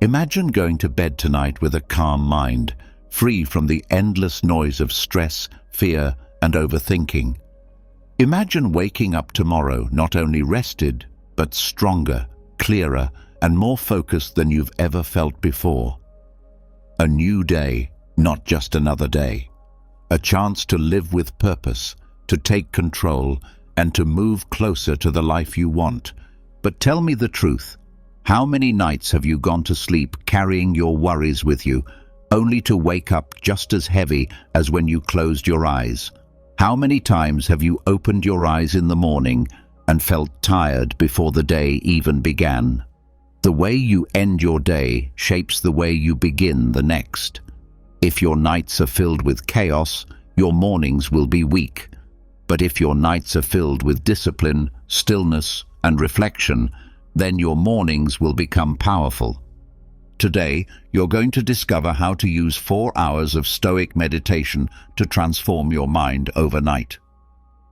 Imagine going to bed tonight with a calm mind, free from the endless noise of stress, fear, and overthinking. Imagine waking up tomorrow not only rested, but stronger, clearer, and more focused than you've ever felt before. A new day, not just another day. A chance to live with purpose, to take control, and to move closer to the life you want. But tell me the truth. How many nights have you gone to sleep carrying your worries with you, only to wake up just as heavy as when you closed your eyes? How many times have you opened your eyes in the morning and felt tired before the day even began? The way you end your day shapes the way you begin the next. If your nights are filled with chaos, your mornings will be weak. But if your nights are filled with discipline, stillness, and reflection, then your mornings will become powerful. Today, you're going to discover how to use 4 hours of Stoic meditation to transform your mind overnight.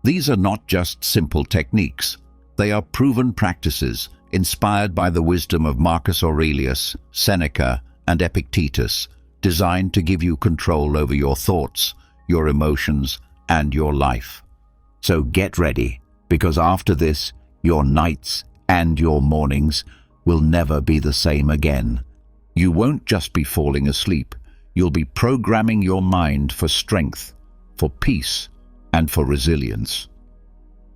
These are not just simple techniques. They are proven practices inspired by the wisdom of Marcus Aurelius, Seneca, and Epictetus, designed to give you control over your thoughts, your emotions, and your life. So get ready, because after this, your nights and your mornings will never be the same again. You won't just be falling asleep, you'll be programming your mind for strength, for peace, and for resilience.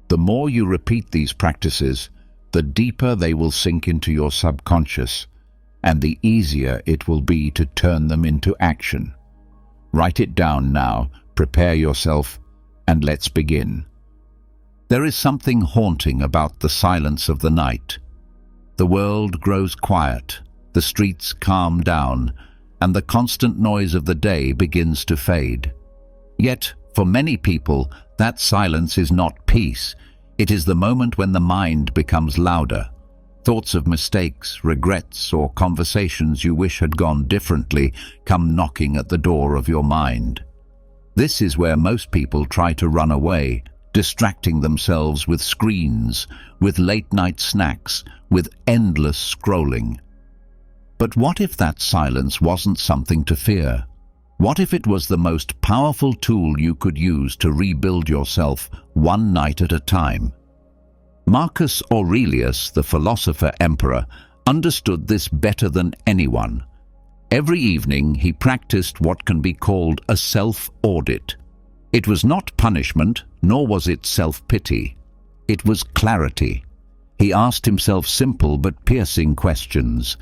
The more you repeat these practices, the deeper they will sink into your subconscious, and the easier it will be to turn them into action. Write it down now, prepare yourself, and let's begin. There is something haunting about the silence of the night. The world grows quiet, the streets calm down, and the constant noise of the day begins to fade. Yet, for many people, that silence is not peace. It is the moment when the mind becomes louder. Thoughts of mistakes, regrets, or conversations you wish had gone differently come knocking at the door of your mind. This is where most people try to run away, distracting themselves with screens, with late-night snacks, with endless scrolling. But what if that silence wasn't something to fear? What if it was the most powerful tool you could use to rebuild yourself one night at a time? Marcus Aurelius, the philosopher-emperor, understood this better than anyone. Every evening he practiced what can be called a self-audit. It was not punishment, nor was it self-pity. It was clarity. He asked himself simple but piercing questions.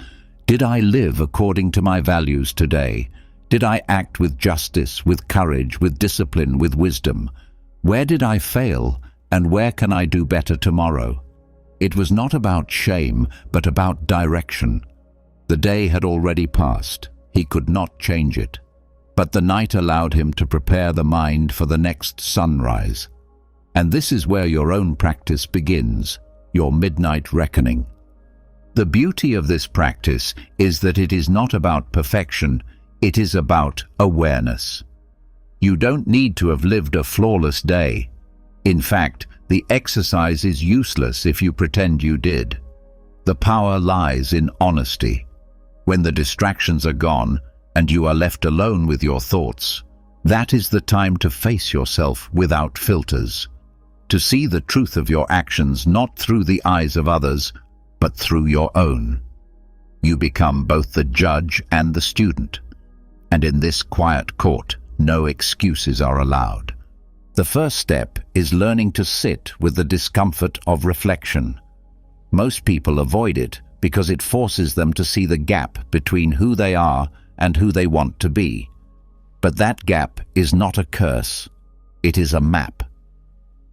Did I live according to my values today? Did I act with justice, with courage, with discipline, with wisdom? Where did I fail, and where can I do better tomorrow? It was not about shame, but about direction. The day had already passed. He could not change it. But the night allowed him to prepare the mind for the next sunrise. And this is where your own practice begins, your midnight reckoning. The beauty of this practice is that it is not about perfection, it is about awareness. You don't need to have lived a flawless day. In fact, the exercise is useless if you pretend you did. The power lies in honesty. When the distractions are gone and you are left alone with your thoughts, that is the time to face yourself without filters, to see the truth of your actions not through the eyes of others, but through your own. You become both the judge and the student. And in this quiet court, no excuses are allowed. The first step is learning to sit with the discomfort of reflection. Most people avoid it because it forces them to see the gap between who they are and who they want to be. But that gap is not a curse. It is a map.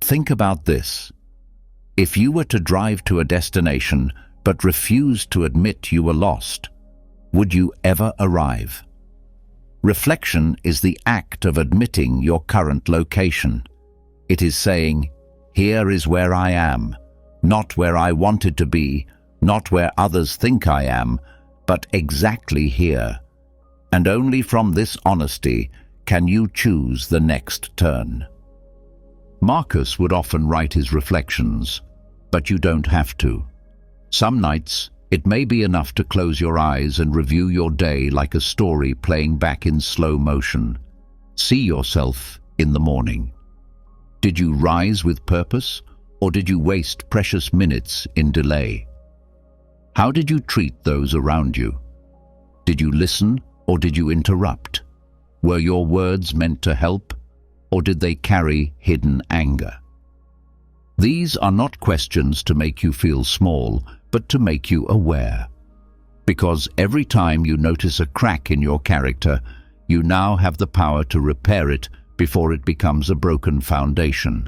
Think about this. If you were to drive to a destination but refused to admit you were lost, would you ever arrive? Reflection is the act of admitting your current location. It is saying, here is where I am, not where I wanted to be, not where others think I am, but exactly here. And only from this honesty can you choose the next turn. Marcus would often write his reflections, but you don't have to. Some nights It may be enough to close your eyes and review your day like a story playing back in slow motion. See yourself in the morning. Did you rise with purpose, or did you waste precious minutes in delay? How did you treat those around you? Did you listen, or did you interrupt? Were your words meant to help, or did they carry hidden anger? These are not questions to make you feel small, but to make you aware. Because every time you notice a crack in your character, you now have the power to repair it before it becomes a broken foundation.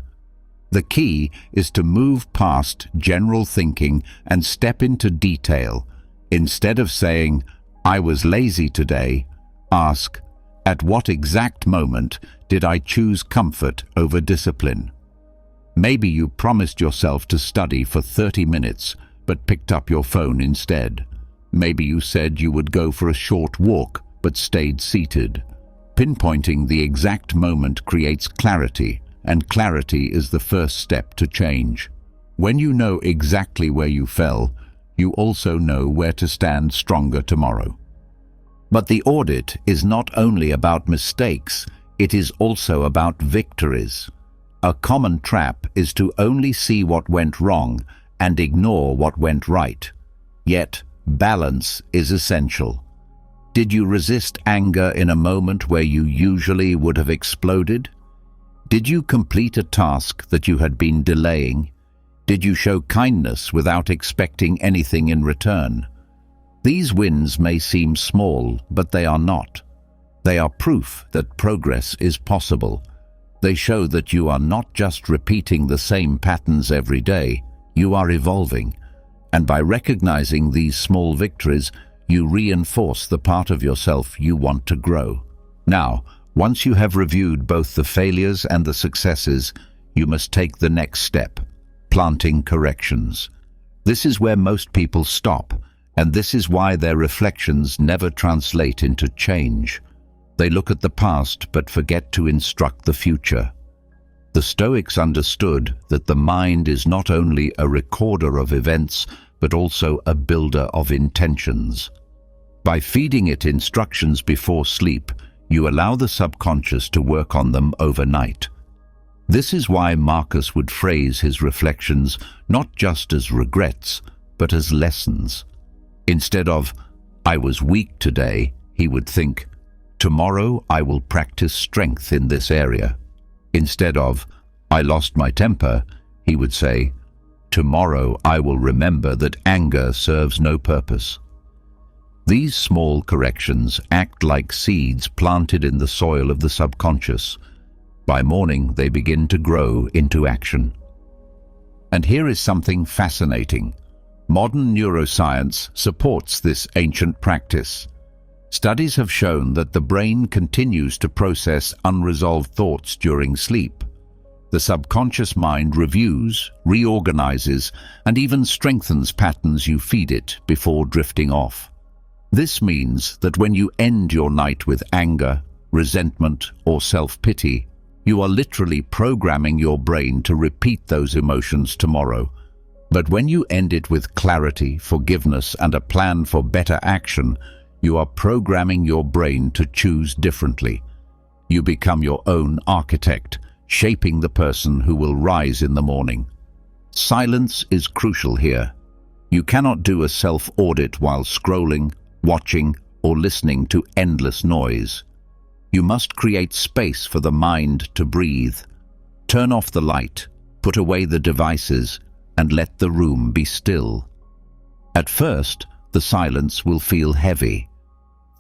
The key is to move past general thinking and step into detail. Instead of saying, "I was lazy today," ask, "At what exact moment did I choose comfort over discipline?" Maybe you promised yourself to study for 30 minutes, but picked up your phone instead. Maybe you said you would go for a short walk, but stayed seated. Pinpointing the exact moment creates clarity, and clarity is the first step to change. When you know exactly where you fell, you also know where to stand stronger tomorrow. But the audit is not only about mistakes, it is also about victories. A common trap is to only see what went wrong and ignore what went right. Yet, balance is essential. Did you resist anger in a moment where you usually would have exploded? Did you complete a task that you had been delaying? Did you show kindness without expecting anything in return? These wins may seem small, but they are not. They are proof that progress is possible. They show that you are not just repeating the same patterns every day, you are evolving. And by recognizing these small victories, you reinforce the part of yourself you want to grow. Now, once you have reviewed both the failures and the successes, you must take the next step, planting corrections. This is where most people stop, and this is why their reflections never translate into change. They look at the past but forget to instruct the future. The Stoics understood that the mind is not only a recorder of events, but also a builder of intentions. By feeding it instructions before sleep, you allow the subconscious to work on them overnight. This is why Marcus would phrase his reflections not just as regrets, but as lessons. Instead of, "I was weak today," he would think, "Tomorrow I will practice strength in this area." Instead of, "I lost my temper," he would say, "Tomorrow I will remember that anger serves no purpose." These small corrections act like seeds planted in the soil of the subconscious. By morning, they begin to grow into action. And here is something fascinating. Modern neuroscience supports this ancient practice. Studies have shown that the brain continues to process unresolved thoughts during sleep. The subconscious mind reviews, reorganizes, and even strengthens patterns you feed it before drifting off. This means that when you end your night with anger, resentment, or self-pity, you are literally programming your brain to repeat those emotions tomorrow. But when you end it with clarity, forgiveness, and a plan for better action, you are programming your brain to choose differently. You become your own architect, shaping the person who will rise in the morning. Silence is crucial here. You cannot do a self-audit while scrolling, watching, or listening to endless noise. You must create space for the mind to breathe. Turn off the light, put away the devices, and let the room be still. At first, the silence will feel heavy.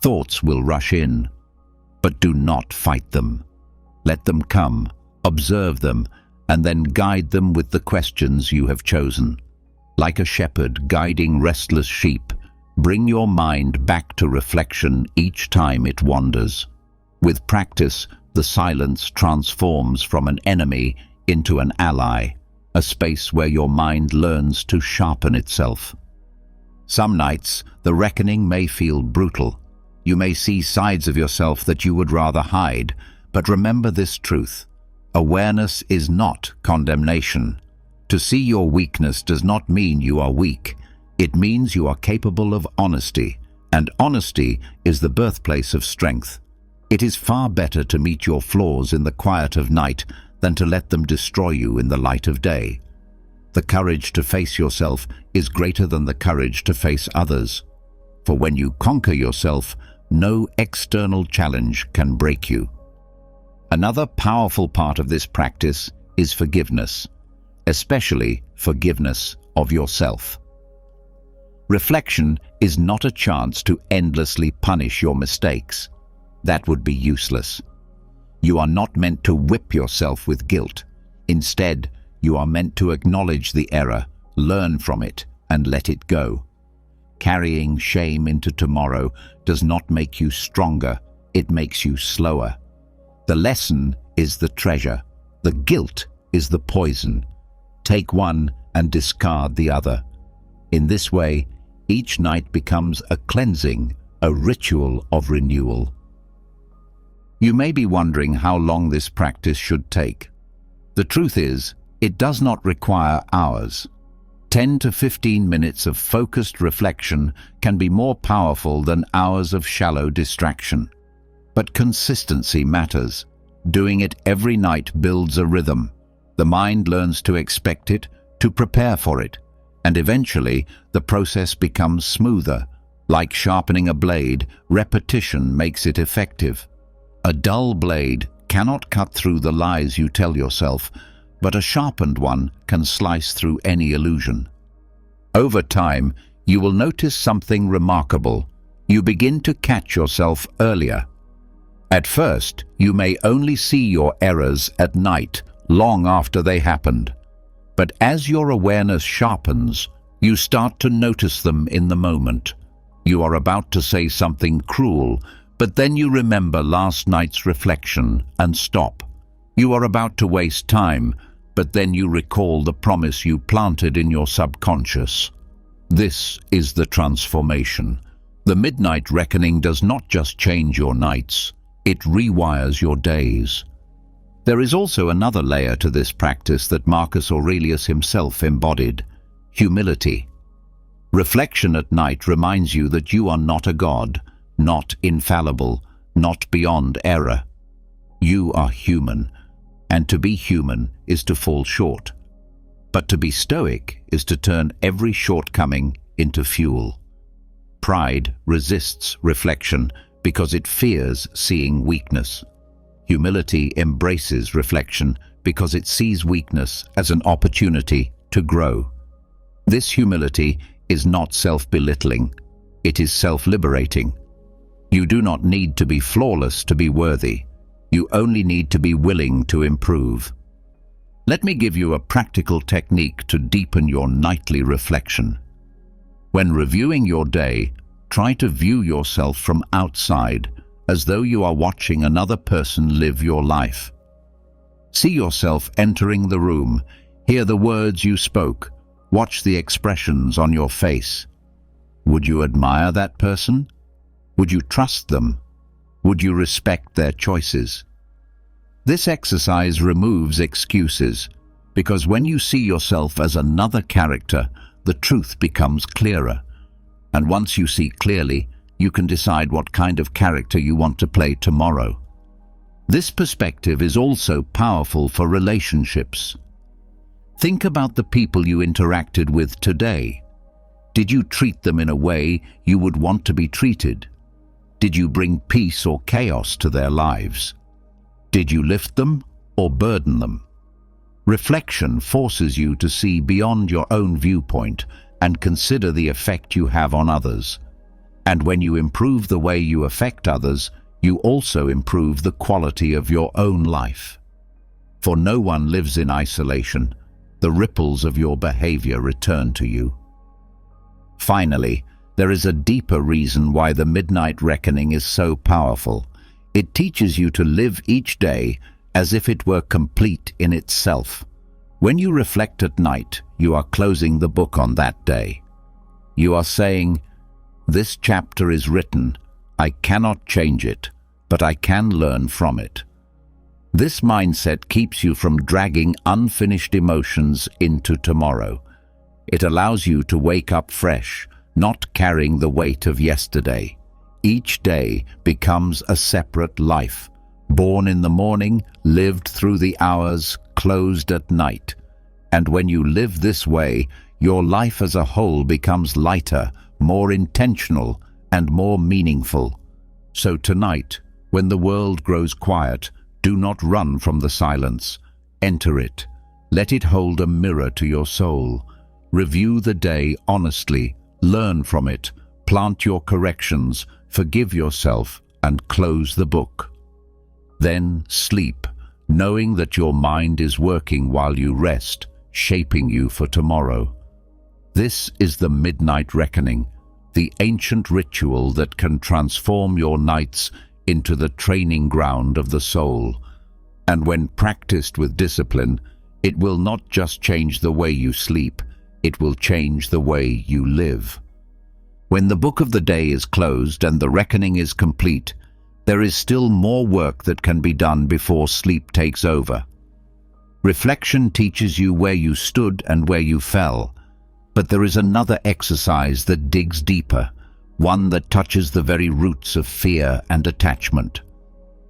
Thoughts will rush in, but do not fight them. Let them come, observe them, and then guide them with the questions you have chosen. Like a shepherd guiding restless sheep, bring your mind back to reflection each time it wanders. With practice, the silence transforms from an enemy into an ally, a space where your mind learns to sharpen itself. Some nights, the reckoning may feel brutal. You may see sides of yourself that you would rather hide, but remember this truth. Awareness is not condemnation. To see your weakness does not mean you are weak. It means you are capable of honesty, and honesty is the birthplace of strength. It is far better to meet your flaws in the quiet of night than to let them destroy you in the light of day. The courage to face yourself is greater than the courage to face others. For when you conquer yourself, no external challenge can break you. Another powerful part of this practice is forgiveness, especially forgiveness of yourself. Reflection is not a chance to endlessly punish your mistakes. That would be useless. You are not meant to whip yourself with guilt. Instead, you are meant to acknowledge the error, learn from it, and let it go. Carrying shame into tomorrow does not make you stronger, it makes you slower. The lesson is the treasure. The guilt is the poison. Take one and discard the other. In this way, each night becomes a cleansing, a ritual of renewal. You may be wondering how long this practice should take. The truth is, it does not require hours. 10 to 15 minutes of focused reflection can be more powerful than hours of shallow distraction. But consistency matters. Doing it every night builds a rhythm. The mind learns to expect it, to prepare for it, and eventually the process becomes smoother. Like sharpening a blade, repetition makes it effective. A dull blade cannot cut through the lies you tell yourself, but a sharpened one can slice through any illusion. Over time, you will notice something remarkable. You begin to catch yourself earlier. At first, you may only see your errors at night, long after they happened. But as your awareness sharpens, you start to notice them in the moment. You are about to say something cruel, but then you remember last night's reflection and stop. You are about to waste time, but then you recall the promise you planted in your subconscious. This is the transformation. The midnight reckoning does not just change your nights, it rewires your days. There is also another layer to this practice that Marcus Aurelius himself embodied: humility. Reflection at night reminds you that you are not a god, not infallible, not beyond error. You are human, and to be human is to fall short. But to be stoic is to turn every shortcoming into fuel. Pride resists reflection because it fears seeing weakness. Humility embraces reflection because it sees weakness as an opportunity to grow. This humility is not self-belittling, it is self-liberating. You do not need to be flawless to be worthy. You only need to be willing to improve. Let me give you a practical technique to deepen your nightly reflection. When reviewing your day, try to view yourself from outside, as though you are watching another person live your life. See yourself entering the room, hear the words you spoke, watch the expressions on your face. Would you admire that person? Would you trust them? Would you respect their choices? This exercise removes excuses, because when you see yourself as another character, the truth becomes clearer. And once you see clearly, you can decide what kind of character you want to play tomorrow. This perspective is also powerful for relationships. Think about the people you interacted with today. Did you treat them in a way you would want to be treated? Did you bring peace or chaos to their lives? Did you lift them or burden them? Reflection forces you to see beyond your own viewpoint and consider the effect you have on others. And when you improve the way you affect others, you also improve the quality of your own life. For no one lives in isolation. The ripples of your behavior return to you. Finally, there is a deeper reason why the midnight reckoning is so powerful. It teaches you to live each day as if it were complete in itself. When you reflect at night, you are closing the book on that day. You are saying, "This chapter is written. I cannot change it, but I can learn from it." This mindset keeps you from dragging unfinished emotions into tomorrow. It allows you to wake up fresh, not carrying the weight of yesterday. Each day becomes a separate life, born in the morning, lived through the hours, closed at night. And when you live this way, your life as a whole becomes lighter, more intentional, and more meaningful. So tonight, when the world grows quiet, do not run from the silence. Enter it. Let it hold a mirror to your soul. Review the day honestly, learn from it, plant your corrections, forgive yourself, and close the book. Then sleep, knowing that your mind is working while you rest, shaping you for tomorrow. This is the midnight reckoning, the ancient ritual that can transform your nights into the training ground of the soul. And when practiced with discipline, it will not just change the way you sleep, it will change the way you live. When the book of the day is closed and the reckoning is complete, there is still more work that can be done before sleep takes over. Reflection teaches you where you stood and where you fell, but there is another exercise that digs deeper, one that touches the very roots of fear and attachment.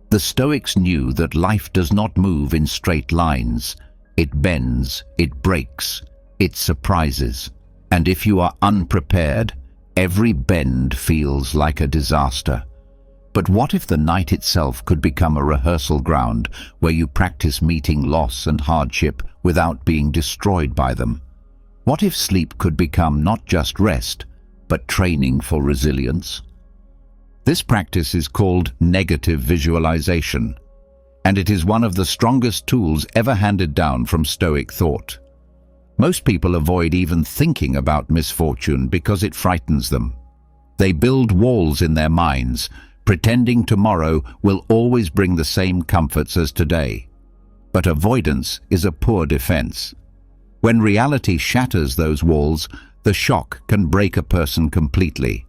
The Stoics knew that life does not move in straight lines. It bends, it breaks, it surprises. And if you are unprepared, every bend feels like a disaster. But what if the night itself could become a rehearsal ground where you practice meeting loss and hardship without being destroyed by them? What if sleep could become not just rest, but training for resilience? This practice is called negative visualization, and it is one of the strongest tools ever handed down from Stoic thought. Most people avoid even thinking about misfortune because it frightens them. They build walls in their minds, pretending tomorrow will always bring the same comforts as today. But avoidance is a poor defense. When reality shatters those walls, the shock can break a person completely.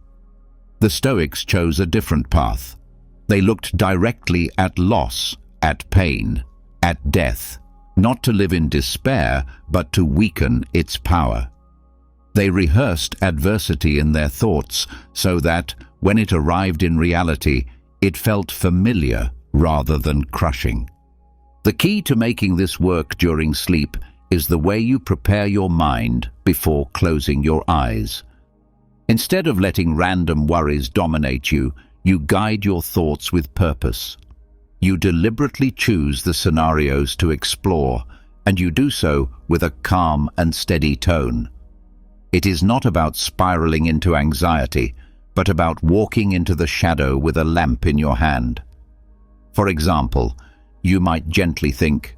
The Stoics chose a different path. They looked directly at loss, at pain, at death, not to live in despair, but to weaken its power. They rehearsed adversity in their thoughts so that, when it arrived in reality, it felt familiar rather than crushing. The key to making this work during sleep is the way you prepare your mind before closing your eyes. Instead of letting random worries dominate you, you guide your thoughts with purpose. You deliberately choose the scenarios to explore, and you do so with a calm and steady tone. It is not about spiraling into anxiety, but about walking into the shadow with a lamp in your hand. For example, you might gently think,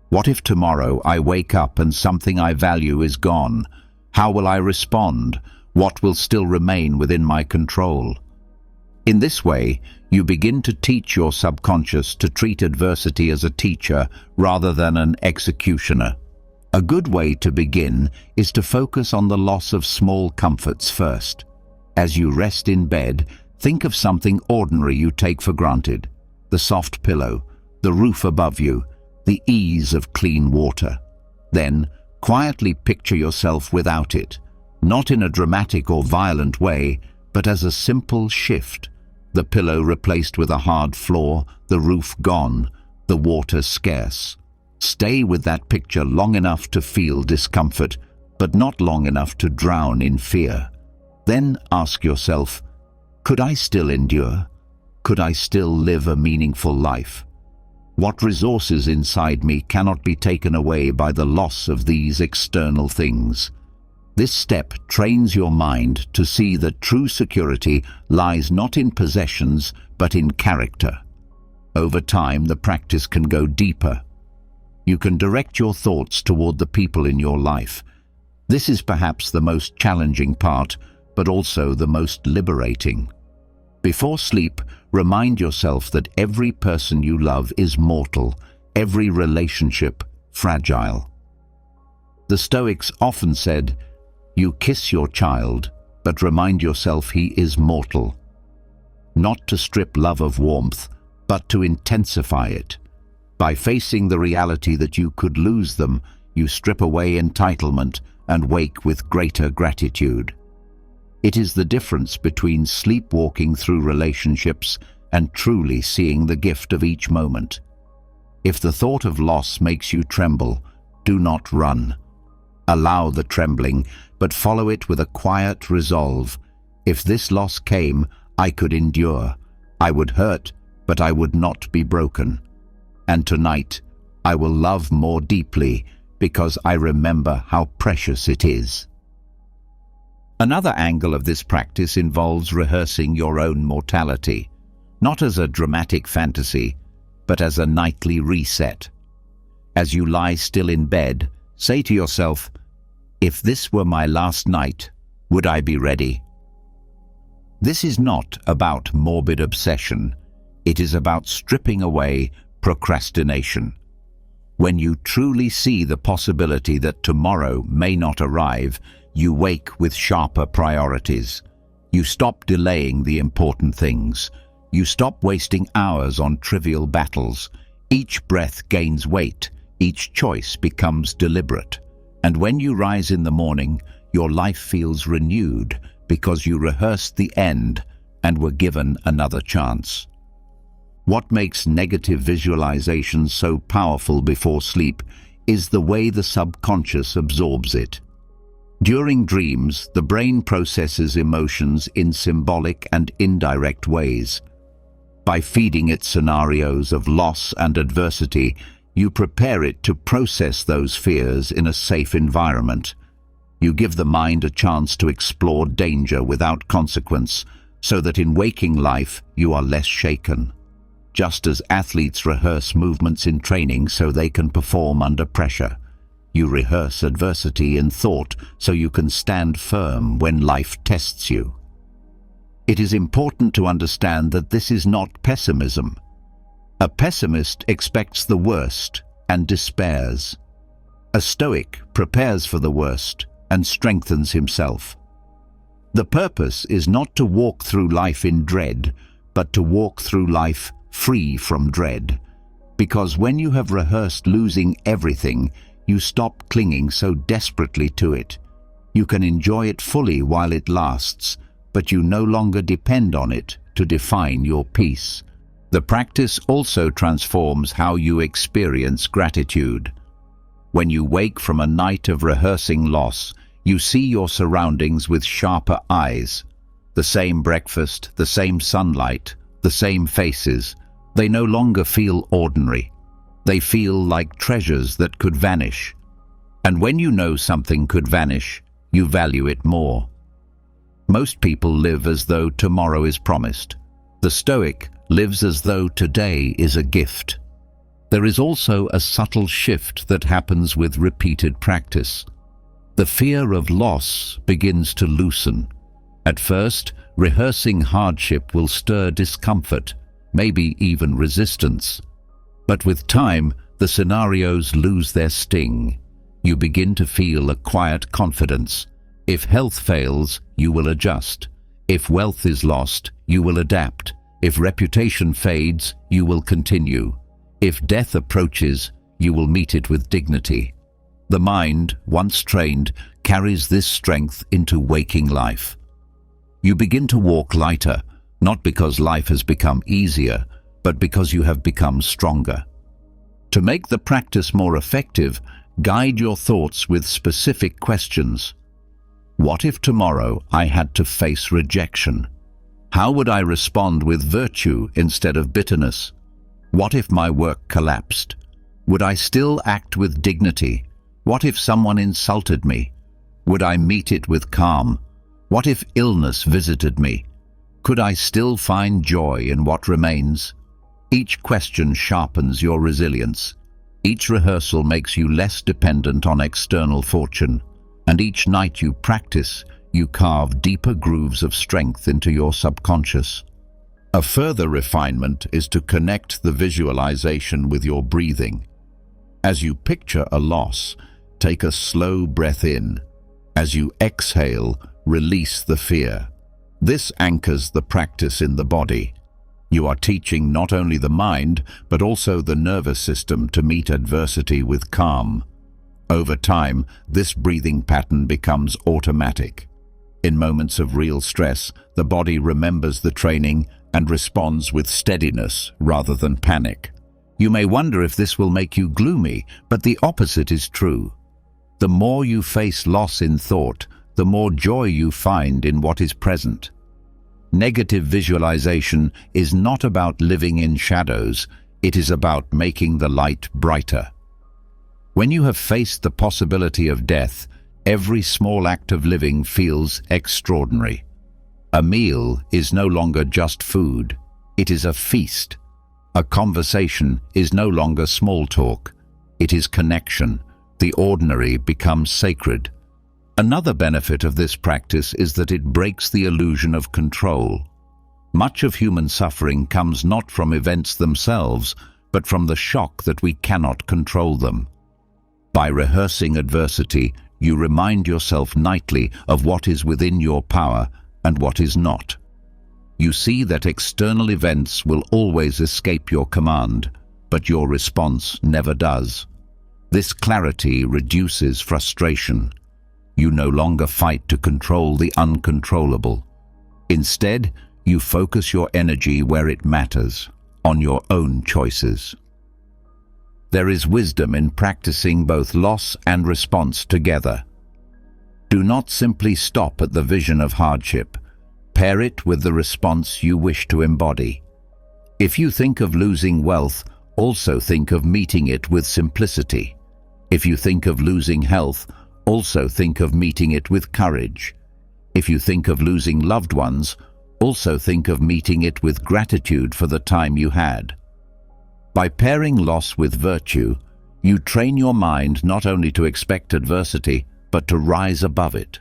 "What if tomorrow I wake up and something I value is gone? How will I respond? What will still remain within my control?" In this way, you begin to teach your subconscious to treat adversity as a teacher rather than an executioner. A good way to begin is to focus on the loss of small comforts first. As you rest in bed, think of something ordinary you take for granted: the soft pillow, the roof above you, the ease of clean water. Then, quietly picture yourself without it, not in a dramatic or violent way, but as a simple shift: the pillow replaced with a hard floor, the roof gone, the water scarce. Stay with that picture long enough to feel discomfort, but not long enough to drown in fear. Then ask yourself, could I still endure? Could I still live a meaningful life? What resources inside me cannot be taken away by the loss of these external things? This step trains your mind to see that true security lies not in possessions, but in character. Over time, the practice can go deeper. You can direct your thoughts toward the people in your life. This is perhaps the most challenging part, but also the most liberating. Before sleep, remind yourself that every person you love is mortal, every relationship fragile. The Stoics often said, "You kiss your child, but remind yourself he is mortal." Not to strip love of warmth, but to intensify it. By facing the reality that you could lose them, you strip away entitlement and wake with greater gratitude. It is the difference between sleepwalking through relationships and truly seeing the gift of each moment. If the thought of loss makes you tremble, do not run. Allow the trembling, but follow it with a quiet resolve. If this loss came, I could endure. I would hurt, but I would not be broken. And tonight, I will love more deeply because I remember how precious it is. Another angle of this practice involves rehearsing your own mortality, not as a dramatic fantasy, but as a nightly reset. As you lie still in bed, say to yourself, "If this were my last night, would I be ready?" This is not about morbid obsession. It is about stripping away procrastination. When you truly see the possibility that tomorrow may not arrive, you wake with sharper priorities. You stop delaying the important things. You stop wasting hours on trivial battles. Each breath gains weight. Each choice becomes deliberate. And when you rise in the morning, your life feels renewed because you rehearsed the end and were given another chance. What makes negative visualization so powerful before sleep is the way the subconscious absorbs it. During dreams, the brain processes emotions in symbolic and indirect ways. By feeding it scenarios of loss and adversity, you prepare it to process those fears in a safe environment. You give the mind a chance to explore danger without consequence, so that in waking life you are less shaken. Just as athletes rehearse movements in training so they can perform under pressure, you rehearse adversity in thought so you can stand firm when life tests you. It is important to understand that this is not pessimism. A pessimist expects the worst and despairs. A Stoic prepares for the worst and strengthens himself. The purpose is not to walk through life in dread, but to walk through life free from dread. Because when you have rehearsed losing everything, you stop clinging so desperately to it. You can enjoy it fully while it lasts, but you no longer depend on it to define your peace. The practice also transforms how you experience gratitude. When you wake from a night of rehearsing loss, you see your surroundings with sharper eyes. The same breakfast, the same sunlight, the same faces. They no longer feel ordinary. They feel like treasures that could vanish. And when you know something could vanish, you value it more. Most people live as though tomorrow is promised. The Stoic lives as though today is a gift. There is also a subtle shift that happens with repeated practice. The fear of loss begins to loosen. At first, rehearsing hardship will stir discomfort, maybe even resistance. But with time, the scenarios lose their sting. You begin to feel a quiet confidence. If health fails, you will adjust. If wealth is lost, you will adapt. If reputation fades, you will continue. If death approaches, you will meet it with dignity. The mind, once trained, carries this strength into waking life. You begin to walk lighter, not because life has become easier, but because you have become stronger. To make the practice more effective, guide your thoughts with specific questions. What if tomorrow I had to face rejection? How would I respond with virtue instead of bitterness? What if my work collapsed? Would I still act with dignity? What if someone insulted me? Would I meet it with calm? What if illness visited me? Could I still find joy in what remains? Each question sharpens your resilience. Each rehearsal makes you less dependent on external fortune. And each night you practice, you carve deeper grooves of strength into your subconscious. A further refinement is to connect the visualization with your breathing. As you picture a loss, take a slow breath in. As you exhale, release the fear. This anchors the practice in the body. You are teaching not only the mind, but also the nervous system to meet adversity with calm. Over time, this breathing pattern becomes automatic. In moments of real stress, the body remembers the training and responds with steadiness rather than panic. You may wonder if this will make you gloomy, but the opposite is true. The more you face loss in thought, the more joy you find in what is present. Negative visualization is not about living in shadows, it is about making the light brighter. When you have faced the possibility of death, every small act of living feels extraordinary. A meal is no longer just food, it is a feast. A conversation is no longer small talk, it is connection. The ordinary becomes sacred. Another benefit of this practice is that it breaks the illusion of control. Much of human suffering comes not from events themselves, but from the shock that we cannot control them. By rehearsing adversity, you remind yourself nightly of what is within your power and what is not. You see that external events will always escape your command, but your response never does. This clarity reduces frustration. You no longer fight to control the uncontrollable. Instead, you focus your energy where it matters, on your own choices. There is wisdom in practicing both loss and response together. Do not simply stop at the vision of hardship. Pair it with the response you wish to embody. If you think of losing wealth, also think of meeting it with simplicity. If you think of losing health, also think of meeting it with courage. If you think of losing loved ones, also think of meeting it with gratitude for the time you had. By pairing loss with virtue, you train your mind not only to expect adversity, but to rise above it.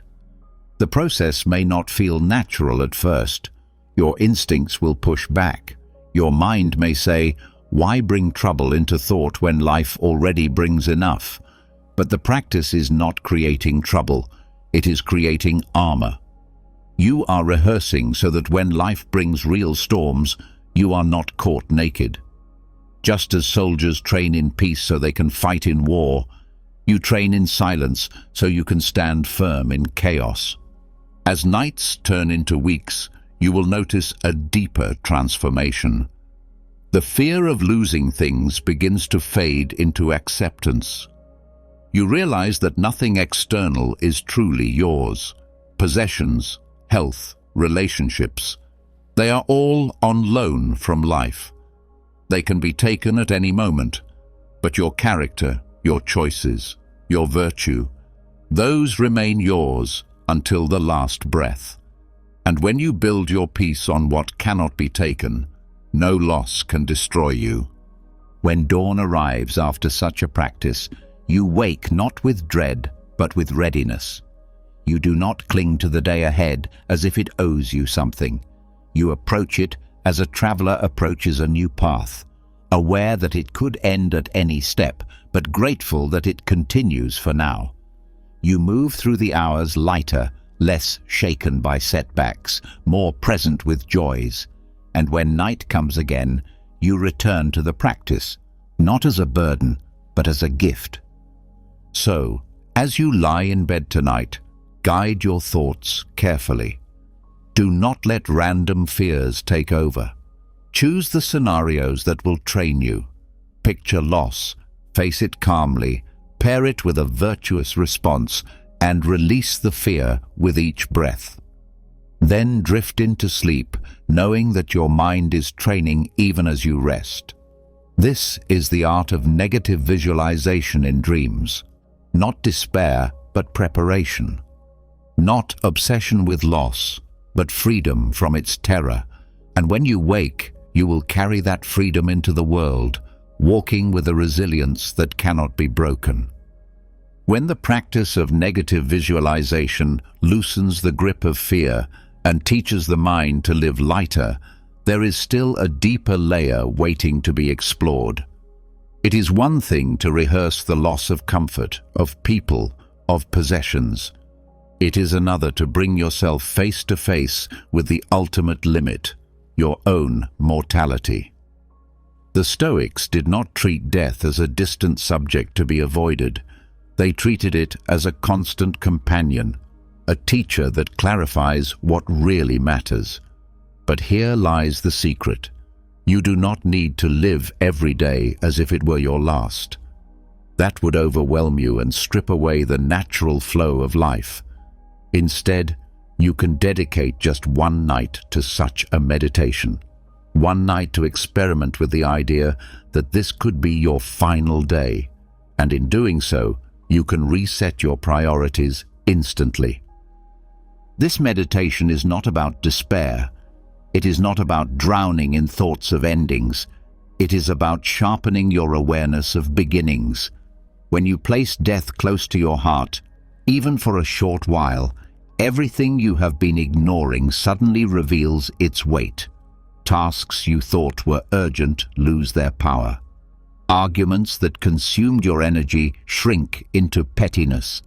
The process may not feel natural at first. Your instincts will push back. Your mind may say, "Why bring trouble into thought when life already brings enough?" But the practice is not creating trouble, it is creating armor. You are rehearsing so that when life brings real storms, you are not caught naked. Just as soldiers train in peace so they can fight in war, you train in silence so you can stand firm in chaos. As nights turn into weeks, you will notice a deeper transformation. The fear of losing things begins to fade into acceptance. You realize that nothing external is truly yours. Possessions, health, relationships, they are all on loan from life. They can be taken at any moment, but your character, your choices, your virtue, those remain yours until the last breath. And when you build your peace on what cannot be taken, no loss can destroy you. When dawn arrives after such a practice, you wake not with dread, but with readiness. You do not cling to the day ahead as if it owes you something. You approach it as a traveler approaches a new path, aware that it could end at any step, but grateful that it continues for now. You move through the hours lighter, less shaken by setbacks, more present with joys. And when night comes again, you return to the practice, not as a burden, but as a gift. So, as you lie in bed tonight, guide your thoughts carefully. Do not let random fears take over. Choose the scenarios that will train you. Picture loss, face it calmly, pair it with a virtuous response, and release the fear with each breath. Then drift into sleep, knowing that your mind is training even as you rest. This is the art of negative visualization in dreams. Not despair, but preparation. Not obsession with loss, but freedom from its terror. And when you wake, you will carry that freedom into the world, walking with a resilience that cannot be broken. When the practice of negative visualization loosens the grip of fear and teaches the mind to live lighter, there is still a deeper layer waiting to be explored. It is one thing to rehearse the loss of comfort, of people, of possessions. It is another to bring yourself face to face with the ultimate limit, your own mortality. The Stoics did not treat death as a distant subject to be avoided. They treated it as a constant companion, a teacher that clarifies what really matters. But here lies the secret. You do not need to live every day as if it were your last. That would overwhelm you and strip away the natural flow of life. Instead, you can dedicate just one night to such a meditation. One night to experiment with the idea that this could be your final day. And in doing so, you can reset your priorities instantly. This meditation is not about despair. It is not about drowning in thoughts of endings. It is about sharpening your awareness of beginnings. When you place death close to your heart, even for a short while, everything you have been ignoring suddenly reveals its weight. Tasks you thought were urgent lose their power. Arguments that consumed your energy shrink into pettiness.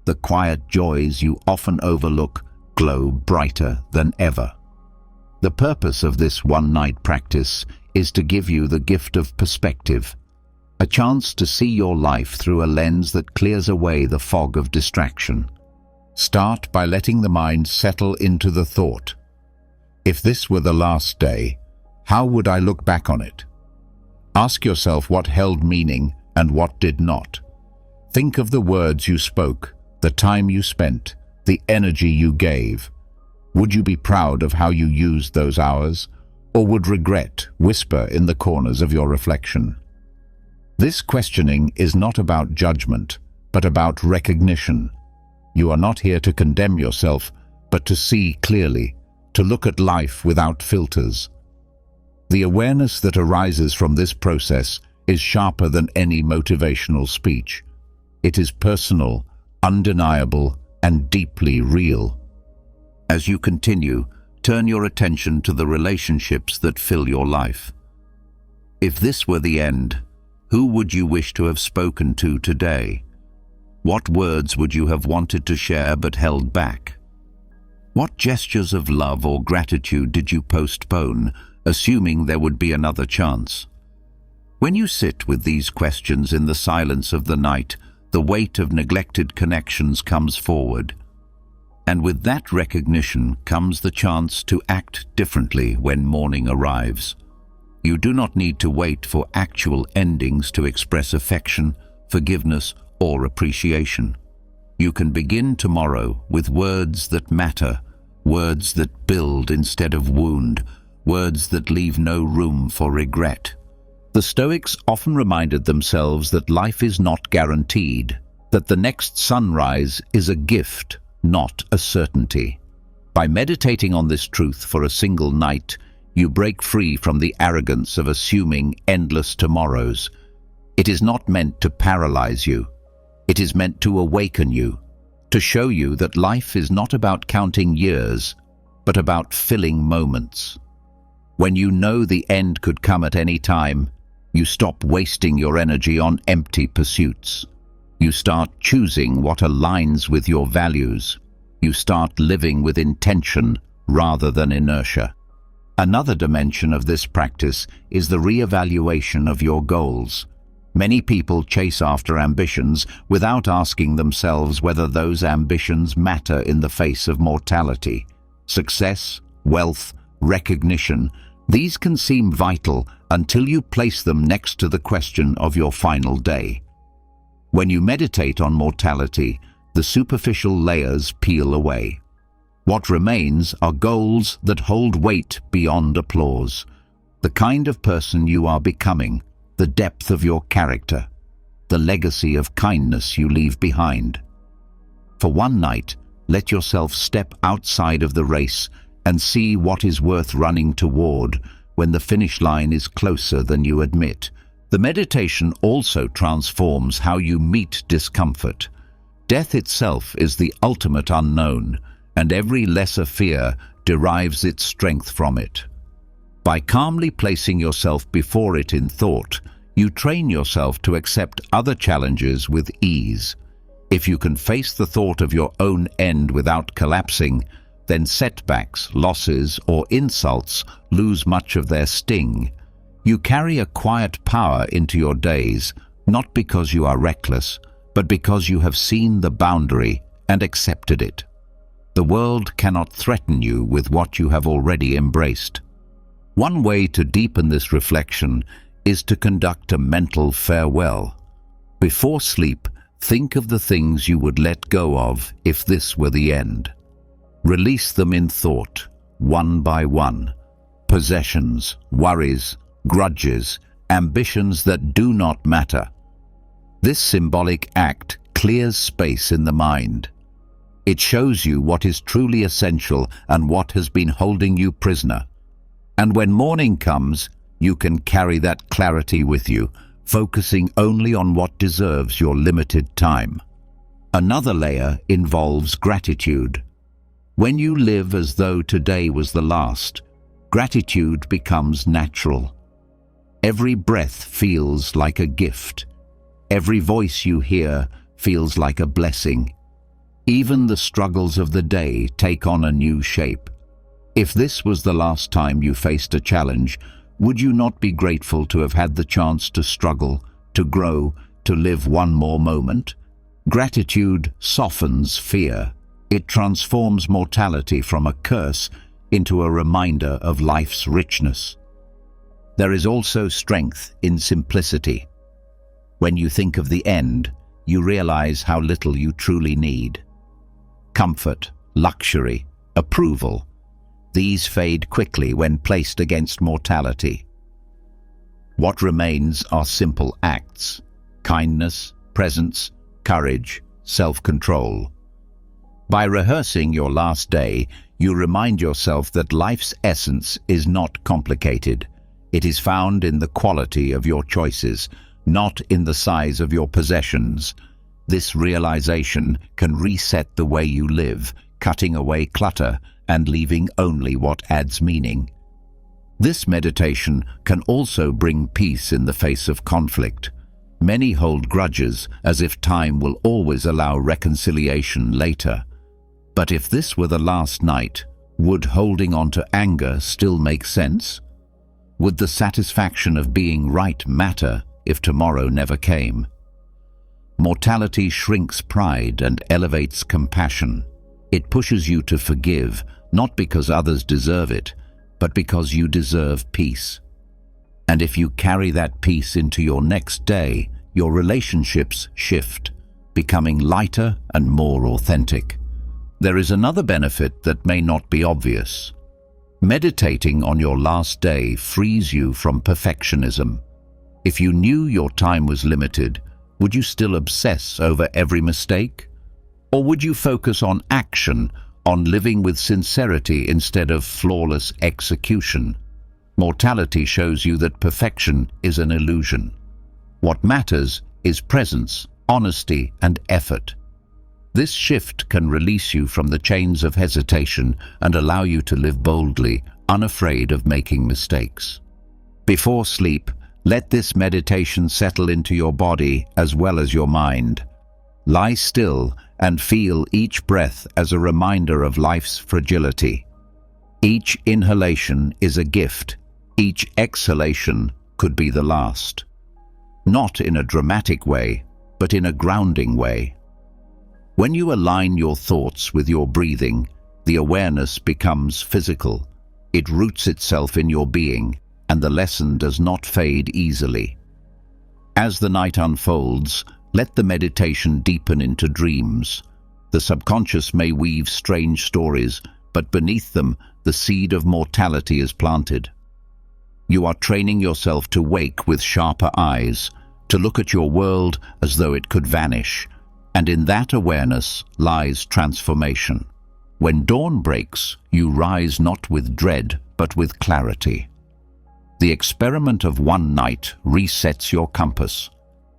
The quiet joys you often overlook glow brighter than ever. The purpose of this one-night practice is to give you the gift of perspective, a chance to see your life through a lens that clears away the fog of distraction. Start by letting the mind settle into the thought. If this were the last day, how would I look back on it? Ask yourself what held meaning and what did not. Think of the words you spoke, the time you spent, the energy you gave. Would you be proud of how you used those hours, or would regret whisper in the corners of your reflection? This questioning is not about judgment, but about recognition. You are not here to condemn yourself, but to see clearly, to look at life without filters. The awareness that arises from this process is sharper than any motivational speech. It is personal, undeniable, and deeply real. As you continue, turn your attention to the relationships that fill your life. If this were the end, who would you wish to have spoken to today? What words would you have wanted to share but held back? What gestures of love or gratitude did you postpone, assuming there would be another chance? When you sit with these questions in the silence of the night, the weight of neglected connections comes forward. And with that recognition comes the chance to act differently when morning arrives. You do not need to wait for actual endings to express affection, forgiveness, or appreciation. You can begin tomorrow with words that matter, words that build instead of wound, words that leave no room for regret. The Stoics often reminded themselves that life is not guaranteed, that the next sunrise is a gift, not a certainty. By meditating on this truth for a single night, you break free from the arrogance of assuming endless tomorrows. It is not meant to paralyze you. It is meant to awaken you, to show you that life is not about counting years, but about filling moments. When you know the end could come at any time, you stop wasting your energy on empty pursuits. You start choosing what aligns with your values. You start living with intention rather than inertia. Another dimension of this practice is the re-evaluation of your goals. Many people chase after ambitions without asking themselves whether those ambitions matter in the face of mortality. Success, wealth, recognition, these can seem vital until you place them next to the question of your final day. When you meditate on mortality, the superficial layers peel away. What remains are goals that hold weight beyond applause. The kind of person you are becoming, the depth of your character, the legacy of kindness you leave behind. For one night, let yourself step outside of the race and see what is worth running toward when the finish line is closer than you admit. The meditation also transforms how you meet discomfort. Death itself is the ultimate unknown, and every lesser fear derives its strength from it. By calmly placing yourself before it in thought, you train yourself to accept other challenges with ease. If you can face the thought of your own end without collapsing, then setbacks, losses, or insults lose much of their sting. You carry a quiet power into your days, not because you are reckless, but because you have seen the boundary and accepted it. The world cannot threaten you with what you have already embraced. One way to deepen this reflection is to conduct a mental farewell. Before sleep, think of the things you would let go of if this were the end. Release them in thought, one by one. Possessions, worries, grudges, ambitions that do not matter. This symbolic act clears space in the mind. It shows you what is truly essential and what has been holding you prisoner. And when morning comes, you can carry that clarity with you, focusing only on what deserves your limited time. Another layer involves gratitude. When you live as though today was the last, gratitude becomes natural. Every breath feels like a gift. Every voice you hear feels like a blessing. Even the struggles of the day take on a new shape. If this was the last time you faced a challenge, would you not be grateful to have had the chance to struggle, to grow, to live one more moment? Gratitude softens fear. It transforms mortality from a curse into a reminder of life's richness. There is also strength in simplicity. When you think of the end, you realize how little you truly need. Comfort, luxury, approval. These fade quickly when placed against mortality. What remains are simple acts: kindness, presence, courage, self-control. By rehearsing your last day, you remind yourself that life's essence is not complicated. It is found in the quality of your choices, not in the size of your possessions. This realization can reset the way you live, cutting away clutter and leaving only what adds meaning. This meditation can also bring peace in the face of conflict. Many hold grudges as if time will always allow reconciliation later. But if this were the last night, would holding on to anger still make sense? Would the satisfaction of being right matter if tomorrow never came? Mortality shrinks pride and elevates compassion. It pushes you to forgive, not because others deserve it, but because you deserve peace. And if you carry that peace into your next day, your relationships shift, becoming lighter and more authentic. There is another benefit that may not be obvious. Meditating on your last day frees you from perfectionism. If you knew your time was limited, would you still obsess over every mistake? Or would you focus on action, on living with sincerity instead of flawless execution? Mortality shows you that perfection is an illusion. What matters is presence, honesty, and effort. This shift can release you from the chains of hesitation and allow you to live boldly, unafraid of making mistakes. Before sleep, let this meditation settle into your body as well as your mind. Lie still and feel each breath as a reminder of life's fragility. Each inhalation is a gift. Each exhalation could be the last. Not in a dramatic way, but in a grounding way. When you align your thoughts with your breathing, the awareness becomes physical. It roots itself in your being, and the lesson does not fade easily. As the night unfolds, let the meditation deepen into dreams. The subconscious may weave strange stories, but beneath them, the seed of mortality is planted. You are training yourself to wake with sharper eyes, to look at your world as though it could vanish, and in that awareness lies transformation. When dawn breaks, you rise not with dread, but with clarity. The experiment of one night resets your compass.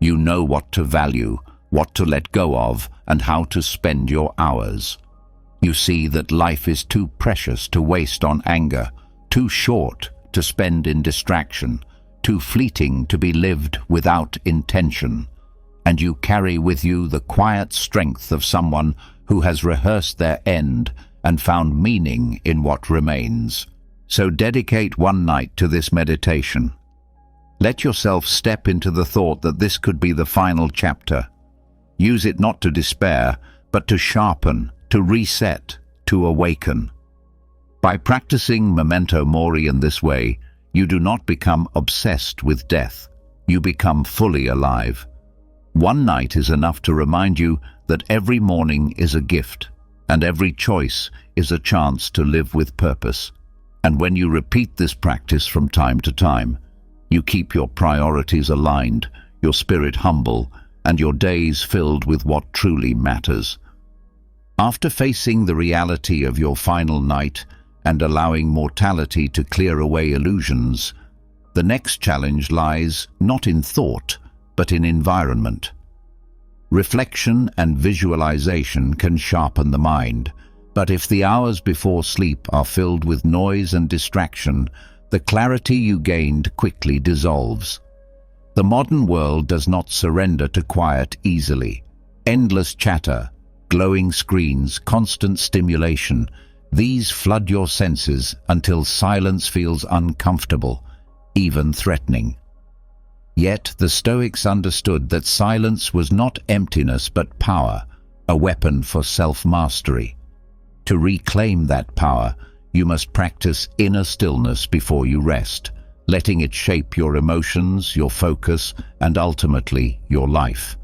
You know what to value, what to let go of, and how to spend your hours. You see that life is too precious to waste on anger, too short to spend in distraction, too fleeting to be lived without intention. And you carry with you the quiet strength of someone who has rehearsed their end and found meaning in what remains. So dedicate one night to this meditation. Let yourself step into the thought that this could be the final chapter. Use it not to despair, but to sharpen, to reset, to awaken. By practicing memento mori in this way, you do not become obsessed with death. You become fully alive. One night is enough to remind you that every morning is a gift, and every choice is a chance to live with purpose. And when you repeat this practice from time to time, you keep your priorities aligned, your spirit humble, and your days filled with what truly matters. After facing the reality of your final night and allowing mortality to clear away illusions, the next challenge lies not in thought, but in environment. Reflection and visualization can sharpen the mind, but if the hours before sleep are filled with noise and distraction, the clarity you gained quickly dissolves. The modern world does not surrender to quiet easily. Endless chatter, glowing screens, constant stimulation, these flood your senses until silence feels uncomfortable, even threatening. Yet the Stoics understood that silence was not emptiness but power, a weapon for self-mastery. To reclaim that power, you must practice inner stillness before you rest, letting it shape your emotions, your focus, and ultimately your life.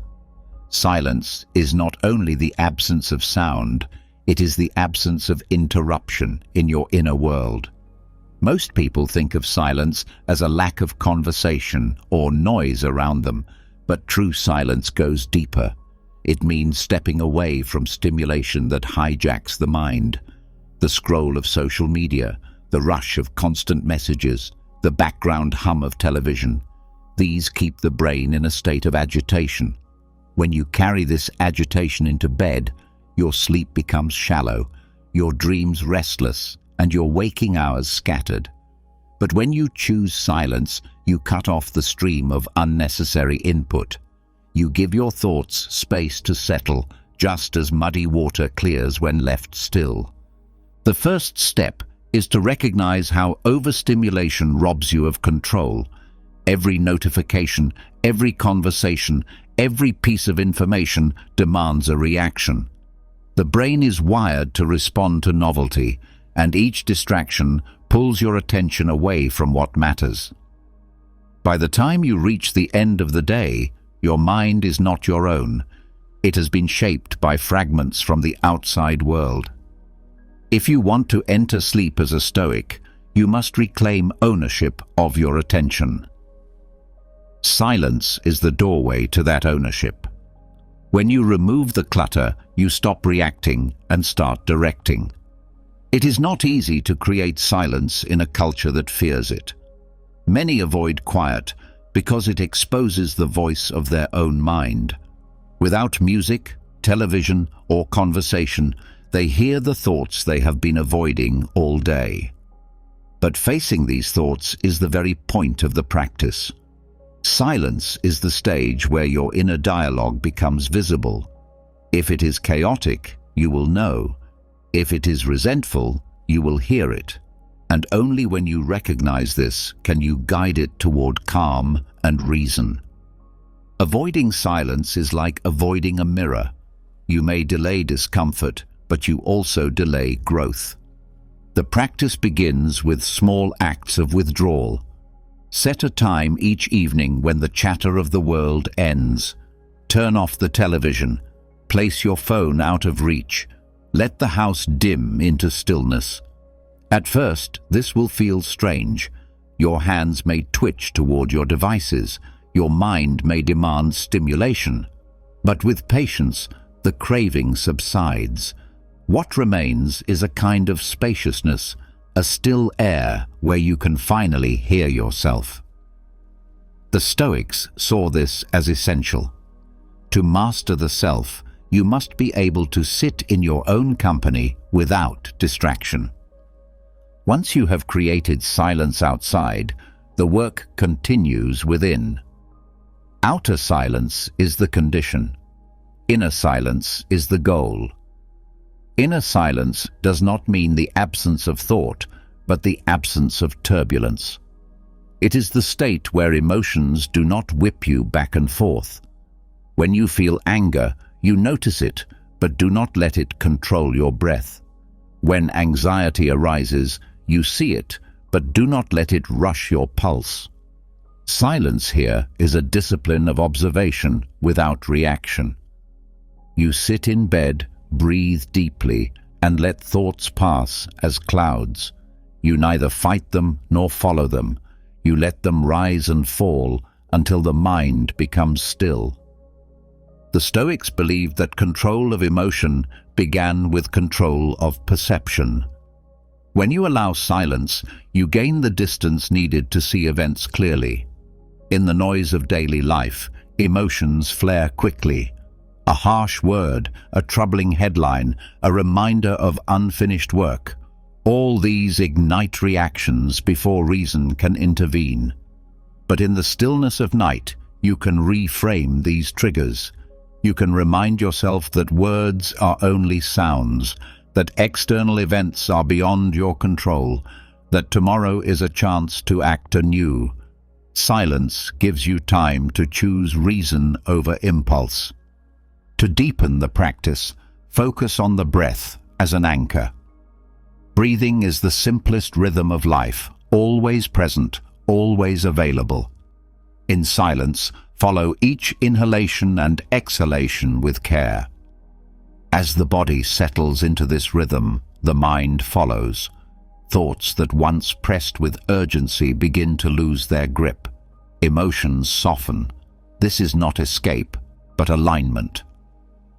Silence is not only the absence of sound, it is the absence of interruption in your inner world. Most people think of silence as a lack of conversation or noise around them, but true silence goes deeper. It means stepping away from stimulation that hijacks the mind. The scroll of social media, the rush of constant messages, the background hum of television. These keep the brain in a state of agitation. When you carry this agitation into bed, your sleep becomes shallow, your dreams restless, and your waking hours scattered. But when you choose silence, you cut off the stream of unnecessary input. You give your thoughts space to settle, just as muddy water clears when left still. The first step is to recognize how overstimulation robs you of control. Every notification, every conversation, every piece of information demands a reaction. The brain is wired to respond to novelty, and each distraction pulls your attention away from what matters. By the time you reach the end of the day, your mind is not your own. It has been shaped by fragments from the outside world. If you want to enter sleep as a Stoic, you must reclaim ownership of your attention. Silence is the doorway to that ownership. When you remove the clutter, you stop reacting and start directing. It is not easy to create silence in a culture that fears it. Many avoid quiet because it exposes the voice of their own mind. Without music, television, or conversation, they hear the thoughts they have been avoiding all day. But facing these thoughts is the very point of the practice. Silence is the stage where your inner dialogue becomes visible. If it is chaotic, you will know. If it is resentful, you will hear it. And only when you recognize this can you guide it toward calm and reason. Avoiding silence is like avoiding a mirror. You may delay discomfort, but you also delay growth. The practice begins with small acts of withdrawal. Set a time each evening when the chatter of the world ends. Turn off the television. Place your phone out of reach. Let the house dim into stillness. At first, this will feel strange. Your hands may twitch toward your devices. Your mind may demand stimulation. But with patience, the craving subsides. What remains is a kind of spaciousness, a still air where you can finally hear yourself. The Stoics saw this as essential. To master the self, you must be able to sit in your own company without distraction. Once you have created silence outside, the work continues within. Outer silence is the condition. Inner silence is the goal. Inner silence does not mean the absence of thought, but the absence of turbulence. It is the state where emotions do not whip you back and forth. When you feel anger, you notice it, but do not let it control your breath. When anxiety arises, you see it, but do not let it rush your pulse. Silence here is a discipline of observation without reaction. You sit in bed, breathe deeply, and let thoughts pass as clouds. You neither fight them nor follow them. You let them rise and fall until the mind becomes still. The Stoics believed that control of emotion began with control of perception. When you allow silence, you gain the distance needed to see events clearly. In the noise of daily life, emotions flare quickly. A harsh word, a troubling headline, a reminder of unfinished work. All these ignite reactions before reason can intervene. But in the stillness of night, you can reframe these triggers. You can remind yourself that words are only sounds, that external events are beyond your control, that tomorrow is a chance to act anew. Silence gives you time to choose reason over impulse. To deepen the practice, focus on the breath as an anchor. Breathing is the simplest rhythm of life, always present, always available. In silence, follow each inhalation and exhalation with care. As the body settles into this rhythm, the mind follows. Thoughts that once pressed with urgency begin to lose their grip. Emotions soften. This is not escape, but alignment.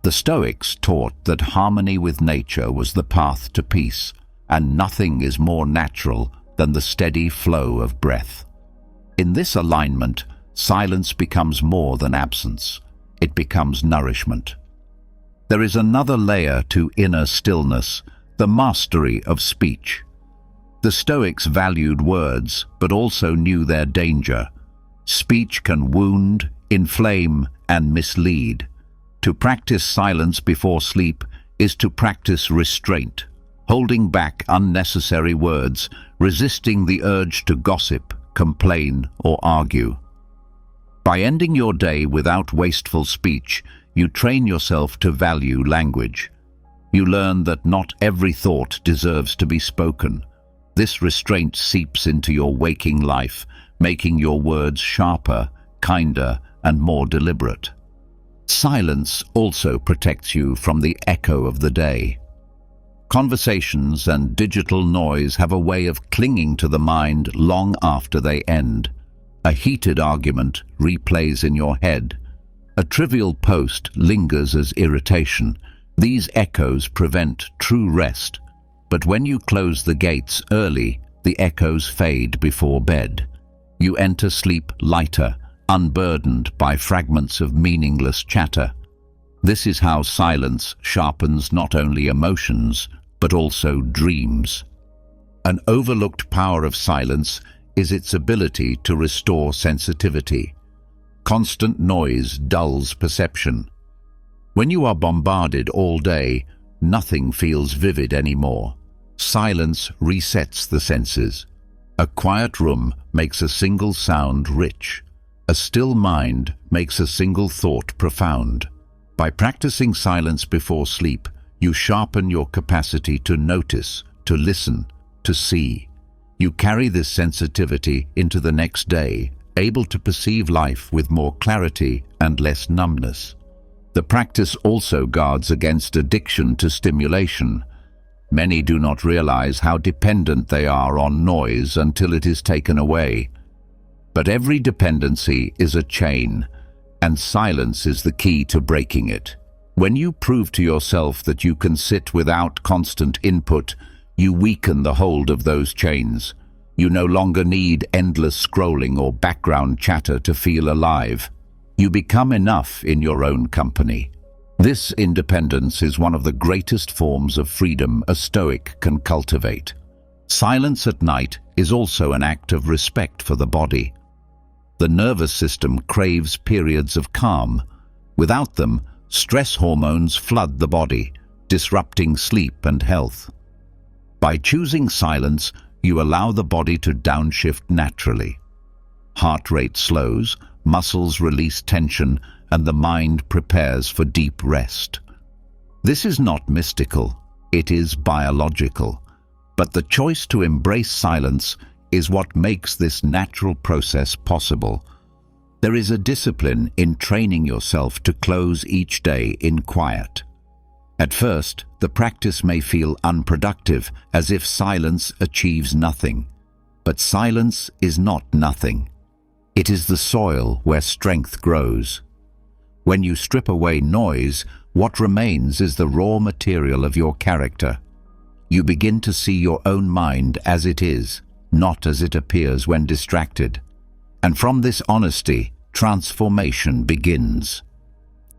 The Stoics taught that harmony with nature was the path to peace, and nothing is more natural than the steady flow of breath. In this alignment, silence becomes more than absence. It becomes nourishment. There is another layer to inner stillness, the mastery of speech. The Stoics valued words, but also knew their danger. Speech can wound, inflame, and mislead. To practice silence before sleep is to practice restraint, holding back unnecessary words, resisting the urge to gossip, complain, or argue. By ending your day without wasteful speech, you train yourself to value language. You learn that not every thought deserves to be spoken. This restraint seeps into your waking life, making your words sharper, kinder, and more deliberate. Silence also protects you from the echo of the day. Conversations and digital noise have a way of clinging to the mind long after they end. A heated argument replays in your head. A trivial post lingers as irritation. These echoes prevent true rest. But when you close the gates early, the echoes fade before bed. You enter sleep lighter, unburdened by fragments of meaningless chatter. This is how silence sharpens not only emotions, but also dreams. An overlooked power of silence is its ability to restore sensitivity. Constant noise dulls perception. When you are bombarded all day, nothing feels vivid anymore. Silence resets the senses. A quiet room makes a single sound rich. A still mind makes a single thought profound. By practicing silence before sleep, you sharpen your capacity to notice, to listen, to see. You carry this sensitivity into the next day, able to perceive life with more clarity and less numbness. The practice also guards against addiction to stimulation. Many do not realize how dependent they are on noise until it is taken away. But every dependency is a chain, and silence is the key to breaking it. When you prove to yourself that you can sit without constant input, you weaken the hold of those chains. You no longer need endless scrolling or background chatter to feel alive. You become enough in your own company. This independence is one of the greatest forms of freedom a Stoic can cultivate. Silence at night is also an act of respect for the body. The nervous system craves periods of calm. Without them, stress hormones flood the body, disrupting sleep and health. By choosing silence, you allow the body to downshift naturally. Heart rate slows, muscles release tension, and the mind prepares for deep rest. This is not mystical, it is biological. But the choice to embrace silence is what makes this natural process possible. There is a discipline in training yourself to close each day in quiet. At first, the practice may feel unproductive, as if silence achieves nothing. But silence is not nothing. It is the soil where strength grows. When you strip away noise, what remains is the raw material of your character. You begin to see your own mind as it is, not as it appears when distracted. And from this honesty, transformation begins.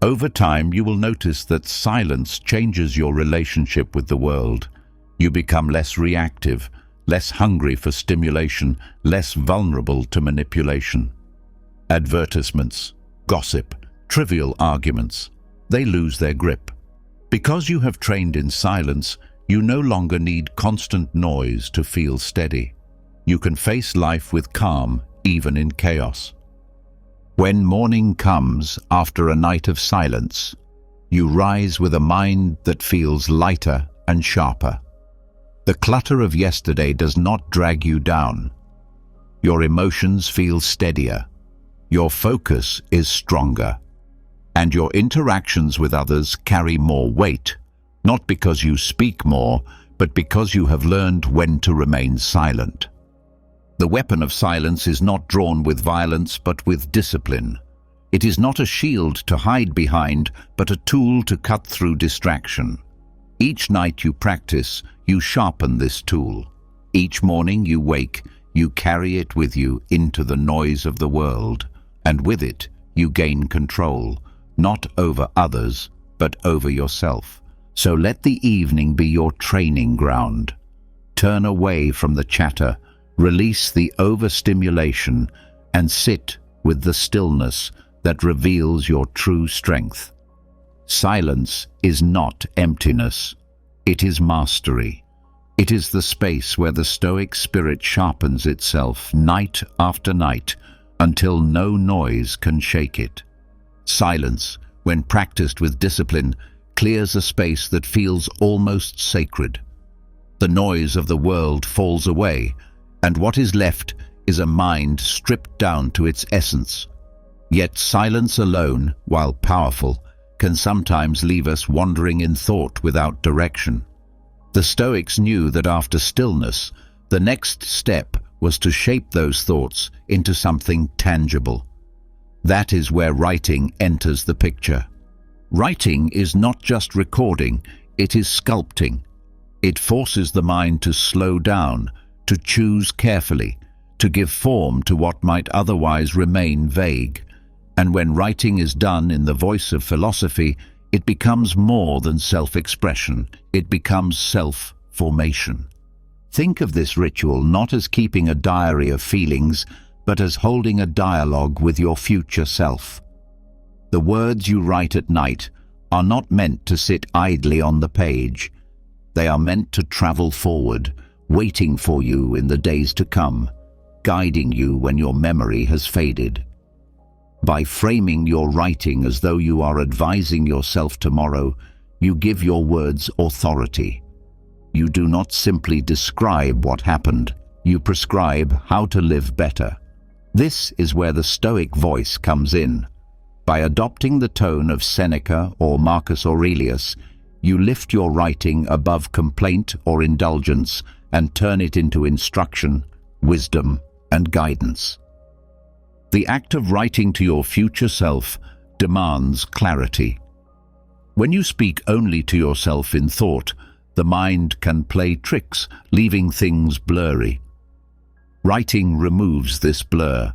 Over time, you will notice that silence changes your relationship with the world. You become less reactive, less hungry for stimulation, less vulnerable to manipulation. Advertisements, gossip, trivial arguments, they lose their grip. Because you have trained in silence, you no longer need constant noise to feel steady. You can face life with calm, even in chaos. When morning comes after a night of silence, you rise with a mind that feels lighter and sharper. The clutter of yesterday does not drag you down. Your emotions feel steadier. Your focus is stronger. And your interactions with others carry more weight, not because you speak more, but because you have learned when to remain silent. The weapon of silence is not drawn with violence, but with discipline. It is not a shield to hide behind, but a tool to cut through distraction. Each night you practice, you sharpen this tool. Each morning you wake, you carry it with you into the noise of the world, and with it you gain control, not over others, but over yourself. So let the evening be your training ground. Turn away from the chatter, release the overstimulation, and sit with the stillness that reveals your true strength. Silence is not emptiness. It is mastery. It is the space where the Stoic spirit sharpens itself night after night until no noise can shake it. Silence, when practiced with discipline, clears a space that feels almost sacred. The noise of the world falls away, and what is left is a mind stripped down to its essence. Yet silence alone, while powerful, can sometimes leave us wandering in thought without direction. The Stoics knew that after stillness, the next step was to shape those thoughts into something tangible. That is where writing enters the picture. Writing is not just recording, it is sculpting. It forces the mind to slow down, to choose carefully, to give form to what might otherwise remain vague. And when writing is done in the voice of philosophy, it becomes more than self-expression, it becomes self-formation. Think of this ritual not as keeping a diary of feelings, but as holding a dialogue with your future self. The words you write at night are not meant to sit idly on the page. They are meant to travel forward, waiting for you in the days to come, guiding you when your memory has faded. By framing your writing as though you are advising yourself tomorrow, you give your words authority. You do not simply describe what happened, you prescribe how to live better. This is where the Stoic voice comes in. By adopting the tone of Seneca or Marcus Aurelius, you lift your writing above complaint or indulgence and turn it into instruction, wisdom, and guidance. The act of writing to your future self demands clarity. When you speak only to yourself in thought, the mind can play tricks, leaving things blurry. Writing removes this blur.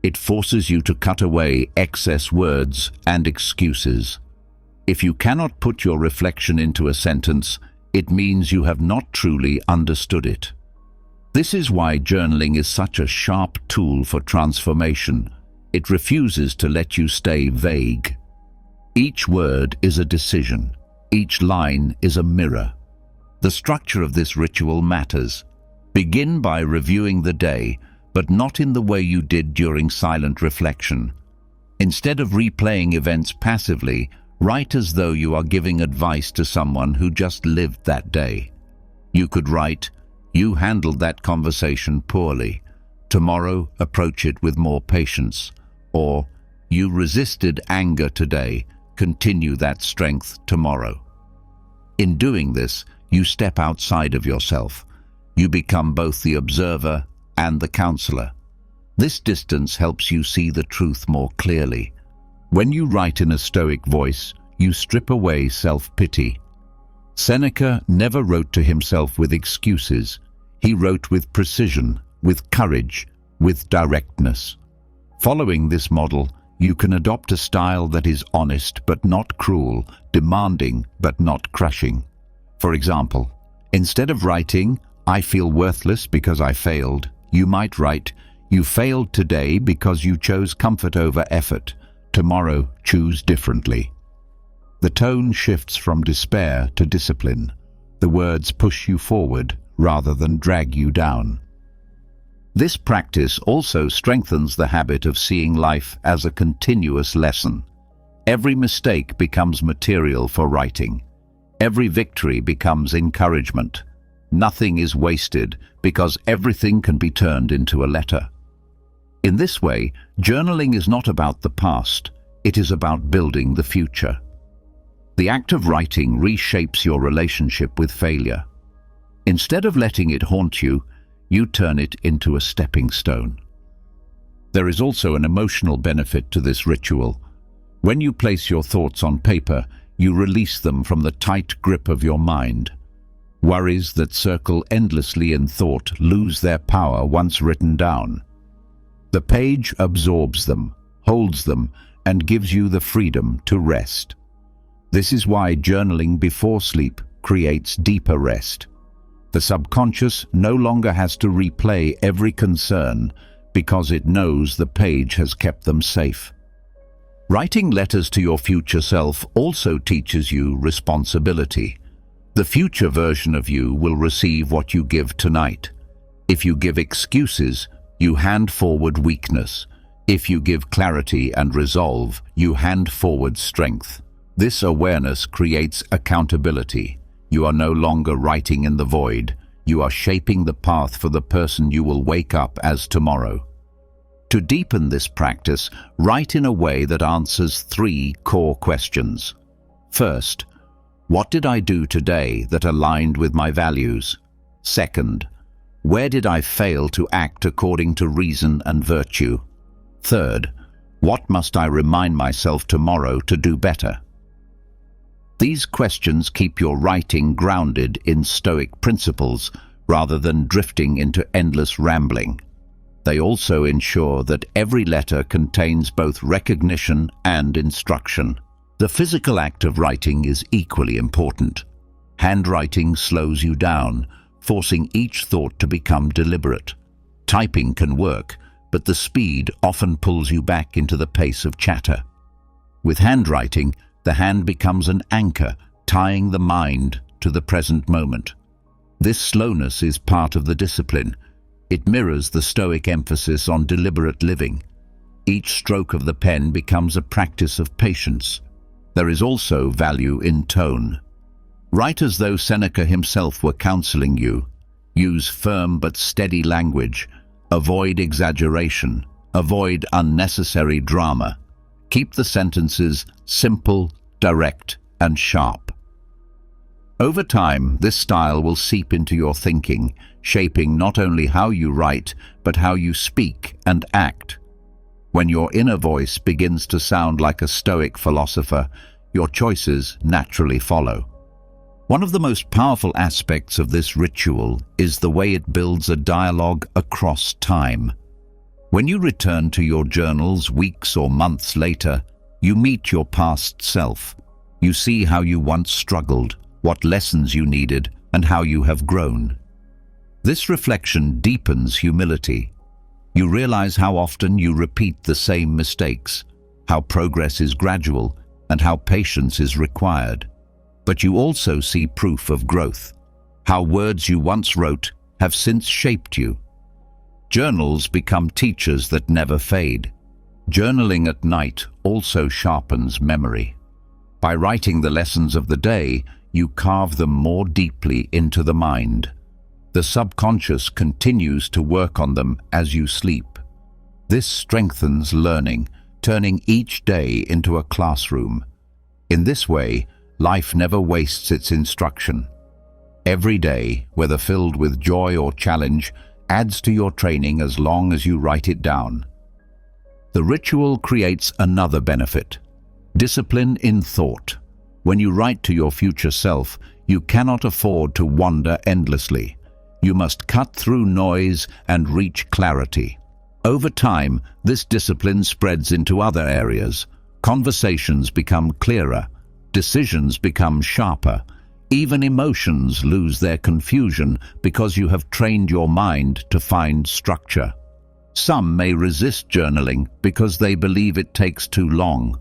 It forces you to cut away excess words and excuses. If you cannot put your reflection into a sentence, it means you have not truly understood it. This is why journaling is such a sharp tool for transformation. It refuses to let you stay vague. Each word is a decision. Each line is a mirror. The structure of this ritual matters. Begin by reviewing the day, but not in the way you did during silent reflection. Instead of replaying events passively, write as though you are giving advice to someone who just lived that day. You could write, "You handled that conversation poorly. Tomorrow, approach it with more patience." Or, "You resisted anger today. Continue that strength tomorrow." In doing this, you step outside of yourself. You become both the observer and the counselor. This distance helps you see the truth more clearly. When you write in a Stoic voice, you strip away self-pity. Seneca never wrote to himself with excuses. He wrote with precision, with courage, with directness. Following this model, you can adopt a style that is honest but not cruel, demanding but not crushing. For example, instead of writing, "I feel worthless because I failed," you might write, "You failed today because you chose comfort over effort. Tomorrow, choose differently." The tone shifts from despair to discipline. The words push you forward rather than drag you down. This practice also strengthens the habit of seeing life as a continuous lesson. Every mistake becomes material for writing. Every victory becomes encouragement. Nothing is wasted because everything can be turned into a letter. In this way, journaling is not about the past, it is about building the future. The act of writing reshapes your relationship with failure. Instead of letting it haunt you, you turn it into a stepping stone. There is also an emotional benefit to this ritual. When you place your thoughts on paper, you release them from the tight grip of your mind. Worries that circle endlessly in thought lose their power once written down. The page absorbs them, holds them, and gives you the freedom to rest. This is why journaling before sleep creates deeper rest. The subconscious no longer has to replay every concern because it knows the page has kept them safe. Writing letters to your future self also teaches you responsibility. The future version of you will receive what you give tonight. If you give excuses, you hand forward weakness. If you give clarity and resolve, you hand forward strength. This awareness creates accountability. You are no longer writing in the void. You are shaping the path for the person you will wake up as tomorrow. To deepen this practice, write in a way that answers 3 core questions. First, what did I do today that aligned with my values? Second, where did I fail to act according to reason and virtue? Third, what must I remind myself tomorrow to do better? These questions keep your writing grounded in Stoic principles rather than drifting into endless rambling. They also ensure that every letter contains both recognition and instruction. The physical act of writing is equally important. Handwriting slows you down, forcing each thought to become deliberate. Typing can work, but the speed often pulls you back into the pace of chatter. With handwriting, the hand becomes an anchor, tying the mind to the present moment. This slowness is part of the discipline. It mirrors the Stoic emphasis on deliberate living. Each stroke of the pen becomes a practice of patience. There is also value in tone. Write as though Seneca himself were counseling you. Use firm but steady language. Avoid exaggeration. Avoid unnecessary drama. Keep the sentences simple, direct, and sharp. Over time, this style will seep into your thinking, shaping not only how you write, but how you speak and act. When your inner voice begins to sound like a Stoic philosopher, your choices naturally follow. One of the most powerful aspects of this ritual is the way it builds a dialogue across time. When you return to your journals weeks or months later, you meet your past self. You see how you once struggled, what lessons you needed, and how you have grown. This reflection deepens humility. You realize how often you repeat the same mistakes, how progress is gradual, and how patience is required. But you also see proof of growth, how words you once wrote have since shaped you. Journals become teachers that never fade. Journaling at night also sharpens memory. By writing the lessons of the day, you carve them more deeply into the mind. The subconscious continues to work on them as you sleep. This strengthens learning, turning each day into a classroom. In this way, life never wastes its instruction. Every day, whether filled with joy or challenge, adds to your training as long as you write it down. The ritual creates another benefit: discipline in thought. When you write to your future self, you cannot afford to wander endlessly. You must cut through noise and reach clarity. Over time, this discipline spreads into other areas. Conversations become clearer, decisions become sharper, even emotions lose their confusion because you have trained your mind to find structure. Some may resist journaling because they believe it takes too long,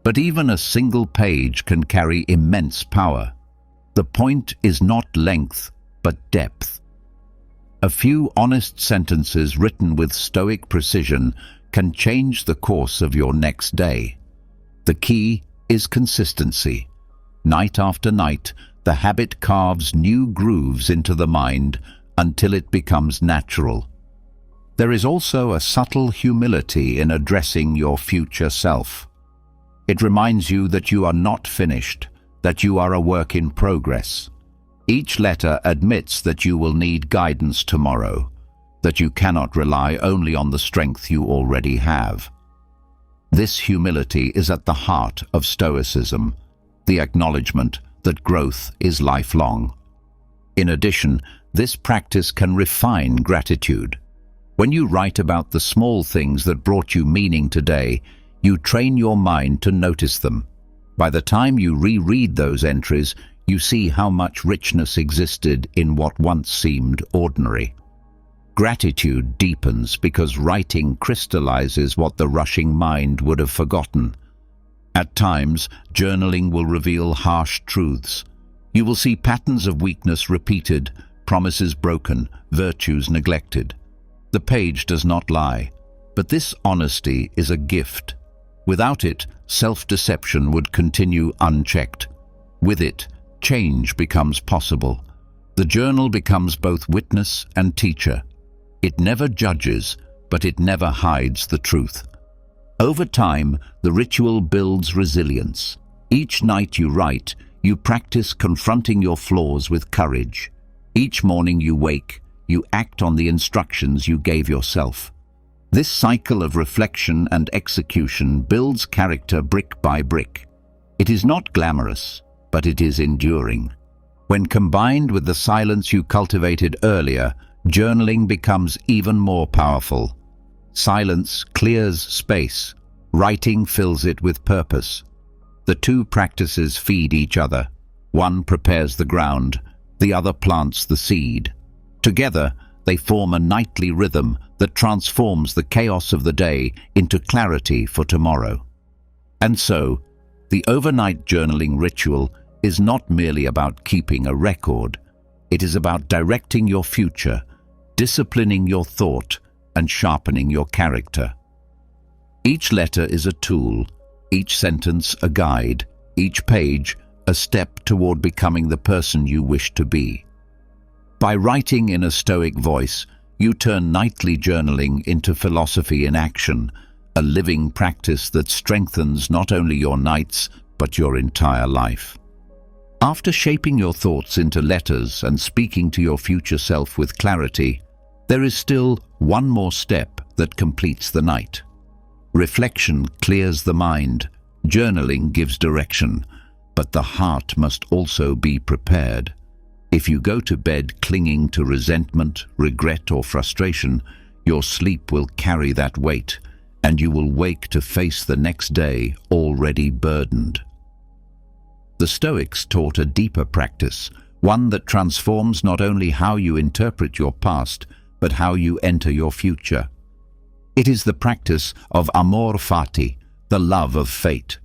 but even a single page can carry immense power. The point is not length, but depth. A few honest sentences written with stoic precision can change the course of your next day. The key is consistency. Night after night, the habit carves new grooves into the mind until it becomes natural. There is also a subtle humility in addressing your future self. It reminds you that you are not finished, that you are a work in progress. Each letter admits that you will need guidance tomorrow, that you cannot rely only on the strength you already have. This humility is at the heart of Stoicism, the acknowledgement that growth is lifelong. In addition, this practice can refine gratitude. When you write about the small things that brought you meaning today, you train your mind to notice them. By the time you reread those entries, you see how much richness existed in what once seemed ordinary. Gratitude deepens because writing crystallizes what the rushing mind would have forgotten. At times, journaling will reveal harsh truths. You will see patterns of weakness repeated, promises broken, virtues neglected. The page does not lie, but this honesty is a gift. Without it, self-deception would continue unchecked. With it, change becomes possible. The journal becomes both witness and teacher. It never judges, but it never hides the truth. Over time, the ritual builds resilience. Each night you write, you practice confronting your flaws with courage. Each morning you wake, you act on the instructions you gave yourself. This cycle of reflection and execution builds character brick by brick. It is not glamorous, but it is enduring. When combined with the silence you cultivated earlier, journaling becomes even more powerful. Silence clears space. Writing fills it with purpose. The two practices feed each other. One prepares the ground, the other plants the seed. Together, they form a nightly rhythm that transforms the chaos of the day into clarity for tomorrow. And so, the overnight journaling ritual is not merely about keeping a record. It is about directing your future, disciplining your thought, and sharpening your character. Each letter is a tool, each sentence a guide, each page a step toward becoming the person you wish to be. By writing in a stoic voice, you turn nightly journaling into philosophy in action, a living practice that strengthens not only your nights, but your entire life. After shaping your thoughts into letters and speaking to your future self with clarity, there is still one more step that completes the night. Reflection clears the mind, journaling gives direction, but the heart must also be prepared. If you go to bed clinging to resentment, regret, or frustration, your sleep will carry that weight, and you will wake to face the next day already burdened. The Stoics taught a deeper practice, one that transforms not only how you interpret your past, but how you enter your future. It is the practice of amor fati, the love of fate.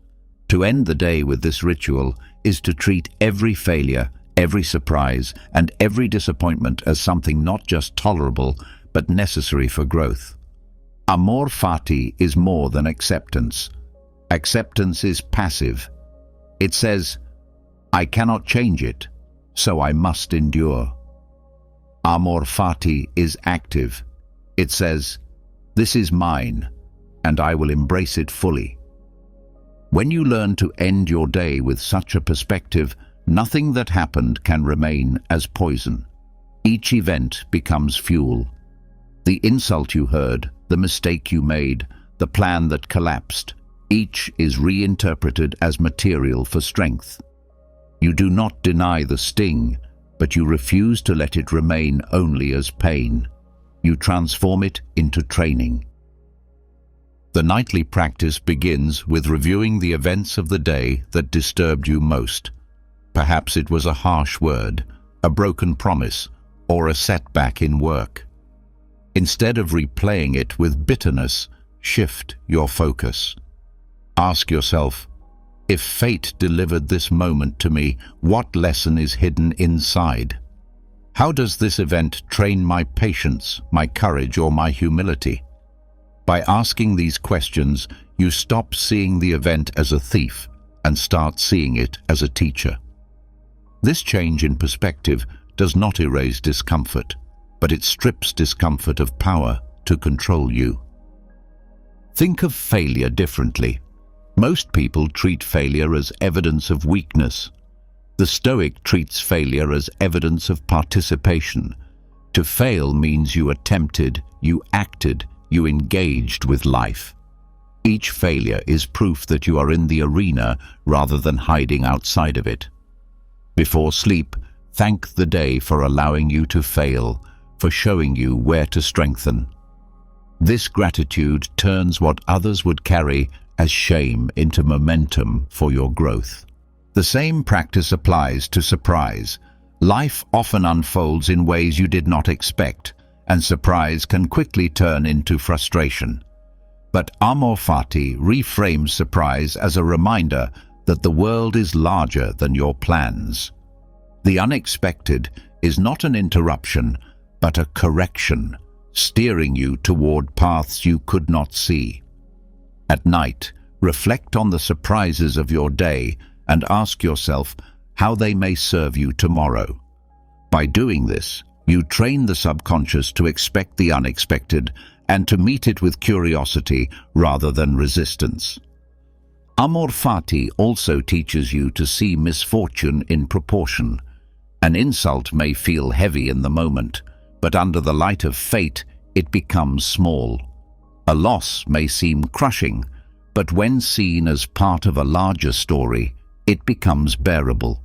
To end the day with this ritual is to treat every failure, every surprise, and every disappointment as something not just tolerable, but necessary for growth. Amor fati is more than acceptance. Acceptance is passive. It says, I cannot change it, so I must endure. Amor fati is active. It says, this is mine, and I will embrace it fully. When you learn to end your day with such a perspective, nothing that happened can remain as poison. Each event becomes fuel. The insult you heard, the mistake you made, the plan that collapsed, each is reinterpreted as material for strength. You do not deny the sting, but you refuse to let it remain only as pain. You transform it into training. The nightly practice begins with reviewing the events of the day that disturbed you most. Perhaps it was a harsh word, a broken promise, or a setback in work. Instead of replaying it with bitterness, shift your focus. Ask yourself, if fate delivered this moment to me, what lesson is hidden inside? How does this event train my patience, my courage, or my humility? By asking these questions, you stop seeing the event as a thief and start seeing it as a teacher. This change in perspective does not erase discomfort, but it strips discomfort of power to control you. Think of failure differently. Most people treat failure as evidence of weakness. The Stoic treats failure as evidence of participation. To fail means you attempted, you acted, you engaged with life. Each failure is proof that you are in the arena rather than hiding outside of it. Before sleep, thank the day for allowing you to fail, for showing you where to strengthen. This gratitude turns what others would carry as shame into momentum for your growth. The same practice applies to surprise. Life often unfolds in ways you did not expect, and surprise can quickly turn into frustration. But Amor fati reframes surprise as a reminder that the world is larger than your plans. The unexpected is not an interruption, but a correction, steering you toward paths you could not see. At night, reflect on the surprises of your day and ask yourself how they may serve you tomorrow. By doing this, you train the subconscious to expect the unexpected and to meet it with curiosity rather than resistance. Amor fati also teaches you to see misfortune in proportion. An insult may feel heavy in the moment, but under the light of fate, it becomes small. A loss may seem crushing, but when seen as part of a larger story, it becomes bearable.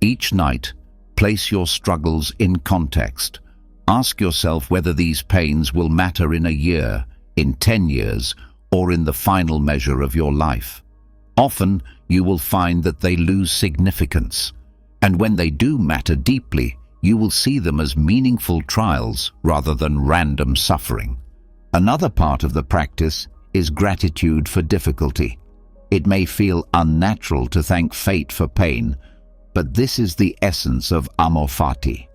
Each night, place your struggles in context. Ask yourself whether these pains will matter in a year, in 10 years, or in the final measure of your life. Often, you will find that they lose significance, and when they do matter deeply, you will see them as meaningful trials rather than random suffering. Another part of the practice is gratitude for difficulty. It may feel unnatural to thank fate for pain, but this is the essence of Amor fati.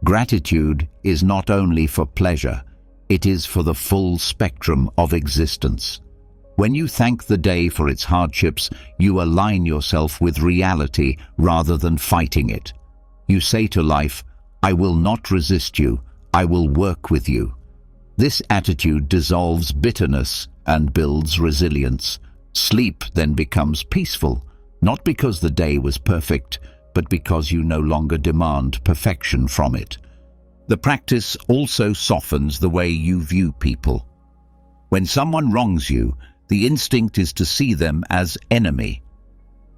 Gratitude is not only for pleasure, it is for the full spectrum of existence. When you thank the day for its hardships, you align yourself with reality rather than fighting it. You say to life, I will not resist you, I will work with you. This attitude dissolves bitterness and builds resilience. Sleep then becomes peaceful, not because the day was perfect, but because you no longer demand perfection from it. The practice also softens the way you view people. When someone wrongs you, the instinct is to see them as enemy.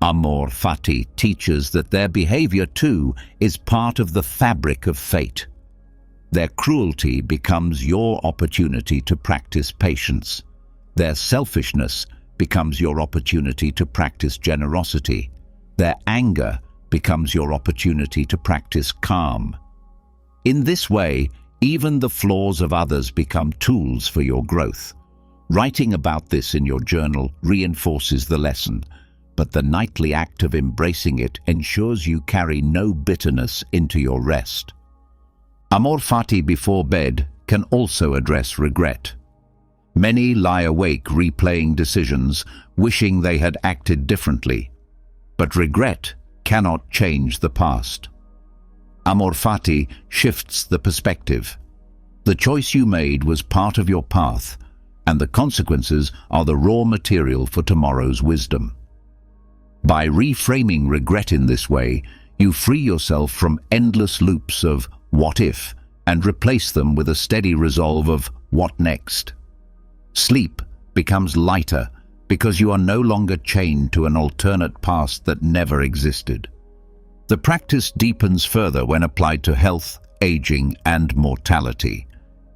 Amor fati teaches that their behavior too is part of the fabric of fate. Their cruelty becomes your opportunity to practice patience. Their selfishness becomes your opportunity to practice generosity. Their anger becomes your opportunity to practice calm. In this way, even the flaws of others become tools for your growth. Writing about this in your journal reinforces the lesson, but the nightly act of embracing it ensures you carry no bitterness into your rest. Amor fati before bed can also address regret. Many lie awake replaying decisions, wishing they had acted differently. But regret cannot change the past. Amor fati shifts the perspective. The choice you made was part of your path, and the consequences are the raw material for tomorrow's wisdom. By reframing regret in this way, you free yourself from endless loops of what if and replace them with a steady resolve of what next. Sleep becomes lighter because you are no longer chained to an alternate past that never existed. The practice deepens further when applied to health, aging, and mortality.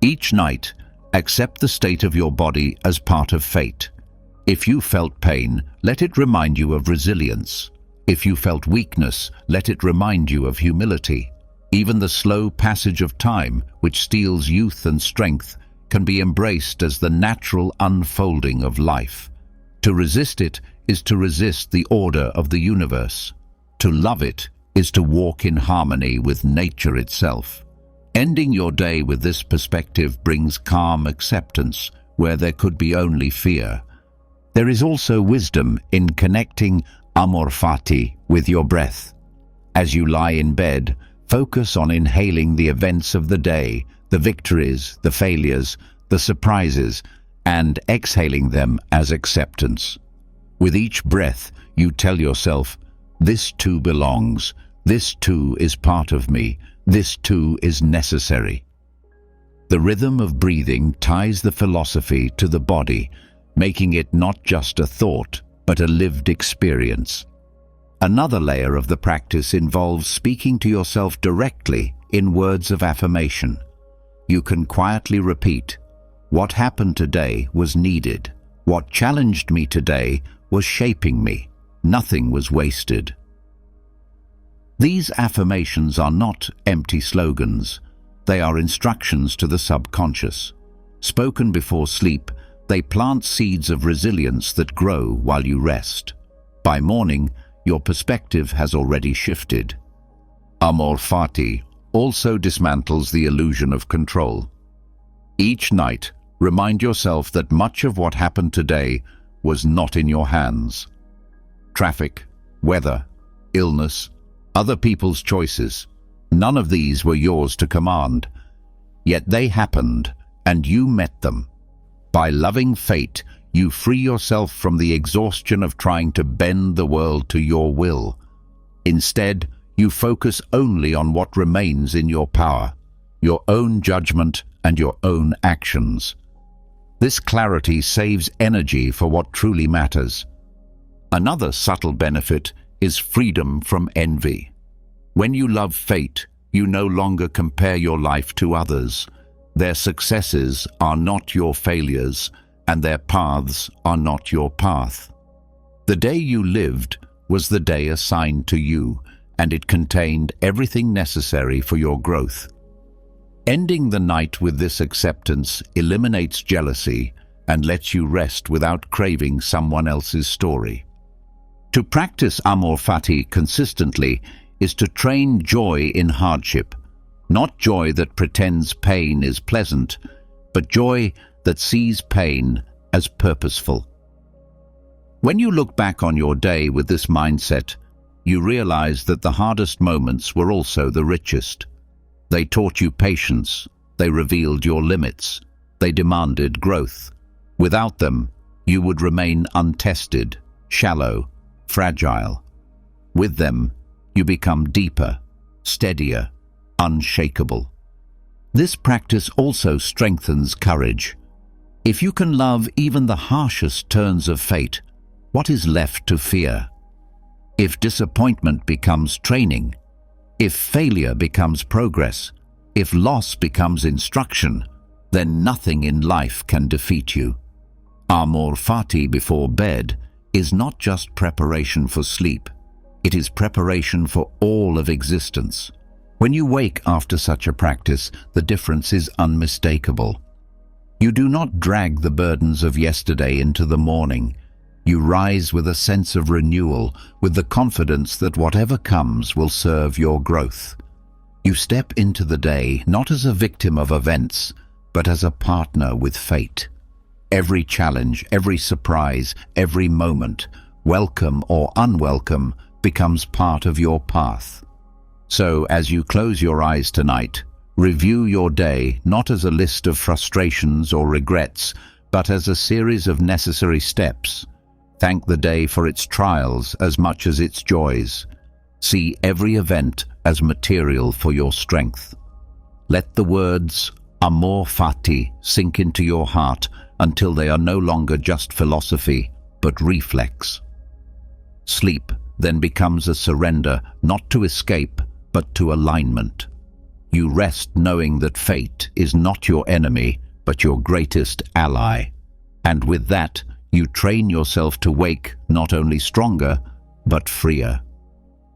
Each night, accept the state of your body as part of fate. If you felt pain, let it remind you of resilience. If you felt weakness, let it remind you of humility. Even the slow passage of time, which steals youth and strength, can be embraced as the natural unfolding of life. To resist it is to resist the order of the universe. To love it is to walk in harmony with nature itself. Ending your day with this perspective brings calm acceptance where there could be only fear. There is also wisdom in connecting amor fati with your breath. As you lie in bed, focus on inhaling the events of the day, the victories, the failures, the surprises, and exhaling them as acceptance. With each breath, you tell yourself, this too belongs, this too is part of me, this too is necessary. The rhythm of breathing ties the philosophy to the body, making it not just a thought, but a lived experience. Another layer of the practice involves speaking to yourself directly in words of affirmation. You can quietly repeat, what happened today was needed. What challenged me today was shaping me. Nothing was wasted. These affirmations are not empty slogans. They are instructions to the subconscious. Spoken before sleep, they plant seeds of resilience that grow while you rest. By morning, your perspective has already shifted. Amor fati also dismantles the illusion of control. Each night, remind yourself that much of what happened today was not in your hands. Traffic, weather, illness, other people's choices, none of these were yours to command. Yet they happened, and you met them. By loving fate, you free yourself from the exhaustion of trying to bend the world to your will. Instead, you focus only on what remains in your power, your own judgment and your own actions. This clarity saves energy for what truly matters. Another subtle benefit is freedom from envy. When you love fate, you no longer compare your life to others. Their successes are not your failures, and their paths are not your path. The day you lived was the day assigned to you, and it contained everything necessary for your growth. Ending the night with this acceptance eliminates jealousy and lets you rest without craving someone else's story. To practice amor fati consistently is to train joy in hardship, not joy that pretends pain is pleasant, but joy that sees pain as purposeful. When you look back on your day with this mindset, you realize that the hardest moments were also the richest. They taught you patience, they revealed your limits, they demanded growth. Without them, you would remain untested, shallow, fragile. With them, you become deeper, steadier, unshakable. This practice also strengthens courage. If you can love even the harshest turns of fate, what is left to fear? If disappointment becomes training, if failure becomes progress, if loss becomes instruction, then nothing in life can defeat you. Amor fati before bed is not just preparation for sleep, it is preparation for all of existence. When you wake after such a practice, the difference is unmistakable. You do not drag the burdens of yesterday into the morning. You rise with a sense of renewal, with the confidence that whatever comes will serve your growth. You step into the day not as a victim of events, but as a partner with fate. Every challenge, every surprise, every moment, welcome or unwelcome, becomes part of your path. So, as you close your eyes tonight, review your day not as a list of frustrations or regrets, but as a series of necessary steps. Thank the day for its trials as much as its joys. See every event as material for your strength. Let the words amor fati sink into your heart until they are no longer just philosophy, but reflex. Sleep then becomes a surrender, not to escape, but to alignment. You rest knowing that fate is not your enemy, but your greatest ally. And with that, you train yourself to wake not only stronger, but freer.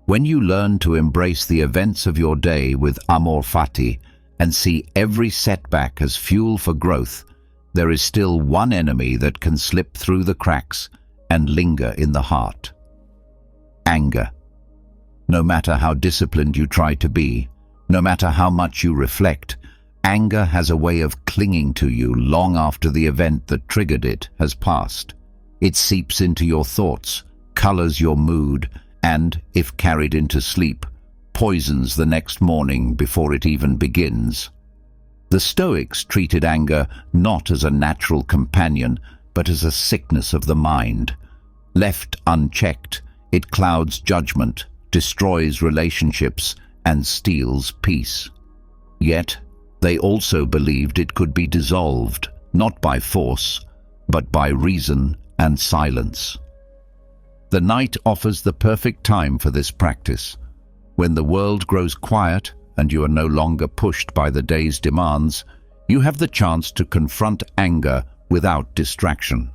When you learn to embrace the events of your day with amor fati and see every setback as fuel for growth, there is still one enemy that can slip through the cracks and linger in the heart. Anger. No matter how disciplined you try to be, no matter how much you reflect, anger has a way of clinging to you long after the event that triggered it has passed. It seeps into your thoughts, colors your mood, and, if carried into sleep, poisons the next morning before it even begins. The Stoics treated anger not as a natural companion, but as a sickness of the mind. Left unchecked, it clouds judgment, destroys relationships, and steals peace. Yet, they also believed it could be dissolved, not by force, but by reason and silence. The night offers the perfect time for this practice. When the world grows quiet and you are no longer pushed by the day's demands, you have the chance to confront anger without distraction.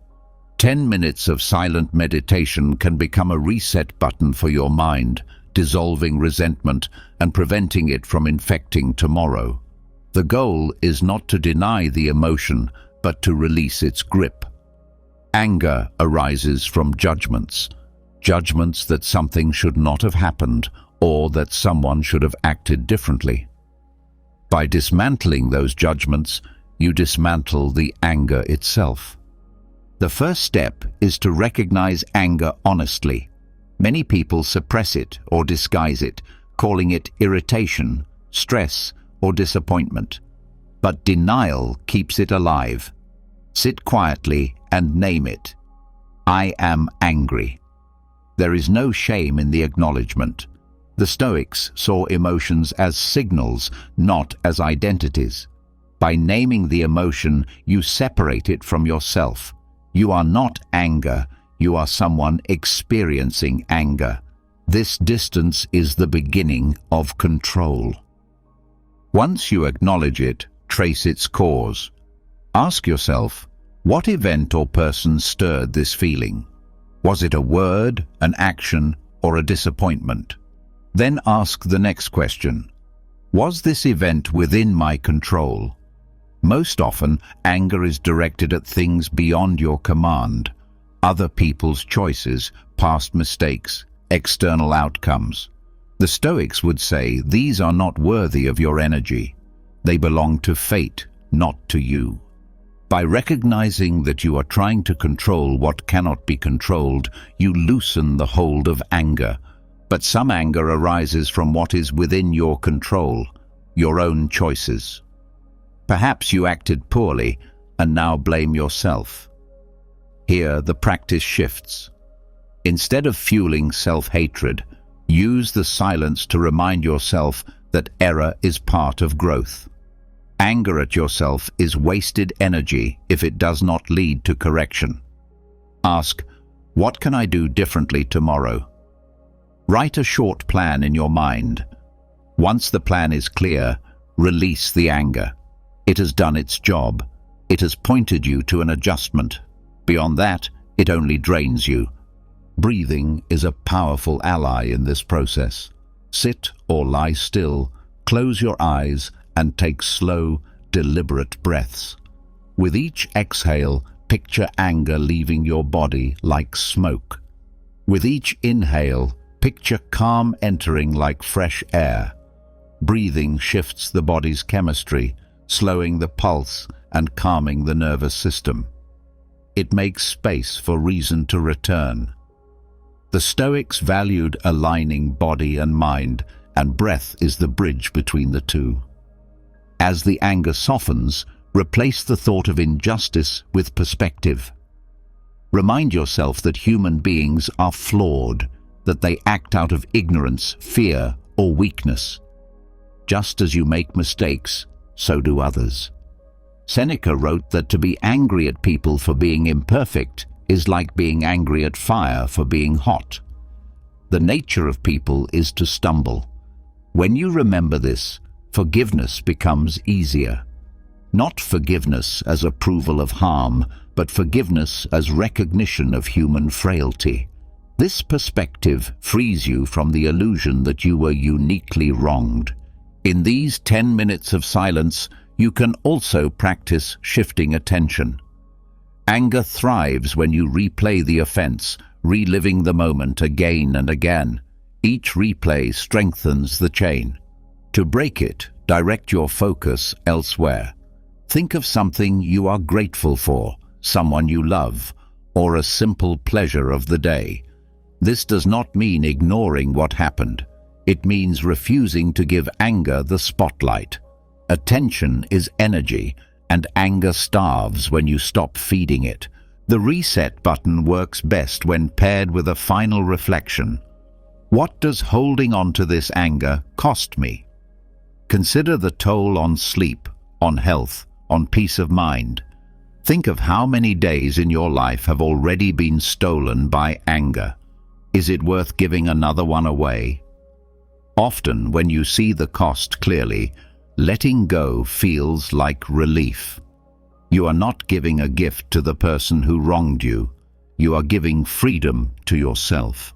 10 minutes of silent meditation can become a reset button for your mind, dissolving resentment and preventing it from infecting tomorrow. The goal is not to deny the emotion, but to release its grip. Anger arises from judgments that something should not have happened or that someone should have acted differently. By dismantling those judgments, you dismantle the anger itself. The first step is to recognize anger honestly. Many people suppress it or disguise it, calling it irritation, stress, or disappointment. But denial keeps it alive. Sit quietly and name it. I am angry. There is no shame in the acknowledgement. The Stoics saw emotions as signals, not as identities. By naming the emotion, you separate it from yourself. You are not anger. You are someone experiencing anger. This distance is the beginning of control. Once you acknowledge it, trace its cause. Ask yourself, what event or person stirred this feeling? Was it a word, an action, or a disappointment? Then ask the next question. Was this event within my control? Most often, anger is directed at things beyond your command. Other people's choices, past mistakes, external outcomes. The Stoics would say these are not worthy of your energy. They belong to fate, not to you. By recognizing that you are trying to control what cannot be controlled, you loosen the hold of anger. But some anger arises from what is within your control, your own choices. Perhaps you acted poorly and now blame yourself. Here, the practice shifts. Instead of fueling self-hatred, use the silence to remind yourself that error is part of growth. Anger at yourself is wasted energy if it does not lead to correction. Ask, what can I do differently tomorrow? Write a short plan in your mind. Once the plan is clear, release the anger. It has done its job. It has pointed you to an adjustment. Beyond that, it only drains you. Breathing is a powerful ally in this process. Sit or lie still, close your eyes, and take slow, deliberate breaths. With each exhale, picture anger leaving your body like smoke. With each inhale, picture calm entering like fresh air. Breathing shifts the body's chemistry, slowing the pulse and calming the nervous system. It makes space for reason to return. The Stoics valued aligning body and mind, and breath is the bridge between the two. As the anger softens, replace the thought of injustice with perspective. Remind yourself that human beings are flawed, that they act out of ignorance, fear, or weakness. Just as you make mistakes, so do others. Seneca wrote that to be angry at people for being imperfect is like being angry at fire for being hot. The nature of people is to stumble. When you remember this, forgiveness becomes easier. Not forgiveness as approval of harm, but forgiveness as recognition of human frailty. This perspective frees you from the illusion that you were uniquely wronged. In these 10 minutes of silence, you can also practice shifting attention. Anger thrives when you replay the offense, reliving the moment again and again. Each replay strengthens the chain. To break it, direct your focus elsewhere. Think of something you are grateful for, someone you love, or a simple pleasure of the day. This does not mean ignoring what happened. It means refusing to give anger the spotlight. Attention is energy, and anger starves when you stop feeding it. The reset button works best when paired with a final reflection. What does holding on to this anger cost me? Consider the toll on sleep, on health, on peace of mind. Think of how many days in your life have already been stolen by anger. Is it worth giving another one away? Often, when you see the cost clearly, letting go feels like relief. You are not giving a gift to the person who wronged you. You are giving freedom to yourself.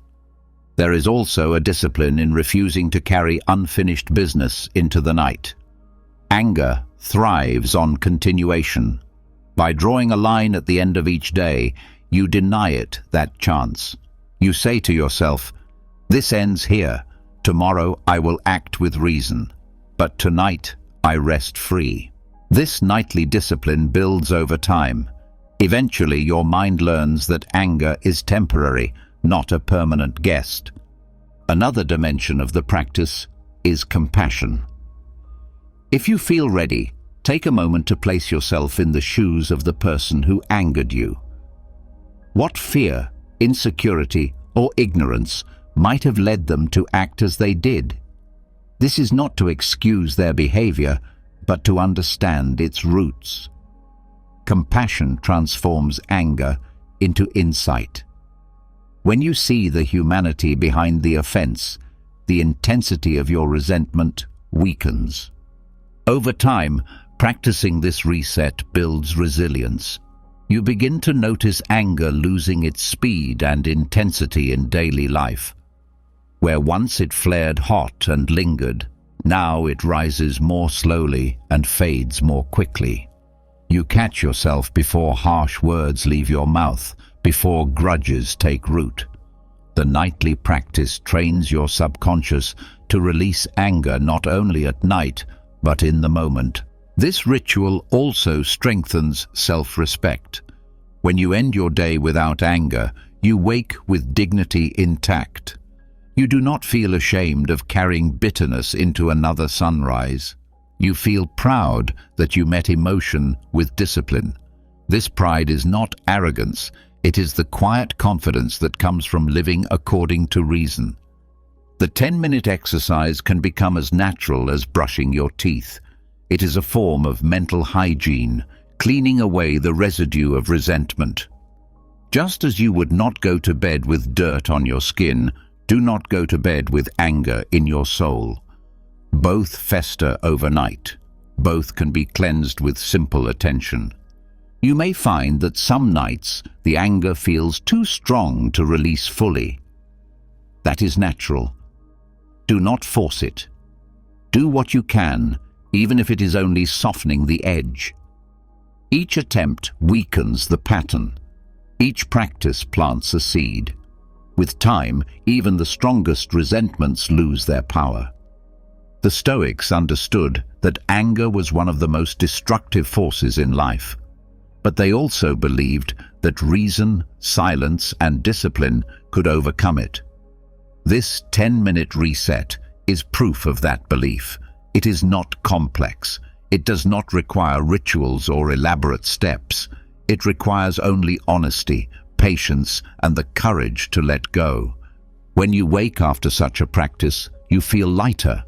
There is also a discipline in refusing to carry unfinished business into the night. Anger thrives on continuation. By drawing a line at the end of each day, you deny it that chance. You say to yourself, "This ends here. Tomorrow I will act with reason. But tonight I rest free." This nightly discipline builds over time. Eventually your mind learns that anger is temporary, not a permanent guest. Another dimension of the practice is compassion. If you feel ready, take a moment to place yourself in the shoes of the person who angered you. What fear, insecurity, or ignorance might have led them to act as they did? This is not to excuse their behavior, but to understand its roots. Compassion transforms anger into insight. When you see the humanity behind the offense, the intensity of your resentment weakens. Over time, practicing this reset builds resilience. You begin to notice anger losing its speed and intensity in daily life. Where once it flared hot and lingered, now it rises more slowly and fades more quickly. You catch yourself before harsh words leave your mouth, before grudges take root. The nightly practice trains your subconscious to release anger not only at night, but in the moment. This ritual also strengthens self-respect. When you end your day without anger, you wake with dignity intact. You do not feel ashamed of carrying bitterness into another sunrise. You feel proud that you met emotion with discipline. This pride is not arrogance, it is the quiet confidence that comes from living according to reason. The 10-minute exercise can become as natural as brushing your teeth. It is a form of mental hygiene, cleaning away the residue of resentment. Just as you would not go to bed with dirt on your skin, do not go to bed with anger in your soul. Both fester overnight. Both can be cleansed with simple attention. You may find that some nights the anger feels too strong to release fully. That is natural. Do not force it. Do what you can, even if it is only softening the edge. Each attempt weakens the pattern. Each practice plants a seed. With time, even the strongest resentments lose their power. The Stoics understood that anger was one of the most destructive forces in life, but they also believed that reason, silence, and discipline could overcome it. This 10-minute reset is proof of that belief. It is not complex. It does not require rituals or elaborate steps. It requires only honesty, patience, and the courage to let go. When you wake after such a practice, you feel lighter.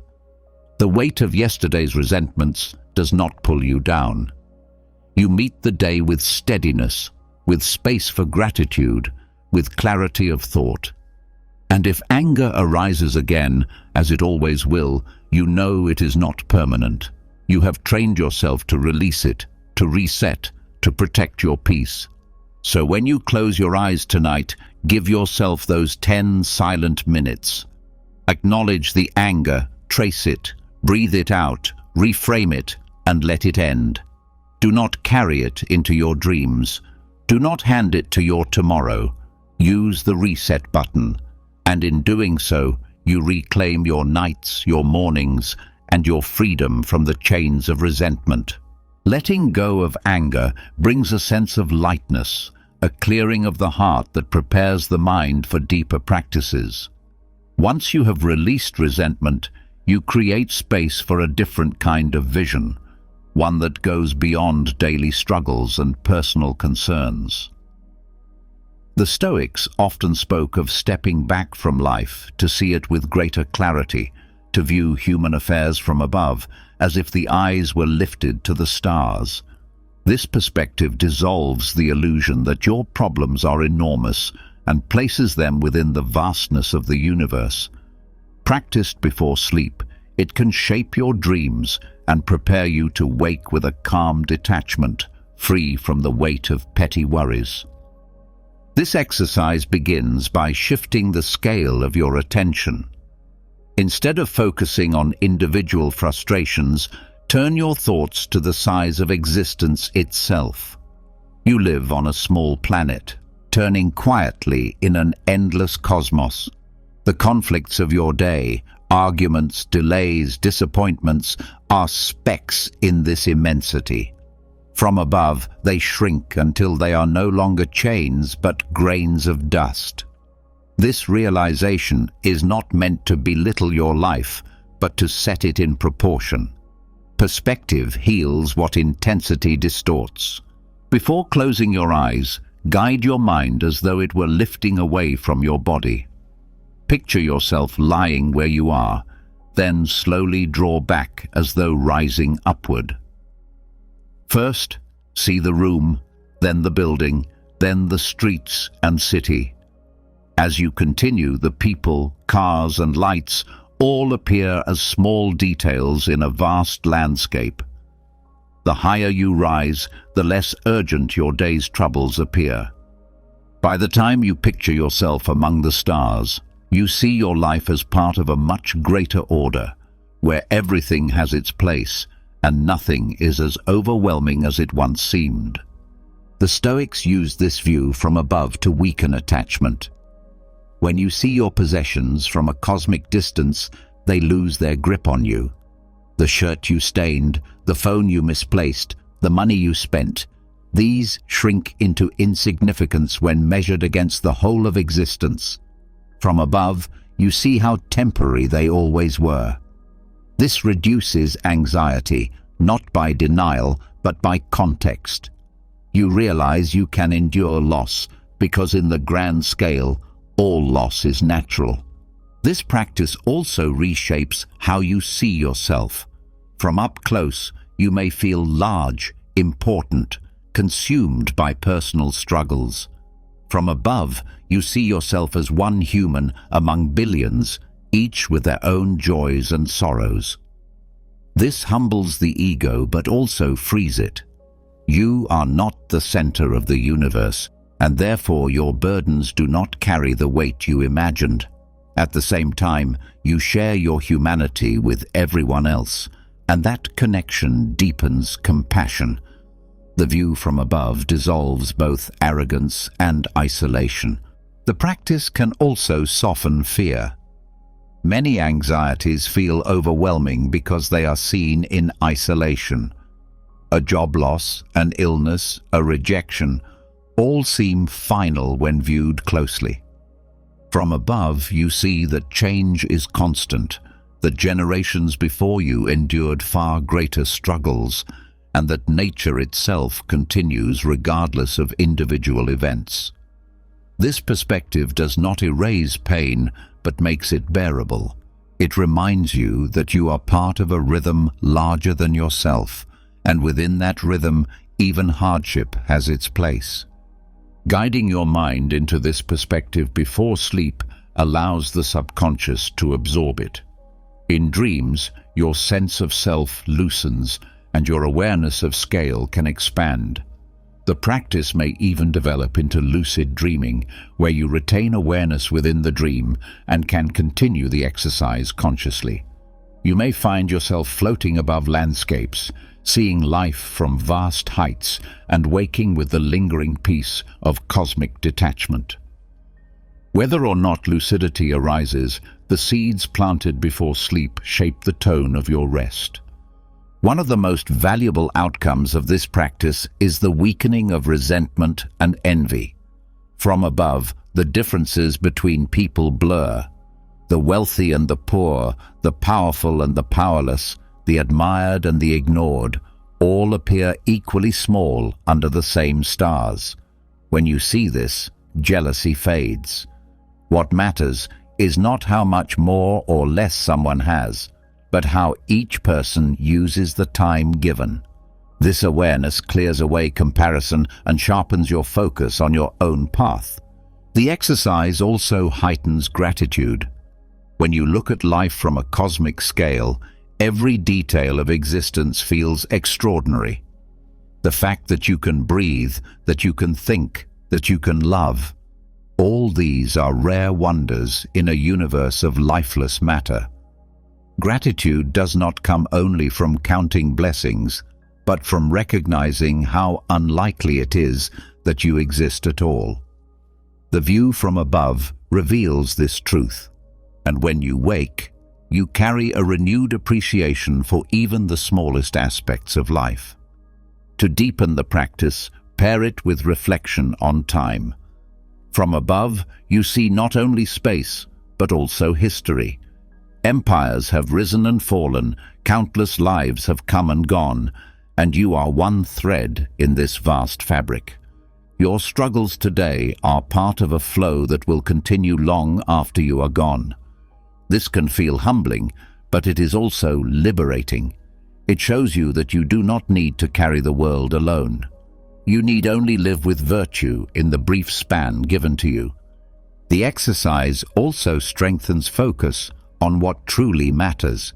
The weight of yesterday's resentments does not pull you down. You meet the day with steadiness, with space for gratitude, with clarity of thought. And if anger arises again, as it always will, you know it is not permanent. You have trained yourself to release it, to reset, to protect your peace. So when you close your eyes tonight, give yourself those 10 silent minutes. Acknowledge the anger, trace it, breathe it out, reframe it, and let it end. Do not carry it into your dreams. Do not hand it to your tomorrow. Use the reset button, and in doing so, you reclaim your nights, your mornings, and your freedom from the chains of resentment. Letting go of anger brings a sense of lightness, a clearing of the heart that prepares the mind for deeper practices. Once you have released resentment, you create space for a different kind of vision, one that goes beyond daily struggles and personal concerns. The Stoics often spoke of stepping back from life to see it with greater clarity, to view human affairs from above, as if the eyes were lifted to the stars. This perspective dissolves the illusion that your problems are enormous and places them within the vastness of the universe. Practiced before sleep, it can shape your dreams and prepare you to wake with a calm detachment, free from the weight of petty worries. This exercise begins by shifting the scale of your attention. Instead of focusing on individual frustrations, turn your thoughts to the size of existence itself. You live on a small planet, turning quietly in an endless cosmos. The conflicts of your day, arguments, delays, disappointments, are specks in this immensity. From above, they shrink until they are no longer chains but grains of dust. This realization is not meant to belittle your life, but to set it in proportion. Perspective heals what intensity distorts. Before closing your eyes, guide your mind as though it were lifting away from your body. Picture yourself lying where you are, then slowly draw back as though rising upward. First, see the room, then the building, then the streets and city. As you continue, the people, cars, and lights all appear as small details in a vast landscape. The higher you rise, the less urgent your day's troubles appear. By the time you picture yourself among the stars, you see your life as part of a much greater order, where everything has its place and nothing is as overwhelming as it once seemed. The Stoics used this view from above to weaken attachment. When you see your possessions from a cosmic distance, they lose their grip on you. The shirt you stained, the phone you misplaced, the money you spent, these shrink into insignificance when measured against the whole of existence. From above, you see how temporary they always were. This reduces anxiety, not by denial, but by context. You realize you can endure loss, because in the grand scale, all loss is natural. This practice also reshapes how you see yourself. From up close, you may feel large, important, consumed by personal struggles. From above, you see yourself as one human among billions, each with their own joys and sorrows. This humbles the ego but also frees it. You are not the center of the universe, and therefore your burdens do not carry the weight you imagined. At the same time, you share your humanity with everyone else, and that connection deepens compassion. The view from above dissolves both arrogance and isolation. The practice can also soften fear. Many anxieties feel overwhelming because they are seen in isolation. A job loss, an illness, a rejection, all seem final when viewed closely. From above, you see that change is constant, that generations before you endured far greater struggles, and that nature itself continues regardless of individual events. This perspective does not erase pain, but makes it bearable. It reminds you that you are part of a rhythm larger than yourself, and within that rhythm, even hardship has its place. Guiding your mind into this perspective before sleep allows the subconscious to absorb it. In dreams, your sense of self loosens, and your awareness of scale can expand. The practice may even develop into lucid dreaming, where you retain awareness within the dream and can continue the exercise consciously. You may find yourself floating above landscapes, seeing life from vast heights and waking with the lingering peace of cosmic detachment. Whether or not lucidity arises, the seeds planted before sleep shape the tone of your rest. One of the most valuable outcomes of this practice is the weakening of resentment and envy. From above, the differences between people blur. The wealthy and the poor, the powerful and the powerless, the admired and the ignored, all appear equally small under the same stars. When you see this, jealousy fades. What matters is not how much more or less someone has, but how each person uses the time given. This awareness clears away comparison and sharpens your focus on your own path. The exercise also heightens gratitude. When you look at life from a cosmic scale, every detail of existence feels extraordinary. The fact that you can breathe, that you can think, that you can love, all these are rare wonders in a universe of lifeless matter. Gratitude does not come only from counting blessings, but from recognizing how unlikely it is that you exist at all. The view from above reveals this truth, and when you wake, you carry a renewed appreciation for even the smallest aspects of life. To deepen the practice, pair it with reflection on time. From above, you see not only space, but also history. Empires have risen and fallen, countless lives have come and gone, and you are one thread in this vast fabric. Your struggles today are part of a flow that will continue long after you are gone. This can feel humbling, but it is also liberating. It shows you that you do not need to carry the world alone. You need only live with virtue in the brief span given to you. The exercise also strengthens focus on what truly matters.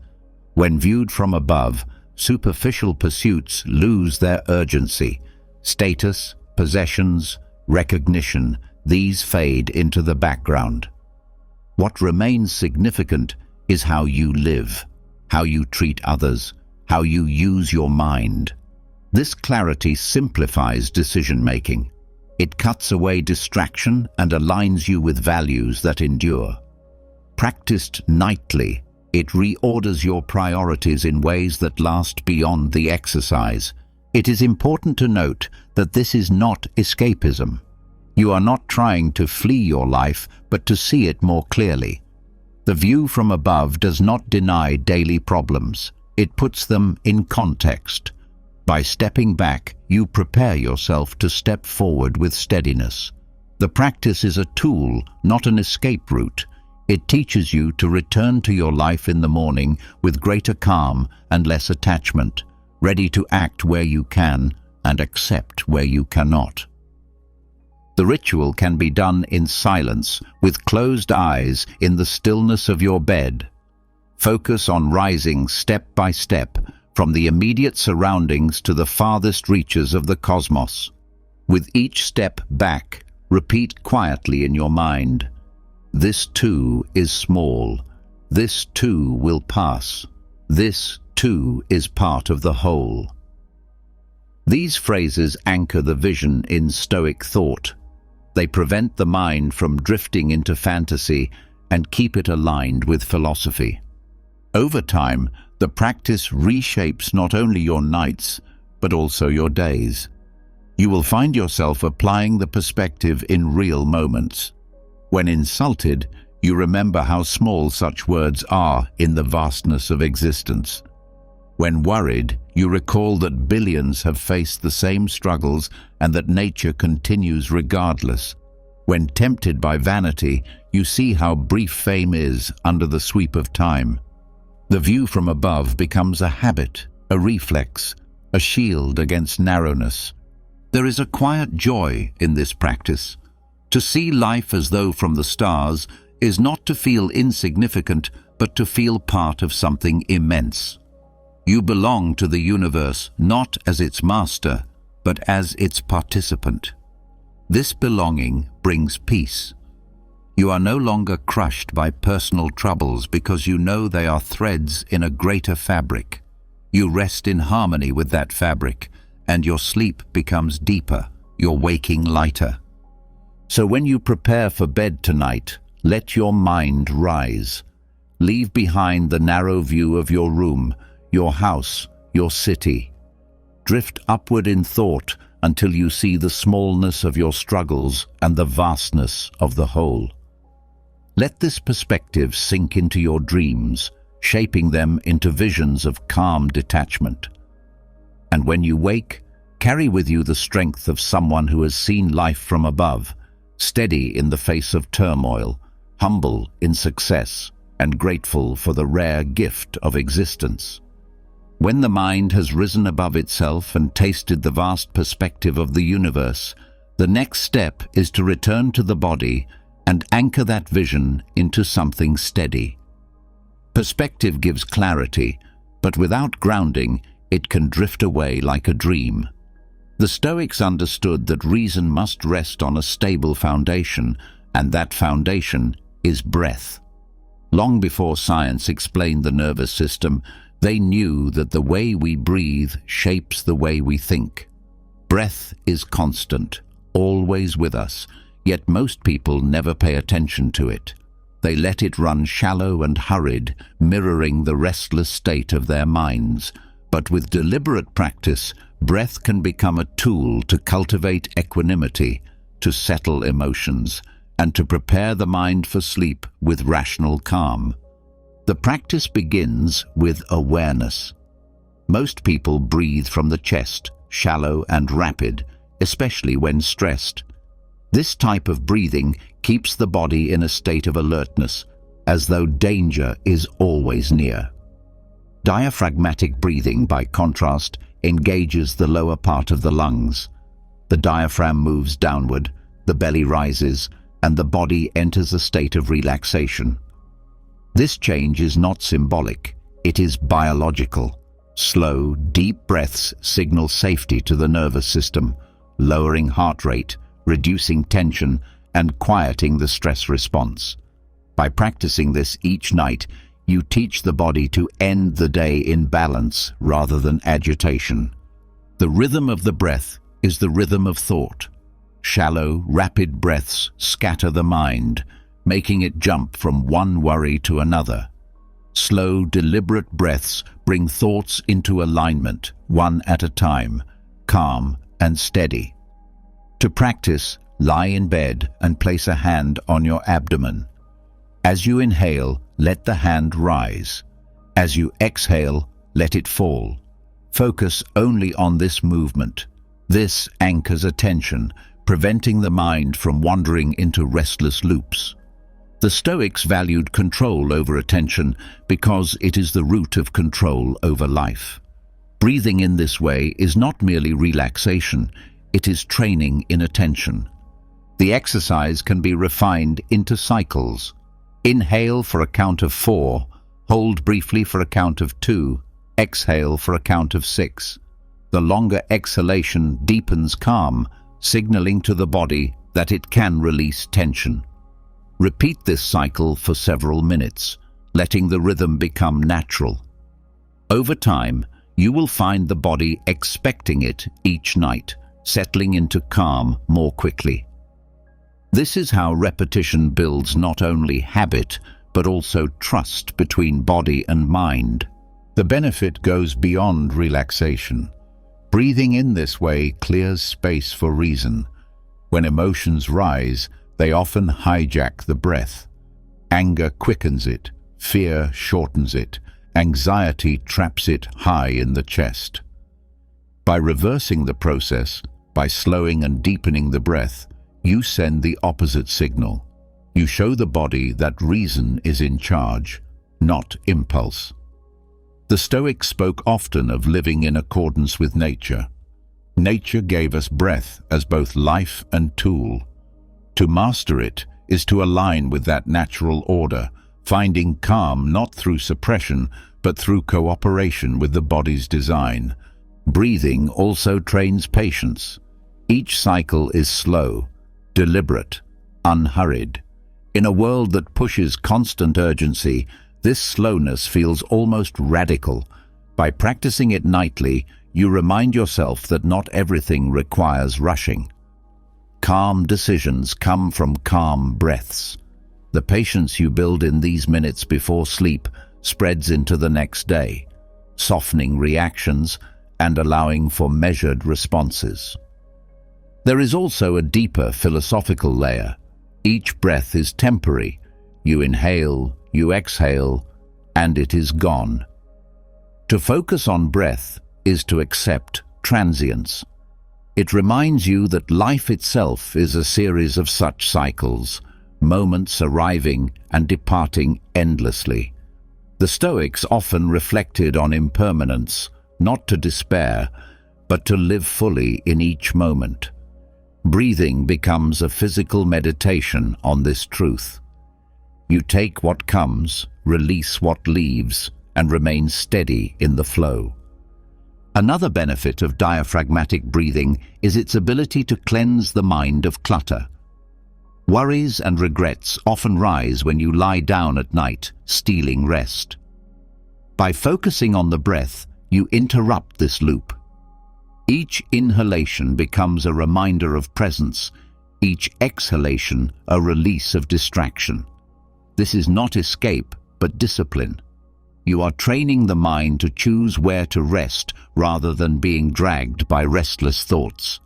When viewed from above, superficial pursuits lose their urgency. Status, possessions, recognition, these fade into the background. What remains significant is how you live, how you treat others, how you use your mind. This clarity simplifies decision-making. It cuts away distraction and aligns you with values that endure. Practiced nightly, it reorders your priorities in ways that last beyond the exercise. It is important to note that this is not escapism. You are not trying to flee your life, but to see it more clearly. The view from above does not deny daily problems. It puts them in context. By stepping back, you prepare yourself to step forward with steadiness. The practice is a tool, not an escape route. It teaches you to return to your life in the morning with greater calm and less attachment, ready to act where you can and accept where you cannot. The ritual can be done in silence, with closed eyes, in the stillness of your bed. Focus on rising step by step, from the immediate surroundings to the farthest reaches of the cosmos. With each step back, repeat quietly in your mind, "This too is small. This too will pass. This too is part of the whole." These phrases anchor the vision in Stoic thought. They prevent the mind from drifting into fantasy and keep it aligned with philosophy. Over time, the practice reshapes not only your nights, but also your days. You will find yourself applying the perspective in real moments. When insulted, you remember how small such words are in the vastness of existence. When worried, you recall that billions have faced the same struggles and that nature continues regardless. When tempted by vanity, you see how brief fame is under the sweep of time. The view from above becomes a habit, a reflex, a shield against narrowness. There is a quiet joy in this practice. To see life as though from the stars is not to feel insignificant, but to feel part of something immense. You belong to the universe not as its master, but as its participant. This belonging brings peace. You are no longer crushed by personal troubles because you know they are threads in a greater fabric. You rest in harmony with that fabric, and your sleep becomes deeper, your waking lighter. So when you prepare for bed tonight, let your mind rise. Leave behind the narrow view of your room, your house, your city. Drift upward in thought until you see the smallness of your struggles and the vastness of the whole. Let this perspective sink into your dreams, shaping them into visions of calm detachment. And when you wake, carry with you the strength of someone who has seen life from above, steady in the face of turmoil, humble in success, and grateful for the rare gift of existence. When the mind has risen above itself and tasted the vast perspective of the universe, the next step is to return to the body and anchor that vision into something steady. Perspective gives clarity, but without grounding, it can drift away like a dream. The Stoics understood that reason must rest on a stable foundation, and that foundation is breath. Long before science explained the nervous system, they knew that the way we breathe shapes the way we think. Breath is constant, always with us, yet most people never pay attention to it. They let it run shallow and hurried, mirroring the restless state of their minds. But with deliberate practice, breath can become a tool to cultivate equanimity, to settle emotions, and to prepare the mind for sleep with rational calm. The practice begins with awareness. Most people breathe from the chest, shallow and rapid, especially when stressed. This type of breathing keeps the body in a state of alertness, as though danger is always near. Diaphragmatic breathing, by contrast, engages the lower part of the lungs. The diaphragm moves downward, the belly rises, and the body enters a state of relaxation. This change is not symbolic, it is biological. Slow, deep breaths signal safety to the nervous system, lowering heart rate, reducing tension, and quieting the stress response. By practicing this each night, you teach the body to end the day in balance rather than agitation. The rhythm of the breath is the rhythm of thought. Shallow, rapid breaths scatter the mind, making it jump from one worry to another. Slow, deliberate breaths bring thoughts into alignment, one at a time, calm and steady. To practice, lie in bed and place a hand on your abdomen. As you inhale, let the hand rise. As you exhale, let it fall. Focus only on this movement. This anchors attention, preventing the mind from wandering into restless loops. The Stoics valued control over attention because it is the root of control over life. Breathing in this way is not merely relaxation, it is training in attention. The exercise can be refined into cycles. Inhale for a count of 4, hold briefly for a count of 2, exhale for a count of 6. The longer exhalation deepens calm, signaling to the body that it can release tension. Repeat this cycle for several minutes, letting the rhythm become natural. Over time, you will find the body expecting it each night, settling into calm more quickly. This is how repetition builds not only habit, but also trust between body and mind. The benefit goes beyond relaxation. Breathing in this way clears space for reason. When emotions rise, they often hijack the breath. Anger quickens it, fear shortens it, anxiety traps it high in the chest. By reversing the process, by slowing and deepening the breath, you send the opposite signal. You show the body that reason is in charge, not impulse. The Stoics spoke often of living in accordance with nature. Nature gave us breath as both life and tool. To master it is to align with that natural order, finding calm not through suppression, but through cooperation with the body's design. Breathing also trains patience. Each cycle is slow, deliberate, unhurried. In a world that pushes constant urgency, this slowness feels almost radical. By practicing it nightly, you remind yourself that not everything requires rushing. Calm decisions come from calm breaths. The patience you build in these minutes before sleep spreads into the next day, softening reactions and allowing for measured responses. There is also a deeper philosophical layer. Each breath is temporary. You inhale, you exhale, and it is gone. To focus on breath is to accept transience. It reminds you that life itself is a series of such cycles, moments arriving and departing endlessly. The Stoics often reflected on impermanence, not to despair, but to live fully in each moment. Breathing becomes a physical meditation on this truth. You take what comes, release what leaves, and remain steady in the flow. Another benefit of diaphragmatic breathing is its ability to cleanse the mind of clutter. Worries and regrets often rise when you lie down at night, stealing rest. By focusing on the breath, you interrupt this loop. Each inhalation becomes a reminder of presence, each exhalation a release of distraction. This is not escape, but discipline. You are training the mind to choose where to rest rather than being dragged by restless thoughts.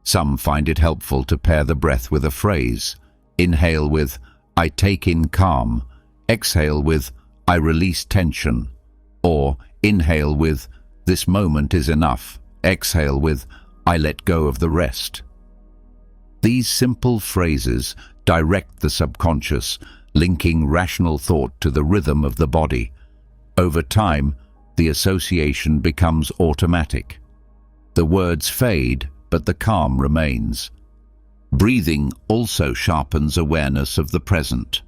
Some find it helpful to pair the breath with a phrase. Inhale with, "I take in calm," exhale with, "I release tension," or inhale with, "This moment is enough," exhale with, "I let go of the rest." These simple phrases direct the subconscious, linking rational thought to the rhythm of the body. Over time, the association becomes automatic. The words fade, but the calm remains. Breathing also sharpens awareness of the present.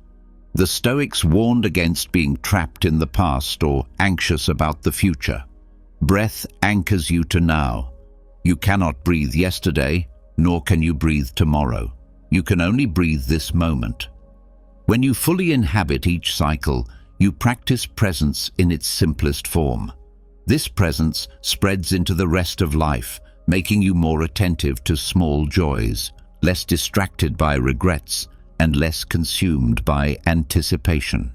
The Stoics warned against being trapped in the past or anxious about the future. Breath anchors you to now. You cannot breathe yesterday, nor can you breathe tomorrow. You can only breathe this moment. When you fully inhabit each cycle, you practice presence in its simplest form. This presence spreads into the rest of life, making you more attentive to small joys, less distracted by regrets, and less consumed by anticipation.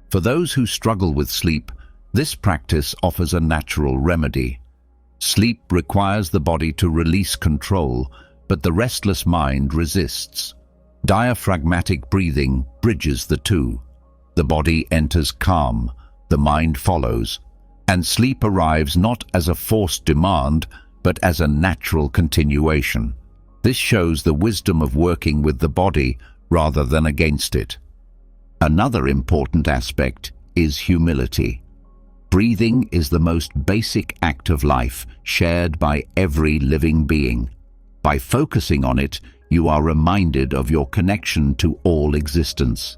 For those who struggle with sleep, this practice offers a natural remedy. Sleep requires the body to release control, but the restless mind resists. Diaphragmatic breathing bridges the two. The body enters calm, the mind follows, and sleep arrives not as a forced demand, but as a natural continuation. This shows the wisdom of working with the body rather than against it. Another important aspect is humility. Breathing is the most basic act of life, shared by every living being. By focusing on it, you are reminded of your connection to all existence.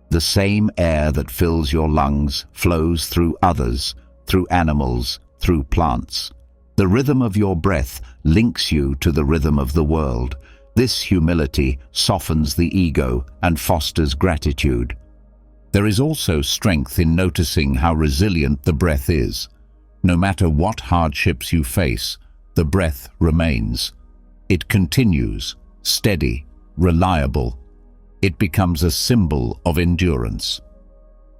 The same air that fills your lungs flows through others, through animals, through plants. The rhythm of your breath links you to the rhythm of the world. This humility softens the ego and fosters gratitude. There is also strength in noticing how resilient the breath is. No matter what hardships you face, the breath remains. It continues, steady, reliable. It becomes a symbol of endurance.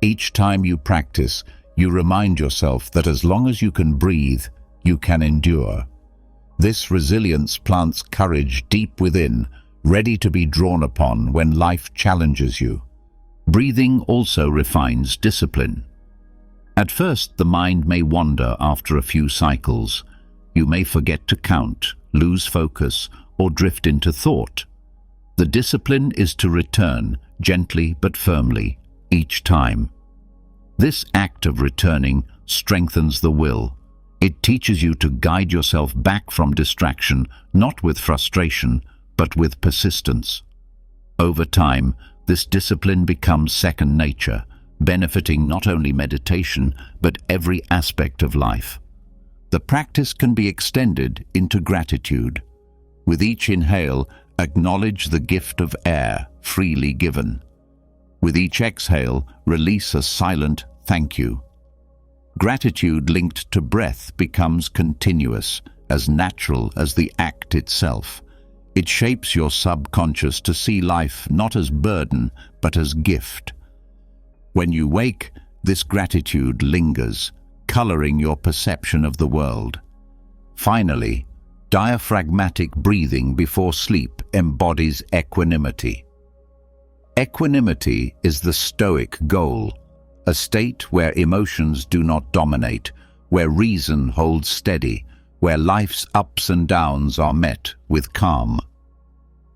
Each time you practice, you remind yourself that as long as you can breathe, you can endure. This resilience plants courage deep within, ready to be drawn upon when life challenges you. Breathing also refines discipline. At first, the mind may wander after a few cycles. You may forget to count, lose focus, or drift into thought. The discipline is to return, gently but firmly, each time. This act of returning strengthens the will. It teaches you to guide yourself back from distraction, not with frustration, but with persistence. Over time, this discipline becomes second nature, benefiting not only meditation, but every aspect of life. The practice can be extended into gratitude. With each inhale, acknowledge the gift of air freely given. With each exhale, release a silent thank you. Gratitude linked to breath becomes continuous, as natural as the act itself. It shapes your subconscious to see life not as burden, but as gift. When you wake, this gratitude lingers, coloring your perception of the world. Finally, diaphragmatic breathing before sleep embodies equanimity. Equanimity is the Stoic goal, a state where emotions do not dominate, where reason holds steady, where life's ups and downs are met with calm.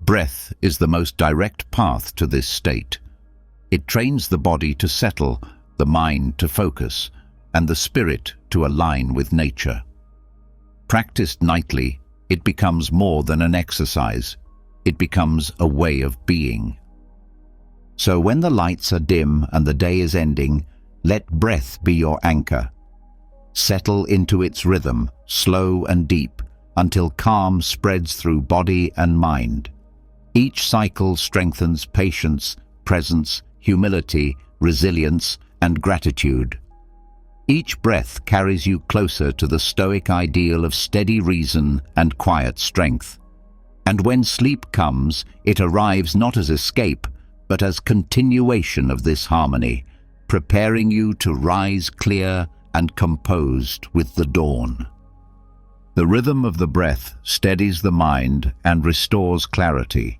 Breath is the most direct path to this state. It trains the body to settle, the mind to focus, and the spirit to align with nature. Practiced nightly, it becomes more than an exercise. It becomes a way of being. So when the lights are dim and the day is ending, let breath be your anchor. Settle into its rhythm, slow and deep, until calm spreads through body and mind. Each cycle strengthens patience, presence, humility, resilience, and gratitude. Each breath carries you closer to the Stoic ideal of steady reason and quiet strength. And when sleep comes, it arrives not as escape, but as continuation of this harmony, preparing you to rise clear and composed with the dawn. The rhythm of the breath steadies the mind and restores clarity.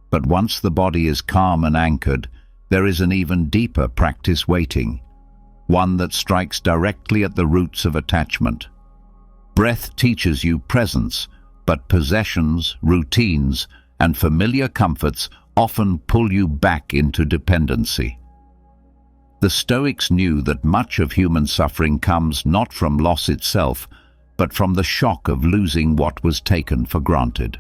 But once the body is calm and anchored, there is an even deeper practice waiting, one that strikes directly at the roots of attachment. Breath teaches you presence, but possessions, routines, and familiar comforts often pull you back into dependency. The Stoics knew that much of human suffering comes not from loss itself, but from the shock of losing what was taken for granted.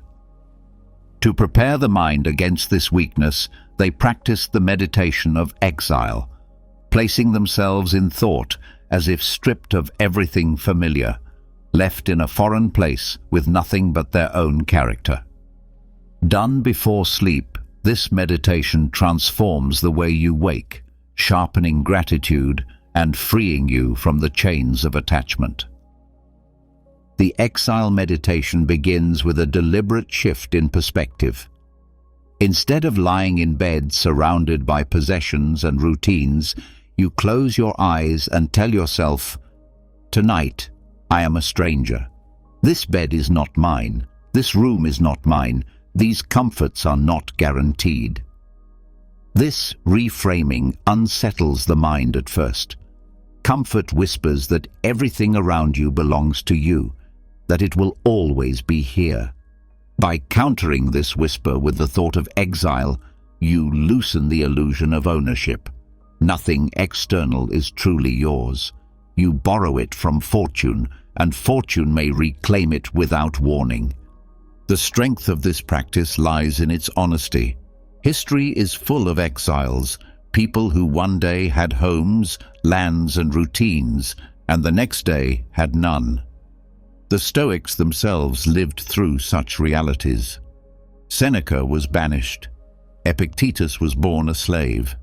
To prepare the mind against this weakness, they practiced the meditation of exile, placing themselves in thought as if stripped of everything familiar, left in a foreign place with nothing but their own character. Done before sleep, this meditation transforms the way you wake, sharpening gratitude and freeing you from the chains of attachment. The exile meditation begins with a deliberate shift in perspective. Instead of lying in bed surrounded by possessions and routines, you close your eyes and tell yourself, "Tonight, I am a stranger. This bed is not mine. This room is not mine. These comforts are not guaranteed." This reframing unsettles the mind at first. Comfort whispers that everything around you belongs to you, that it will always be here. By countering this whisper with the thought of exile, you loosen the illusion of ownership. Nothing external is truly yours. You borrow it from fortune, and fortune may reclaim it without warning. The strength of this practice lies in its honesty. History is full of exiles, people who one day had homes, lands, and routines, and the next day had none. The Stoics themselves lived through such realities. Seneca was banished. Epictetus was born a slave.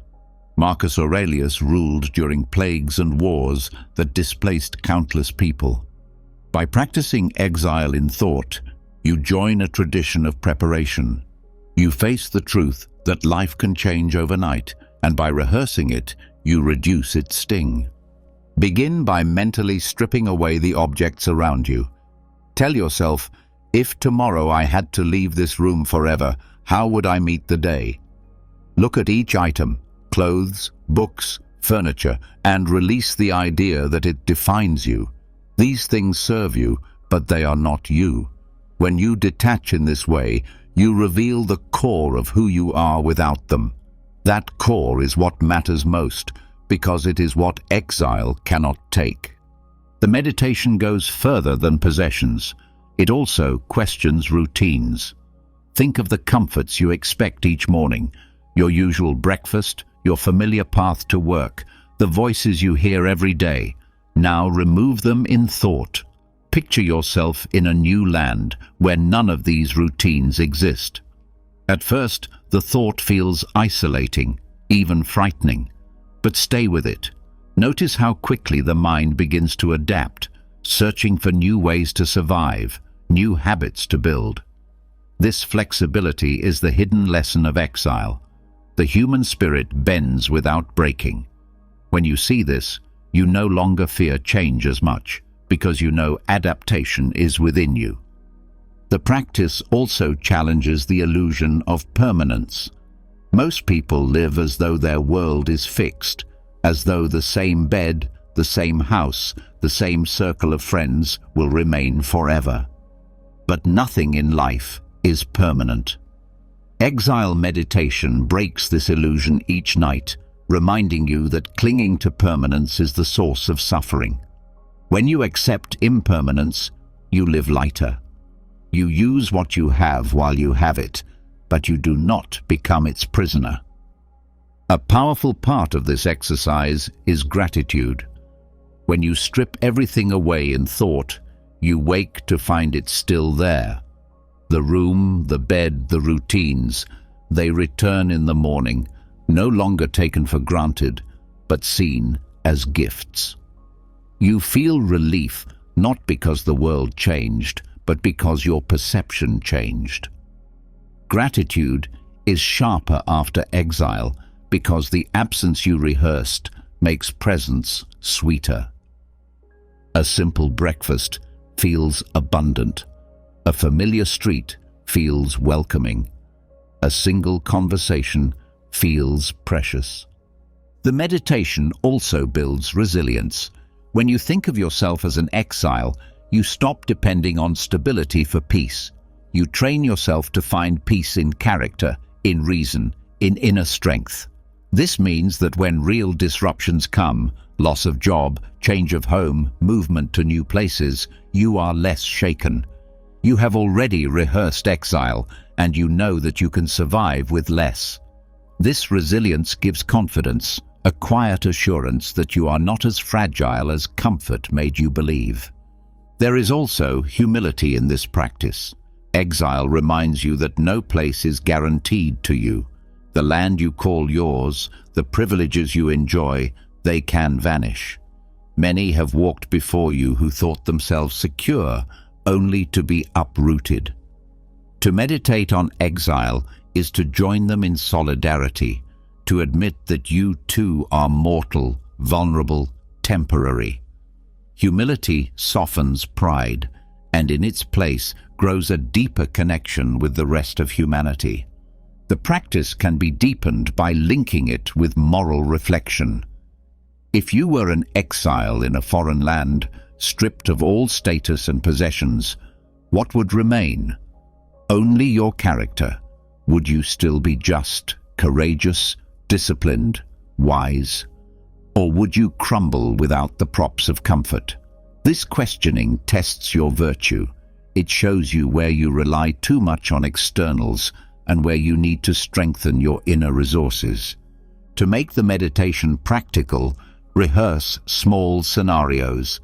Marcus Aurelius ruled during plagues and wars that displaced countless people. By practicing exile in thought, you join a tradition of preparation. You face the truth that life can change overnight, and by rehearsing it, you reduce its sting. Begin by mentally stripping away the objects around you. Tell yourself, if tomorrow I had to leave this room forever, how would I meet the day? Look at each item, clothes, books, furniture, and release the idea that it defines you. These things serve you, but they are not you. When you detach in this way, you reveal the core of who you are without them. That core is what matters most, because it is what exile cannot take. The meditation goes further than possessions. It also questions routines. Think of the comforts you expect each morning, your usual breakfast, your familiar path to work, the voices you hear every day. Now remove them in thought. Picture yourself in a new land where none of these routines exist. At first, the thought feels isolating, even frightening. But stay with it. Notice how quickly the mind begins to adapt, searching for new ways to survive, new habits to build. This flexibility is the hidden lesson of exile. The human spirit bends without breaking. When you see this, you no longer fear change as much, because you know adaptation is within you. The practice also challenges the illusion of permanence. Most people live as though their world is fixed, as though the same bed, the same house, the same circle of friends will remain forever. But nothing in life is permanent. Exile meditation breaks this illusion each night, reminding you that clinging to permanence is the source of suffering. When you accept impermanence, you live lighter. You use what you have while you have it, but you do not become its prisoner. A powerful part of this exercise is gratitude. When you strip everything away in thought, you wake to find it still there. The room, the bed, the routines, they return in the morning, no longer taken for granted, but seen as gifts. You feel relief not because the world changed, but because your perception changed. Gratitude is sharper after exile because the absence you rehearsed makes presence sweeter. A simple breakfast feels abundant. A familiar street feels welcoming. A single conversation feels precious. The meditation also builds resilience. When you think of yourself as an exile, you stop depending on stability for peace. You train yourself to find peace in character, in reason, in inner strength. This means that when real disruptions come, loss of job, change of home, movement to new places, you are less shaken. You have already rehearsed exile, and you know that you can survive with less. This resilience gives confidence, a quiet assurance that you are not as fragile as comfort made you believe. There is also humility in this practice. Exile reminds you that no place is guaranteed to you. The land you call yours, the privileges you enjoy, they can vanish. Many have walked before you who thought themselves secure, only to be uprooted. To meditate on exile is to join them in solidarity, to admit that you too are mortal, vulnerable, temporary. Humility softens pride, and in its place grows a deeper connection with the rest of humanity. The practice can be deepened by linking it with moral reflection. If you were an exile in a foreign land, stripped of all status and possessions, what would remain? Only your character. Would you still be just, courageous, disciplined, wise? Or would you crumble without the props of comfort? This questioning tests your virtue. It shows you where you rely too much on externals and where you need to strengthen your inner resources. To make the meditation practical, rehearse small scenarios.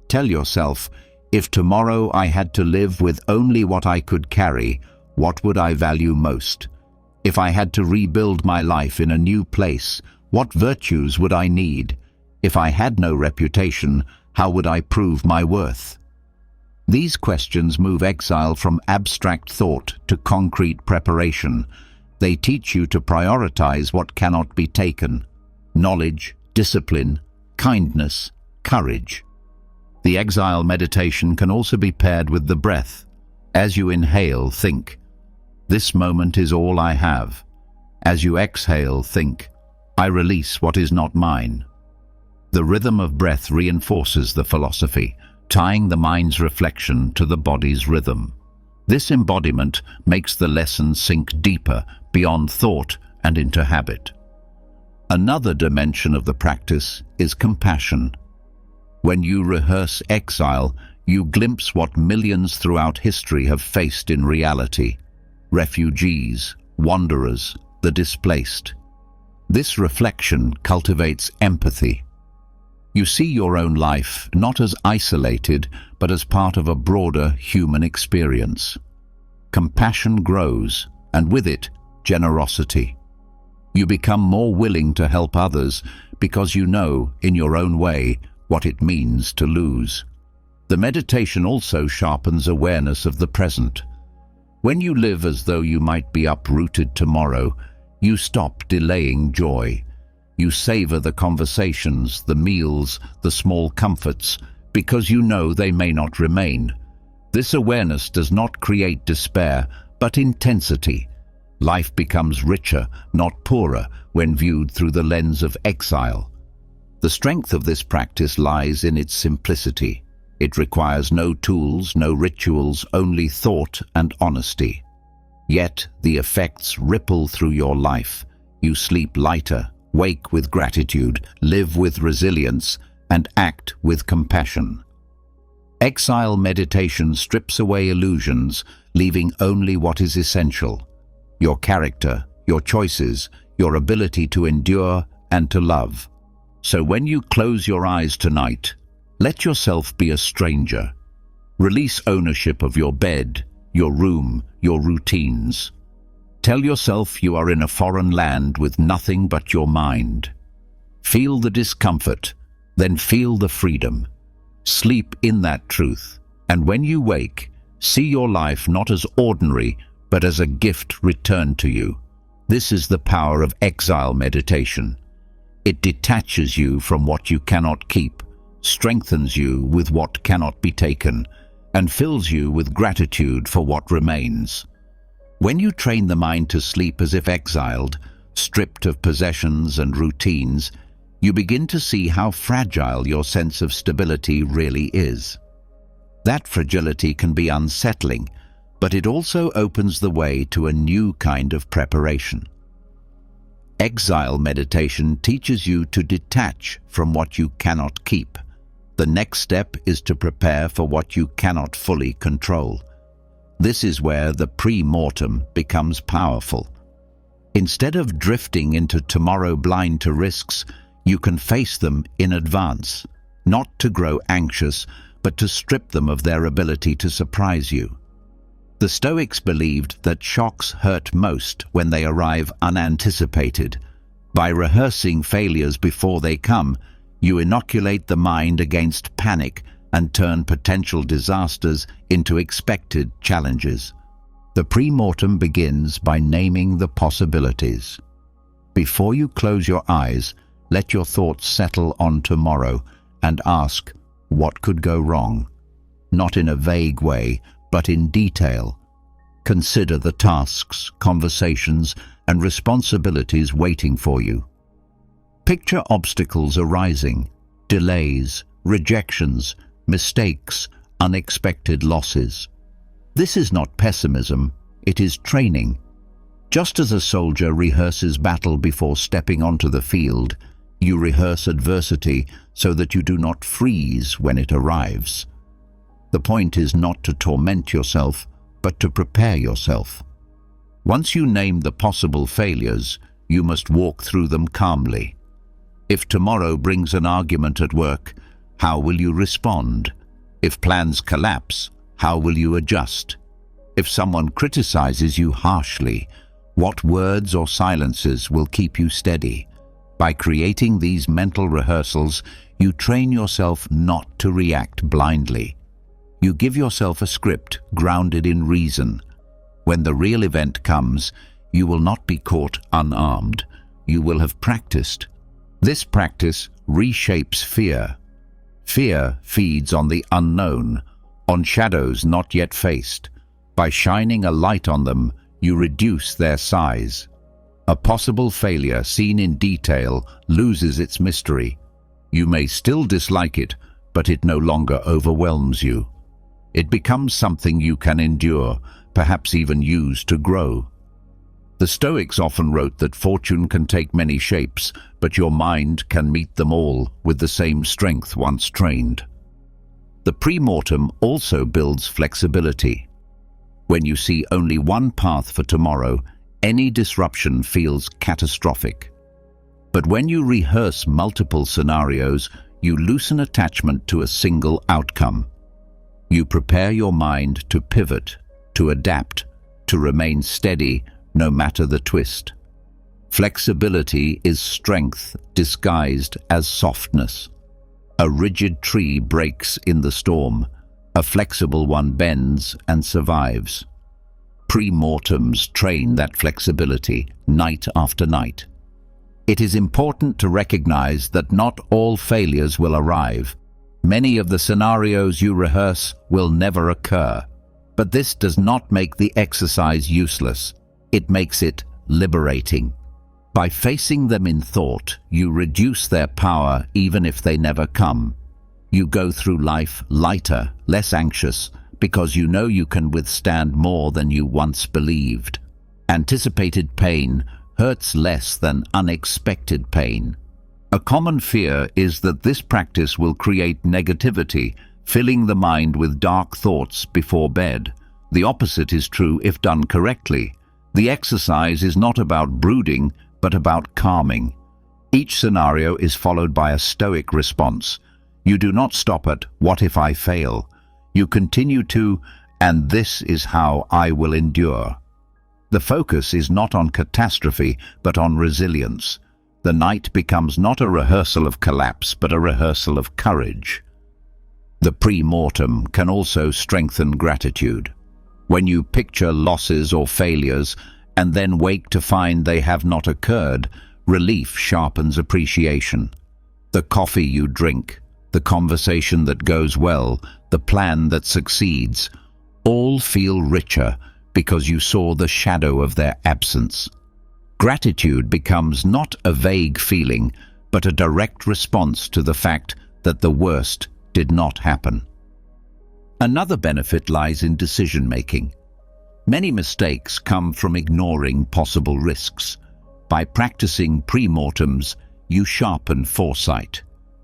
Tell yourself, if tomorrow I had to live with only what I could carry, what would I value most? If I had to rebuild my life in a new place, what virtues would I need? If I had no reputation, how would I prove my worth? These questions move exile from abstract thought to concrete preparation. They teach you to prioritize what cannot be taken: knowledge, discipline, kindness, courage. The exile meditation can also be paired with the breath. As you inhale, think, "This moment is all I have." As you exhale, think, "I release what is not mine." The rhythm of breath reinforces the philosophy, tying the mind's reflection to the body's rhythm. This embodiment makes the lesson sink deeper, beyond thought and into habit. Another dimension of the practice is compassion. When you rehearse exile, you glimpse what millions throughout history have faced in reality: refugees, wanderers, the displaced. This reflection cultivates empathy. You see your own life not as isolated, but as part of a broader human experience. Compassion grows, and with it, generosity. You become more willing to help others because you know, in your own way, what it means to lose. The meditation also sharpens awareness of the present. When you live as though you might be uprooted tomorrow, you stop delaying joy. You savor the conversations, the meals, the small comforts, because you know they may not remain. This awareness does not create despair, but intensity. Life becomes richer, not poorer, when viewed through the lens of exile. The strength of this practice lies in its simplicity. It requires no tools, no rituals, only thought and honesty. Yet the effects ripple through your life. You sleep lighter, wake with gratitude, live with resilience, and act with compassion. Exile meditation strips away illusions, leaving only what is essential: your character, your choices, your ability to endure and to love. So when you close your eyes tonight, let yourself be a stranger. Release ownership of your bed, your room, your routines. Tell yourself you are in a foreign land with nothing but your mind. Feel the discomfort, then feel the freedom. Sleep in that truth, and when you wake, see your life not as ordinary, but as a gift returned to you. This is the power of exile meditation. It detaches you from what you cannot keep, strengthens you with what cannot be taken, and fills you with gratitude for what remains. When you train the mind to sleep as if exiled, stripped of possessions and routines, you begin to see how fragile your sense of stability really is. That fragility can be unsettling, but it also opens the way to a new kind of preparation. Exile meditation teaches you to detach from what you cannot keep. The next step is to prepare for what you cannot fully control. This is where the premortem becomes powerful. Instead of drifting into tomorrow blind to risks, you can face them in advance, not to grow anxious, but to strip them of their ability to surprise you. The Stoics believed that shocks hurt most when they arrive unanticipated. By rehearsing failures before they come, you inoculate the mind against panic and turn potential disasters into expected challenges. The premortem begins by naming the possibilities. Before you close your eyes, let your thoughts settle on tomorrow and ask, what could go wrong? Not in a vague way, but in detail. Consider the tasks, conversations, and responsibilities waiting for you. Picture obstacles arising, delays, rejections, mistakes, unexpected losses. This is not pessimism, it is training. Just as a soldier rehearses battle before stepping onto the field, you rehearse adversity so that you do not freeze when it arrives. The point is not to torment yourself, but to prepare yourself. Once you name the possible failures, you must walk through them calmly. If tomorrow brings an argument at work, how will you respond? If plans collapse, how will you adjust? If someone criticizes you harshly, what words or silences will keep you steady? By creating these mental rehearsals, you train yourself not to react blindly. You give yourself a script grounded in reason. When the real event comes, you will not be caught unarmed. You will have practiced. This practice reshapes fear. Fear feeds on the unknown, on shadows not yet faced. By shining a light on them, you reduce their size. A possible failure seen in detail loses its mystery. You may still dislike it, but it no longer overwhelms you. It becomes something you can endure, perhaps even use to grow. The Stoics often wrote that fortune can take many shapes, but your mind can meet them all with the same strength once trained. The premortem also builds flexibility. When you see only one path for tomorrow, any disruption feels catastrophic. But when you rehearse multiple scenarios, you loosen attachment to a single outcome. You prepare your mind to pivot, to adapt, to remain steady no matter the twist. Flexibility is strength disguised as softness. A rigid tree breaks in the storm. A flexible one bends and survives. Premortems train that flexibility night after night. It is important to recognize that not all failures will arrive. Many of the scenarios you rehearse will never occur. But this does not make the exercise useless. It makes it liberating. By facing them in thought, you reduce their power even if they never come. You go through life lighter, less anxious, because you know you can withstand more than you once believed. Anticipated pain hurts less than unexpected pain. A common fear is that this practice will create negativity, filling the mind with dark thoughts before bed. The opposite is true if done correctly. The exercise is not about brooding, but about calming. Each scenario is followed by a Stoic response. You do not stop at, "What if I fail?" You continue to, "And this is how I will endure." The focus is not on catastrophe, but on resilience. The night becomes not a rehearsal of collapse, but a rehearsal of courage. The premortem can also strengthen gratitude. When you picture losses or failures and then wake to find they have not occurred, relief sharpens appreciation. The coffee you drink, the conversation that goes well, the plan that succeeds, all feel richer because you saw the shadow of their absence. Gratitude becomes not a vague feeling, but a direct response to the fact that the worst did not happen. Another benefit lies in decision-making. Many mistakes come from ignoring possible risks. By practicing premortems, you sharpen foresight.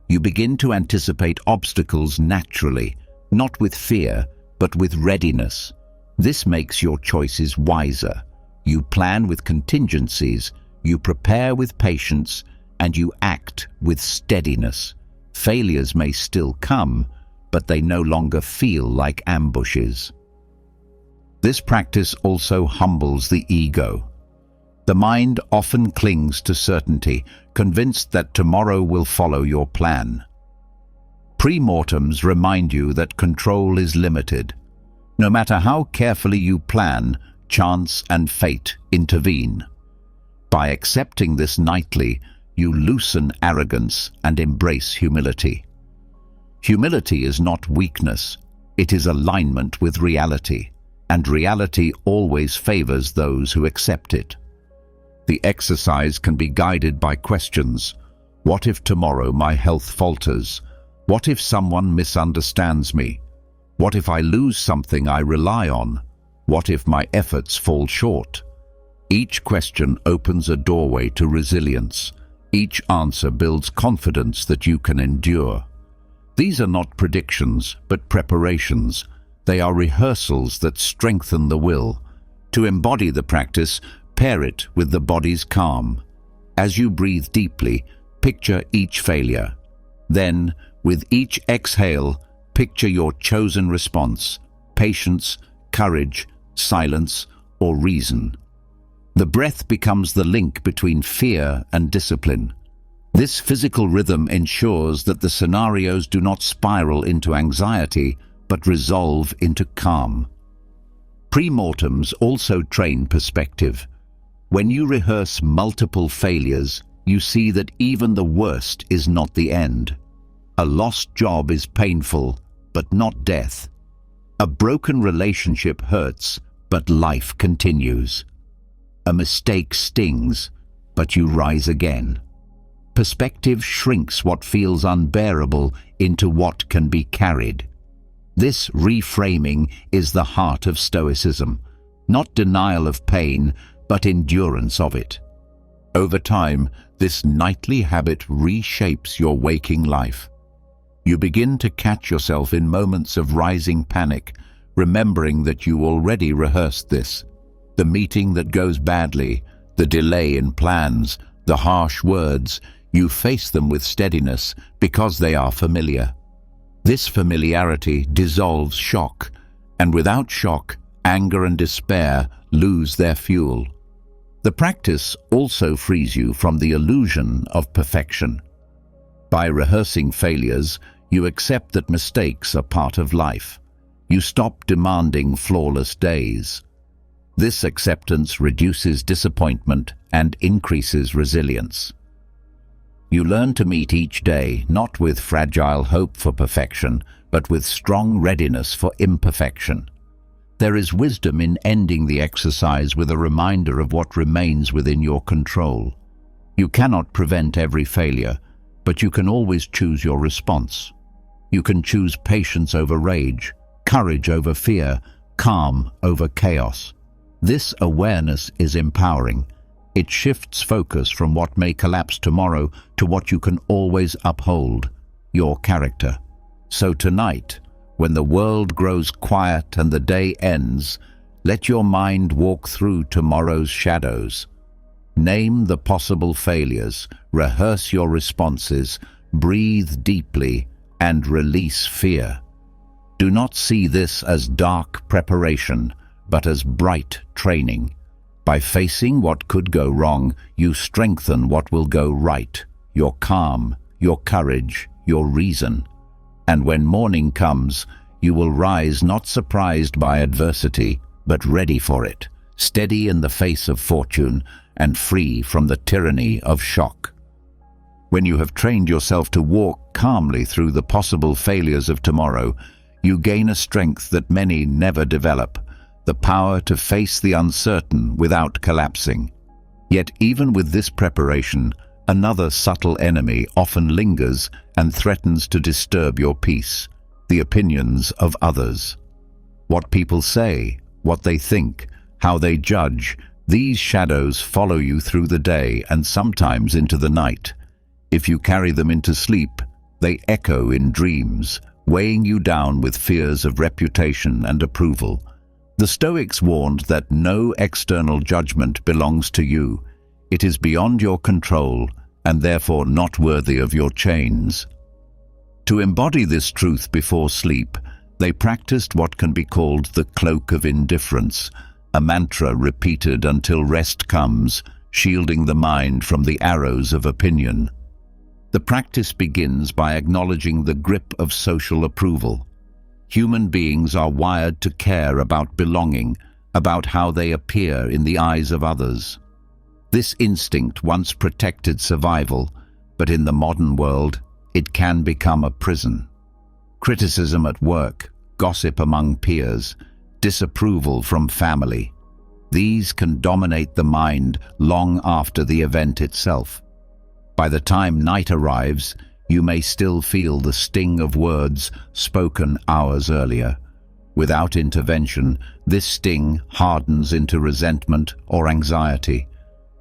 You begin to anticipate obstacles naturally, not with fear, but with readiness. This makes your choices wiser. You plan with contingencies, you prepare with patience, and you act with steadiness. Failures may still come, but they no longer feel like ambushes. This practice also humbles the ego. The mind often clings to certainty, convinced that tomorrow will follow your plan. Premortems remind you that control is limited. No matter how carefully you plan, chance and fate intervene. By accepting this nightly, you loosen arrogance and embrace humility. Humility is not weakness, it is alignment with reality, and reality always favors those who accept it. The exercise can be guided by questions. What if tomorrow my health falters? What if someone misunderstands me? What if I lose something I rely on? What if my efforts fall short? Each question opens a doorway to resilience. Each answer builds confidence that you can endure. These are not predictions, but preparations. They are rehearsals that strengthen the will. To embody the practice, pair it with the body's calm. As you breathe deeply, picture each failure. Then, with each exhale, picture your chosen response: patience, courage, silence, or reason. The breath becomes the link between fear and discipline. This physical rhythm ensures that the scenarios do not spiral into anxiety, but resolve into calm. Premortems also train perspective. When you rehearse multiple failures, you see that even the worst is not the end. A lost job is painful, but not death. A broken relationship hurts, but life continues. A mistake stings, but you rise again. Perspective shrinks what feels unbearable into what can be carried. This reframing is the heart of Stoicism, not denial of pain, but endurance of it. Over time, this nightly habit reshapes your waking life. You begin to catch yourself in moments of rising panic, remembering that you already rehearsed this. The meeting that goes badly, the delay in plans, the harsh words, you face them with steadiness because they are familiar. This familiarity dissolves shock, and without shock, anger and despair lose their fuel. The practice also frees you from the illusion of perfection. By rehearsing failures, you accept that mistakes are part of life. You stop demanding flawless days. This acceptance reduces disappointment and increases resilience. You learn to meet each day not with fragile hope for perfection, but with strong readiness for imperfection. There is wisdom in ending the exercise with a reminder of what remains within your control. You cannot prevent every failure, but you can always choose your response. You can choose patience over rage, courage over fear, calm over chaos. This awareness is empowering. It shifts focus from what may collapse tomorrow to what you can always uphold, your character. So tonight, when the world grows quiet and the day ends, let your mind walk through tomorrow's shadows. Name the possible failures, rehearse your responses, breathe deeply, and release fear. Do not see this as dark preparation, but as bright training. By facing what could go wrong, you strengthen what will go right, your calm, your courage, your reason. And when morning comes, you will rise not surprised by adversity, but ready for it, steady in the face of fortune and free from the tyranny of shock. When you have trained yourself to walk calmly through the possible failures of tomorrow, you gain a strength that many never develop, the power to face the uncertain without collapsing. Yet even with this preparation, another subtle enemy often lingers and threatens to disturb your peace: the opinions of others. What people say, what they think, how they judge, these shadows follow you through the day and sometimes into the night. If you carry them into sleep, they echo in dreams, weighing you down with fears of reputation and approval. The Stoics warned that no external judgment belongs to you. It is beyond your control and therefore not worthy of your chains. To embody this truth before sleep, they practiced what can be called the Cloak of Indifference, a mantra repeated until rest comes, shielding the mind from the arrows of opinion. The practice begins by acknowledging the grip of social approval. Human beings are wired to care about belonging, about how they appear in the eyes of others. This instinct once protected survival, but in the modern world, it can become a prison. Criticism at work, gossip among peers, disapproval from family. These can dominate the mind long after the event itself. By the time night arrives, you may still feel the sting of words spoken hours earlier. Without intervention, this sting hardens into resentment or anxiety.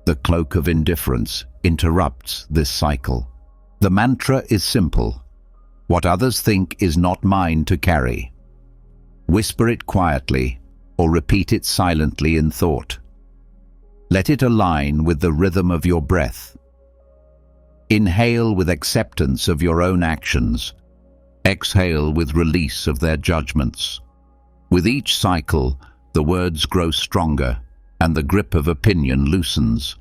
The cloak of indifference interrupts this cycle. The mantra is simple: what others think is not mine to carry. Whisper it quietly or repeat it silently in thought. Let it align with the rhythm of your breath. Inhale with acceptance of your own actions. Exhale with release of their judgments. With each cycle, the words grow stronger and the grip of opinion loosens.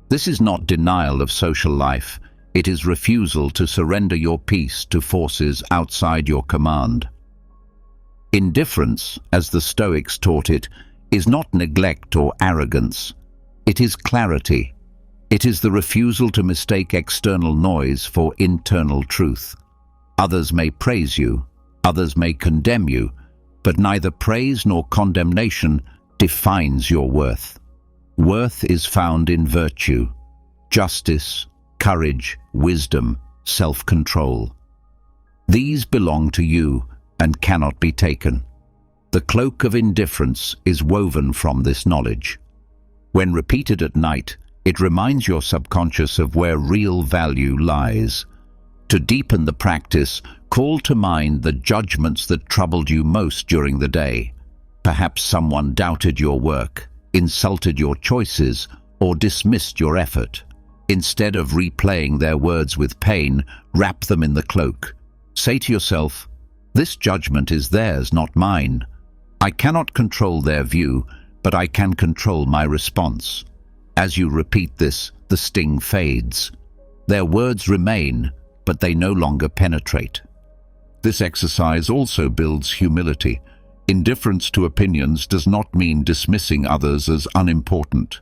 This is not denial of social life. It is refusal to surrender your peace to forces outside your command. Indifference, as the Stoics taught it, is not neglect or arrogance. It is clarity. It is the refusal to mistake external noise for internal truth. Others may praise you, others may condemn you, but neither praise nor condemnation defines your worth. Worth is found in virtue, justice, courage, wisdom, self-control. These belong to you and cannot be taken. The cloak of indifference is woven from this knowledge. When repeated at night, it reminds your subconscious of where real value lies. To deepen the practice, call to mind the judgments that troubled you most during the day. Perhaps someone doubted your work, insulted your choices, or dismissed your effort. Instead of replaying their words with pain, wrap them in the cloak. Say to yourself, "This judgment is theirs, not mine. I cannot control their view, but I can control my response." As you repeat this, the sting fades. Their words remain, but they no longer penetrate. This exercise also builds humility. Indifference to opinions does not mean dismissing others as unimportant.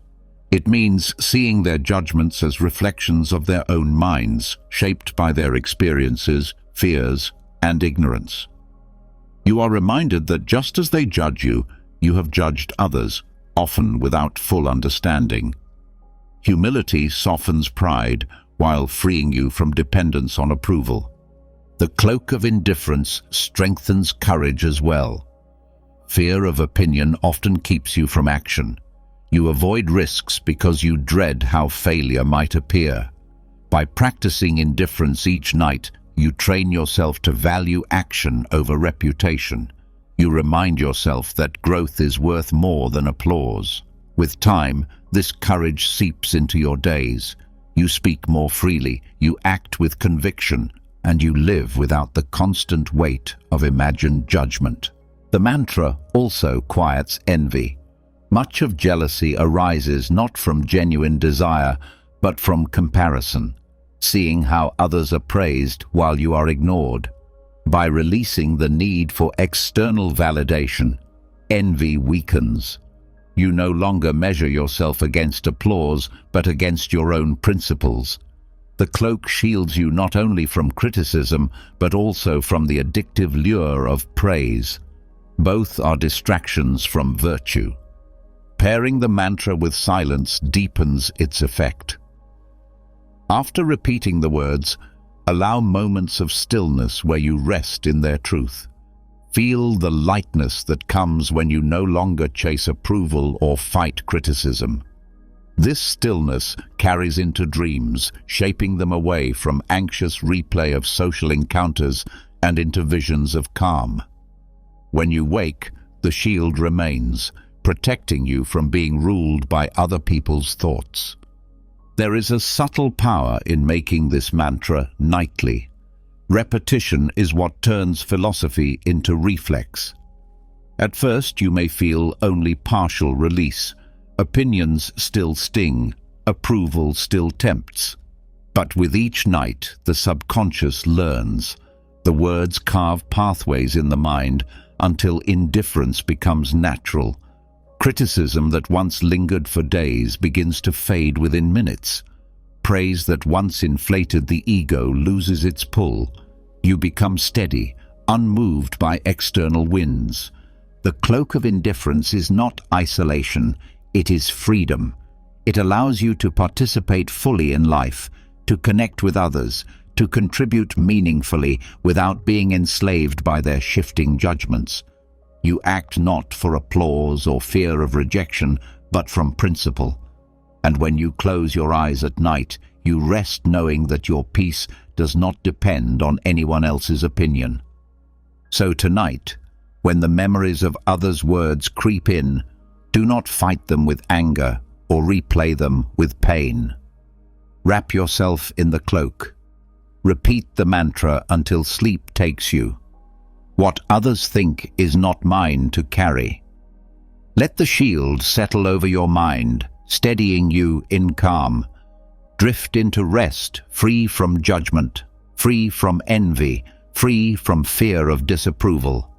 It means seeing their judgments as reflections of their own minds, shaped by their experiences, fears, and ignorance. You are reminded that just as they judge you, you have judged others, often without full understanding. Humility softens pride while freeing you from dependence on approval. The cloak of indifference strengthens courage as well. Fear of opinion often keeps you from action. You avoid risks because you dread how failure might appear. By practicing indifference each night, you train yourself to value action over reputation. You remind yourself that growth is worth more than applause. With time, this courage seeps into your days. You speak more freely, you act with conviction, and you live without the constant weight of imagined judgment. The mantra also quiets envy. Much of jealousy arises not from genuine desire, but from comparison, seeing how others are praised while you are ignored. By releasing the need for external validation, envy weakens. You no longer measure yourself against applause, but against your own principles. The cloak shields you not only from criticism, but also from the addictive lure of praise. Both are distractions from virtue. Pairing the mantra with silence deepens its effect. After repeating the words, allow moments of stillness where you rest in their truth. Feel the lightness that comes when you no longer chase approval or fight criticism. This stillness carries into dreams, shaping them away from anxious replay of social encounters and into visions of calm. When you wake, the shield remains, protecting you from being ruled by other people's thoughts. There is a subtle power in making this mantra nightly. Repetition is what turns philosophy into reflex. At first, you may feel only partial release. Opinions still sting, approval still tempts. But with each night, the subconscious learns. The words carve pathways in the mind until indifference becomes natural. Criticism that once lingered for days begins to fade within minutes. Praise that once inflated the ego loses its pull. You become steady, unmoved by external winds. The cloak of indifference is not isolation, it is freedom. It allows you to participate fully in life, to connect with others, to contribute meaningfully without being enslaved by their shifting judgments. You act not for applause or fear of rejection, but from principle. And when you close your eyes at night, you rest knowing that your peace does not depend on anyone else's opinion. So tonight, when the memories of others' words creep in, do not fight them with anger or replay them with pain. Wrap yourself in the cloak. Repeat the mantra until sleep takes you. What others think is not mine to carry. Let the shield settle over your mind, steadying you in calm. Drift into rest, free from judgment, free from envy, free from fear of disapproval.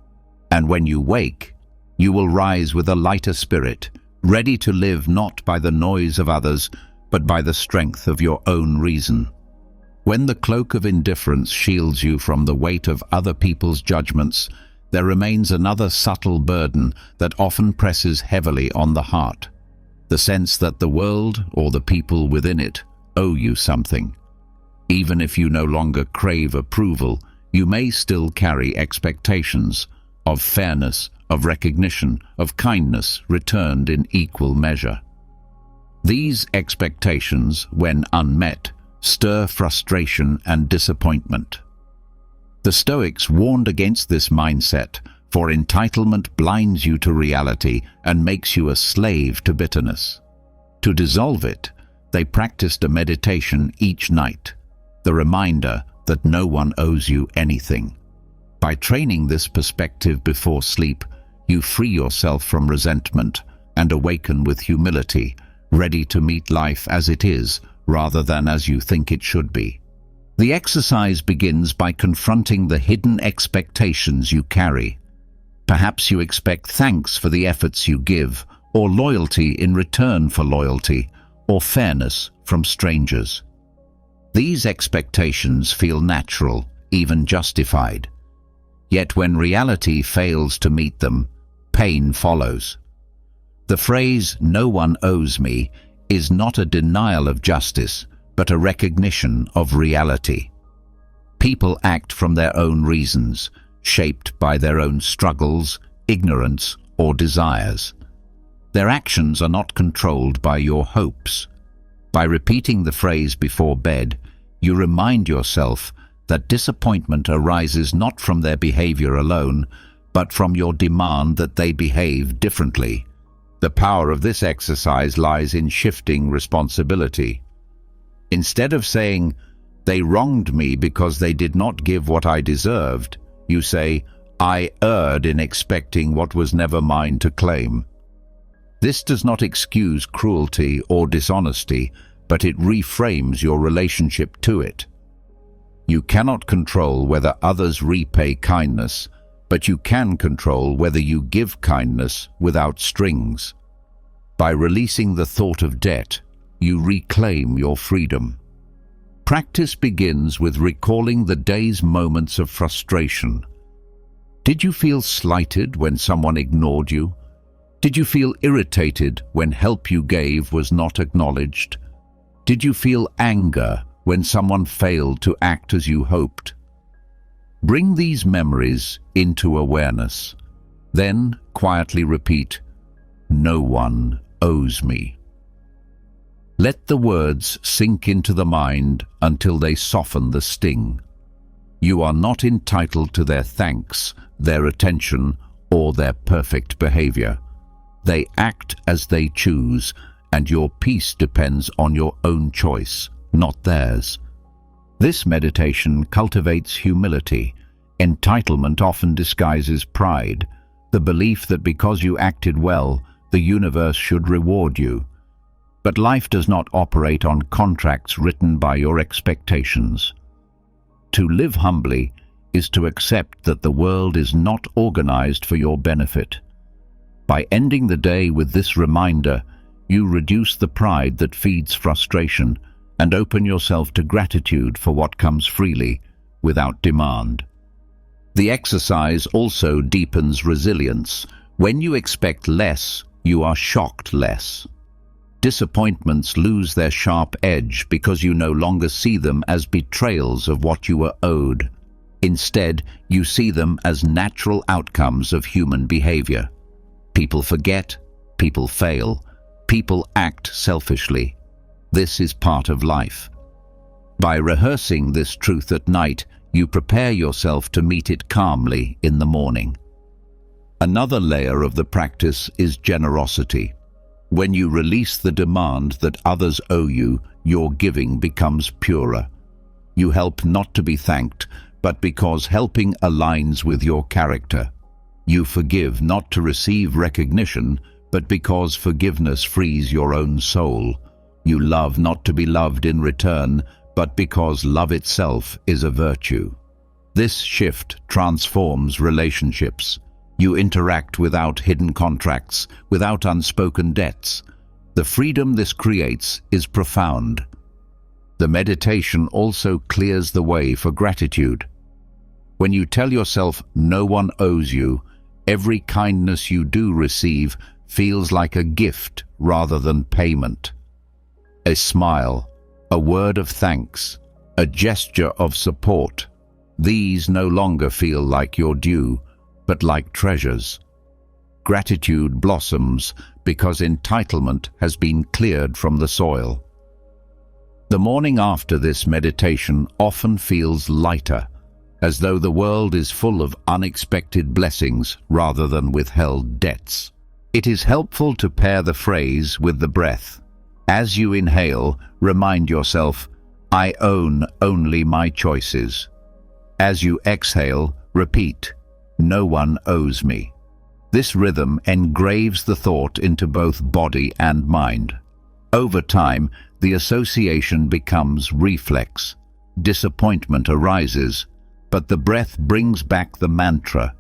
And when you wake, you will rise with a lighter spirit, ready to live not by the noise of others, but by the strength of your own reason. When the cloak of indifference shields you from the weight of other people's judgments, there remains another subtle burden that often presses heavily on the heart: the sense that the world, or the people within it, owe you something. Even if you no longer crave approval, you may still carry expectations of fairness, of recognition, of kindness returned in equal measure. These expectations, when unmet, stir frustration and disappointment. The Stoics warned against this mindset, for entitlement blinds you to reality and makes you a slave to bitterness. To dissolve it, they practiced a meditation each night, the reminder that no one owes you anything. By training this perspective before sleep, you free yourself from resentment and awaken with humility, ready to meet life as it is rather than as you think it should be. The exercise begins by confronting the hidden expectations you carry. Perhaps you expect thanks for the efforts you give, or loyalty in return for loyalty, or fairness from strangers. These expectations feel natural, even justified. Yet when reality fails to meet them, pain follows. The phrase, "no one owes me," is not a denial of justice, but a recognition of reality. People act from their own reasons, shaped by their own struggles, ignorance, or desires. Their actions are not controlled by your hopes. By repeating the phrase before bed, you remind yourself that disappointment arises not from their behavior alone, but from your demand that they behave differently. The power of this exercise lies in shifting responsibility. Instead of saying, "They wronged me because they did not give what I deserved," you say, "I erred in expecting what was never mine to claim." This does not excuse cruelty or dishonesty, but it reframes your relationship to it. You cannot control whether others repay kindness, but you can control whether you give kindness without strings. By releasing the thought of debt, you reclaim your freedom. Practice begins with recalling the day's moments of frustration. Did you feel slighted when someone ignored you? Did you feel irritated when help you gave was not acknowledged? Did you feel anger when someone failed to act as you hoped? Bring these memories into awareness. Then quietly repeat, "No one owes me." Let the words sink into the mind until they soften the sting. You are not entitled to their thanks, their attention, or their perfect behavior. They act as they choose, and your peace depends on your own choice, not theirs. This meditation cultivates humility. Entitlement often disguises pride, the belief that because you acted well, the universe should reward you. But life does not operate on contracts written by your expectations. To live humbly is to accept that the world is not organized for your benefit. By ending the day with this reminder, you reduce the pride that feeds frustration and open yourself to gratitude for what comes freely, without demand. The exercise also deepens resilience. When you expect less, you are shocked less. Disappointments lose their sharp edge because you no longer see them as betrayals of what you were owed. Instead, you see them as natural outcomes of human behavior. People forget, people fail, people act selfishly. This is part of life. By rehearsing this truth at night, you prepare yourself to meet it calmly in the morning. Another layer of the practice is generosity. When you release the demand that others owe you, your giving becomes purer. You help not to be thanked, but because helping aligns with your character. You forgive not to receive recognition, but because forgiveness frees your own soul. You love not to be loved in return, but because love itself is a virtue. This shift transforms relationships. You interact without hidden contracts, without unspoken debts. The freedom this creates is profound. The meditation also clears the way for gratitude. When you tell yourself no one owes you, every kindness you do receive feels like a gift rather than payment. A smile, a word of thanks, a gesture of support. These no longer feel like your due, but like treasures. Gratitude blossoms because entitlement has been cleared from the soil. The morning after this meditation often feels lighter, as though the world is full of unexpected blessings rather than withheld debts. It is helpful to pair the phrase with the breath. As you inhale, remind yourself, I own only my choices. As you exhale, repeat, no one owes me. This rhythm engraves the thought into both body and mind. Over time, the association becomes reflex. Disappointment arises, but the breath brings back the mantra,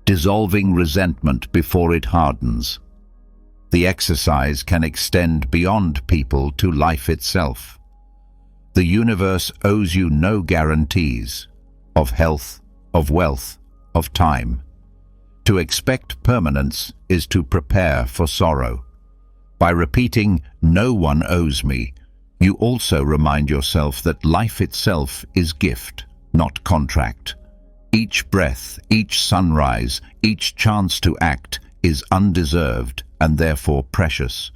dissolving resentment before it hardens. The exercise can extend beyond people to life itself. The universe owes you no guarantees of health, of wealth, of time. To expect permanence is to prepare for sorrow. By repeating, no one owes me, you also remind yourself that life itself is gift, not contract. Each breath, each sunrise, each chance to act is undeserved and therefore precious.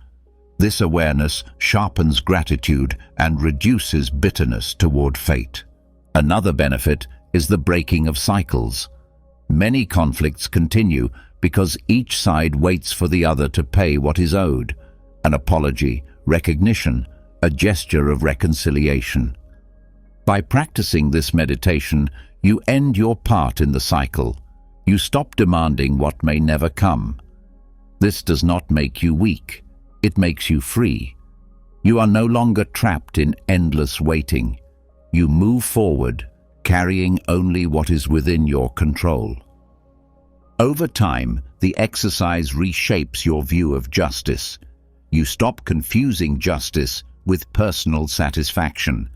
This awareness sharpens gratitude and reduces bitterness toward fate. Another benefit is the breaking of cycles. Many conflicts continue because each side waits for the other to pay what is owed. An apology, recognition, a gesture of reconciliation. By practicing this meditation, you end your part in the cycle. You stop demanding what may never come. This does not make you weak. It makes you free. You are no longer trapped in endless waiting. You move forward, carrying only what is within your control. Over time, the exercise reshapes your view of justice. You stop confusing justice with personal satisfaction.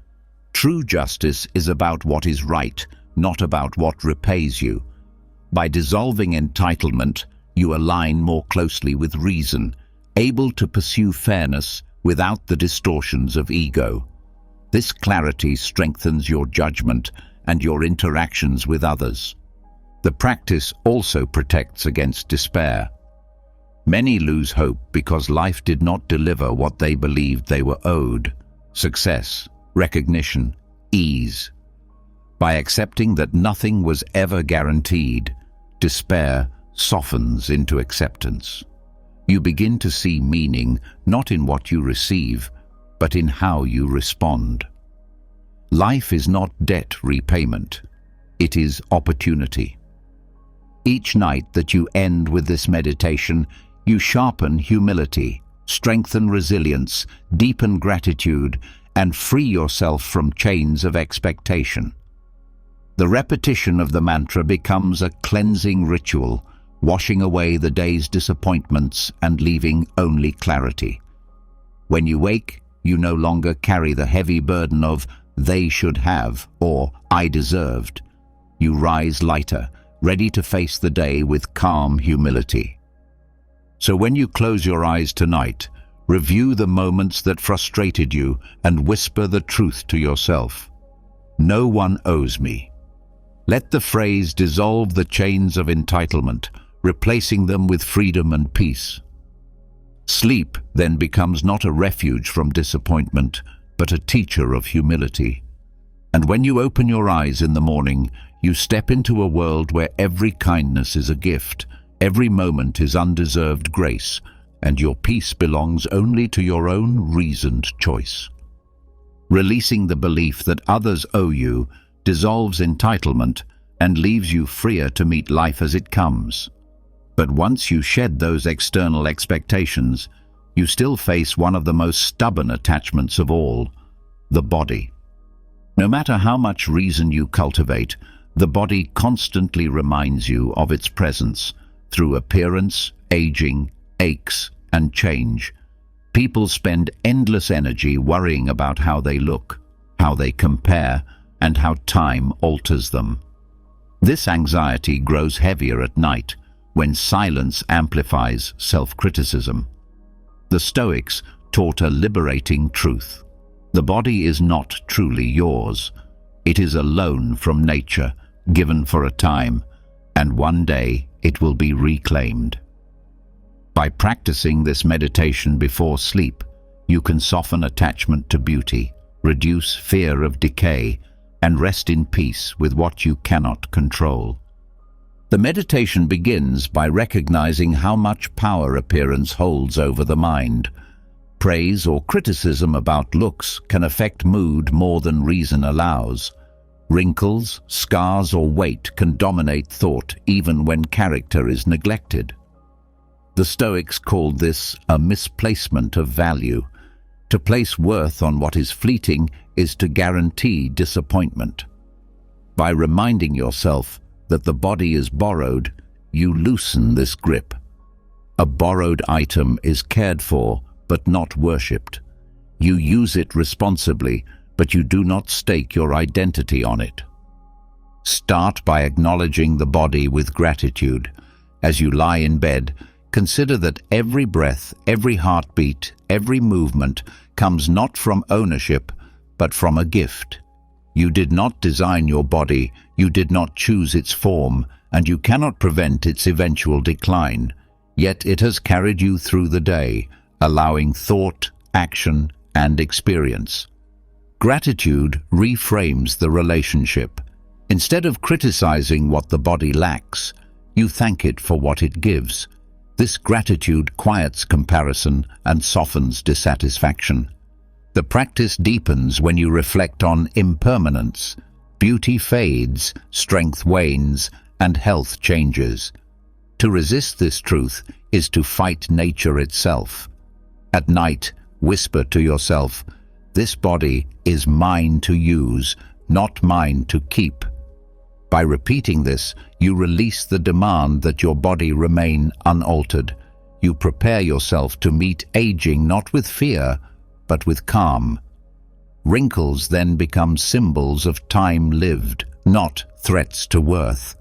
True justice is about what is right, not about what repays you. By dissolving entitlement, you align more closely with reason, able to pursue fairness without the distortions of ego. This clarity strengthens your judgment and your interactions with others. The practice also protects against despair. Many lose hope because life did not deliver what they believed they were owed: success, recognition, ease. By accepting that nothing was ever guaranteed, despair softens into acceptance. You begin to see meaning not in what you receive, but in how you respond. Life is not debt repayment, it is opportunity. Each night that you end with this meditation, you sharpen humility, strengthen resilience, deepen gratitude, and free yourself from chains of expectation. The repetition of the mantra becomes a cleansing ritual, washing away the day's disappointments and leaving only clarity. When you wake, you no longer carry the heavy burden of "they should have" or "I deserved." You rise lighter, ready to face the day with calm humility. So when you close your eyes tonight, review the moments that frustrated you and whisper the truth to yourself. No one owes me. Let the phrase dissolve the chains of entitlement, replacing them with freedom and peace. Sleep then becomes not a refuge from disappointment, but a teacher of humility. And when you open your eyes in the morning, you step into a world where every kindness is a gift, every moment is undeserved grace, and your peace belongs only to your own reasoned choice. Releasing the belief that others owe you dissolves entitlement and leaves you freer to meet life as it comes. But once you shed those external expectations, you still face one of the most stubborn attachments of all: the body. No matter how much reason you cultivate, the body constantly reminds you of its presence, through appearance, aging, aches, and change. People spend endless energy worrying about how they look, how they compare, and how time alters them. This anxiety grows heavier at night, when silence amplifies self-criticism. The Stoics taught a liberating truth. The body is not truly yours. It is a loan from nature, given for a time, and one day it will be reclaimed. By practicing this meditation before sleep, you can soften attachment to beauty, reduce fear of decay, and rest in peace with what you cannot control. The meditation begins by recognizing how much power appearance holds over the mind. Praise or criticism about looks can affect mood more than reason allows. Wrinkles, scars, or weight can dominate thought even when character is neglected. The Stoics called this a misplacement of value. To place worth on what is fleeting is to guarantee disappointment. By reminding yourself that the body is borrowed, you loosen this grip. A borrowed item is cared for but not worshipped. You use it responsibly, but you do not stake your identity on it. Start by acknowledging the body with gratitude. As you lie in bed, consider that every breath, every heartbeat, every movement comes not from ownership, but from a gift. You did not design your body, you did not choose its form, and you cannot prevent its eventual decline. Yet it has carried you through the day, allowing thought, action, and experience. Gratitude reframes the relationship. Instead of criticizing what the body lacks, you thank it for what it gives. This gratitude quiets comparison and softens dissatisfaction. The practice deepens when you reflect on impermanence. Beauty fades, strength wanes, and health changes. To resist this truth is to fight nature itself. At night, whisper to yourself, "This body is mine to use, not mine to keep." By repeating this, you release the demand that your body remain unaltered. You prepare yourself to meet aging not with fear, but with calm. Wrinkles then become symbols of time lived, not threats to worth.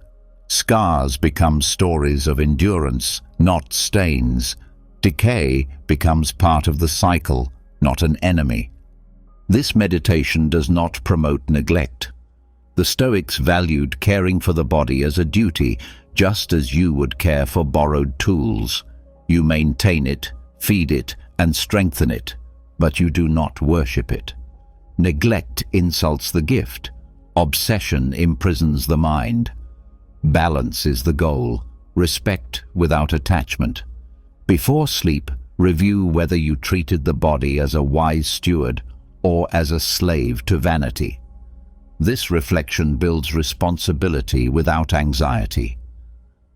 Scars become stories of endurance, not stains. Decay becomes part of the cycle, not an enemy. This meditation does not promote neglect. The Stoics valued caring for the body as a duty, just as you would care for borrowed tools. You maintain it, feed it, and strengthen it, but you do not worship it. Neglect insults the gift. Obsession imprisons the mind. Balance is the goal, respect without attachment. Before sleep, review whether you treated the body as a wise steward or as a slave to vanity. This reflection builds responsibility without anxiety.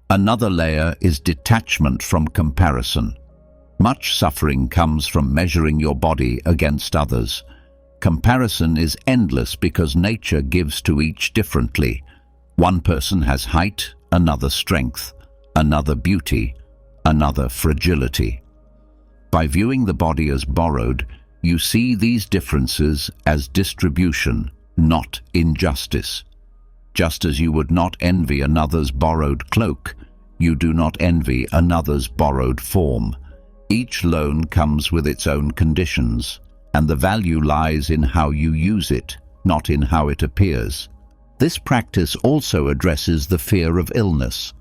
Another layer is detachment from comparison. Much suffering comes from measuring your body against others. Comparison is endless because nature gives to each differently. One person has height, another strength, another beauty, another fragility. By viewing the body as borrowed, you see these differences as distribution, not injustice. Just as you would not envy another's borrowed cloak, you do not envy another's borrowed form. Each loan comes with its own conditions, and the value lies in how you use it, not in how it appears. This practice also addresses the fear of illness.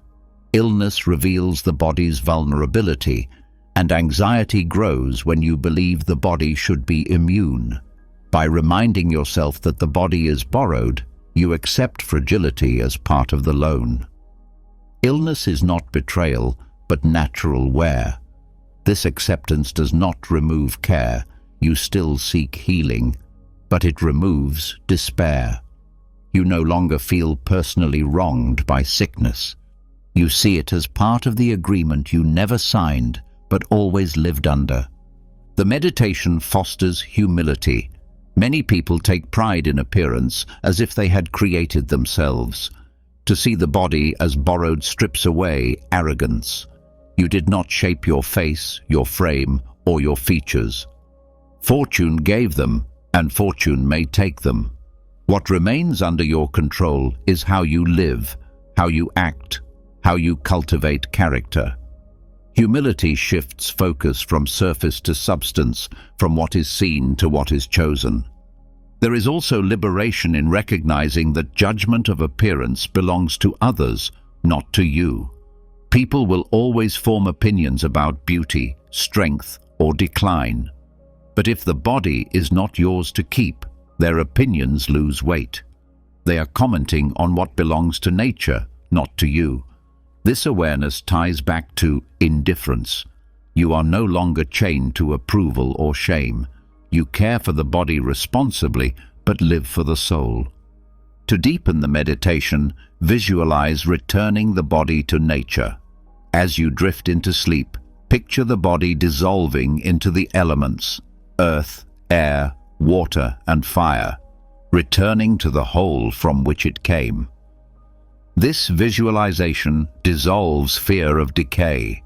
Illness reveals the body's vulnerability, and anxiety grows when you believe the body should be immune. By reminding yourself that the body is borrowed, you accept fragility as part of the loan. Illness is not betrayal, but natural wear. This acceptance does not remove care. You still seek healing, but it removes despair. You no longer feel personally wronged by sickness. You see it as part of the agreement you never signed, but always lived under. The meditation fosters humility. Many people take pride in appearance as if they had created themselves. To see the body as borrowed strips away arrogance. You did not shape your face, your frame, or your features. Fortune gave them, and fortune may take them. What remains under your control is how you live, how you act, how you cultivate character. Humility shifts focus from surface to substance, from what is seen to what is chosen. There is also liberation in recognizing that judgment of appearance belongs to others, not to you. People will always form opinions about beauty, strength, or decline. But if the body is not yours to keep, their opinions lose weight. They are commenting on what belongs to nature, not to you. This awareness ties back to indifference. You are no longer chained to approval or shame. You care for the body responsibly, but live for the soul. To deepen the meditation, visualize returning the body to nature. As you drift into sleep, picture the body dissolving into the elements, earth, air, water, and fire, returning to the whole from which it came. This visualization dissolves fear of decay.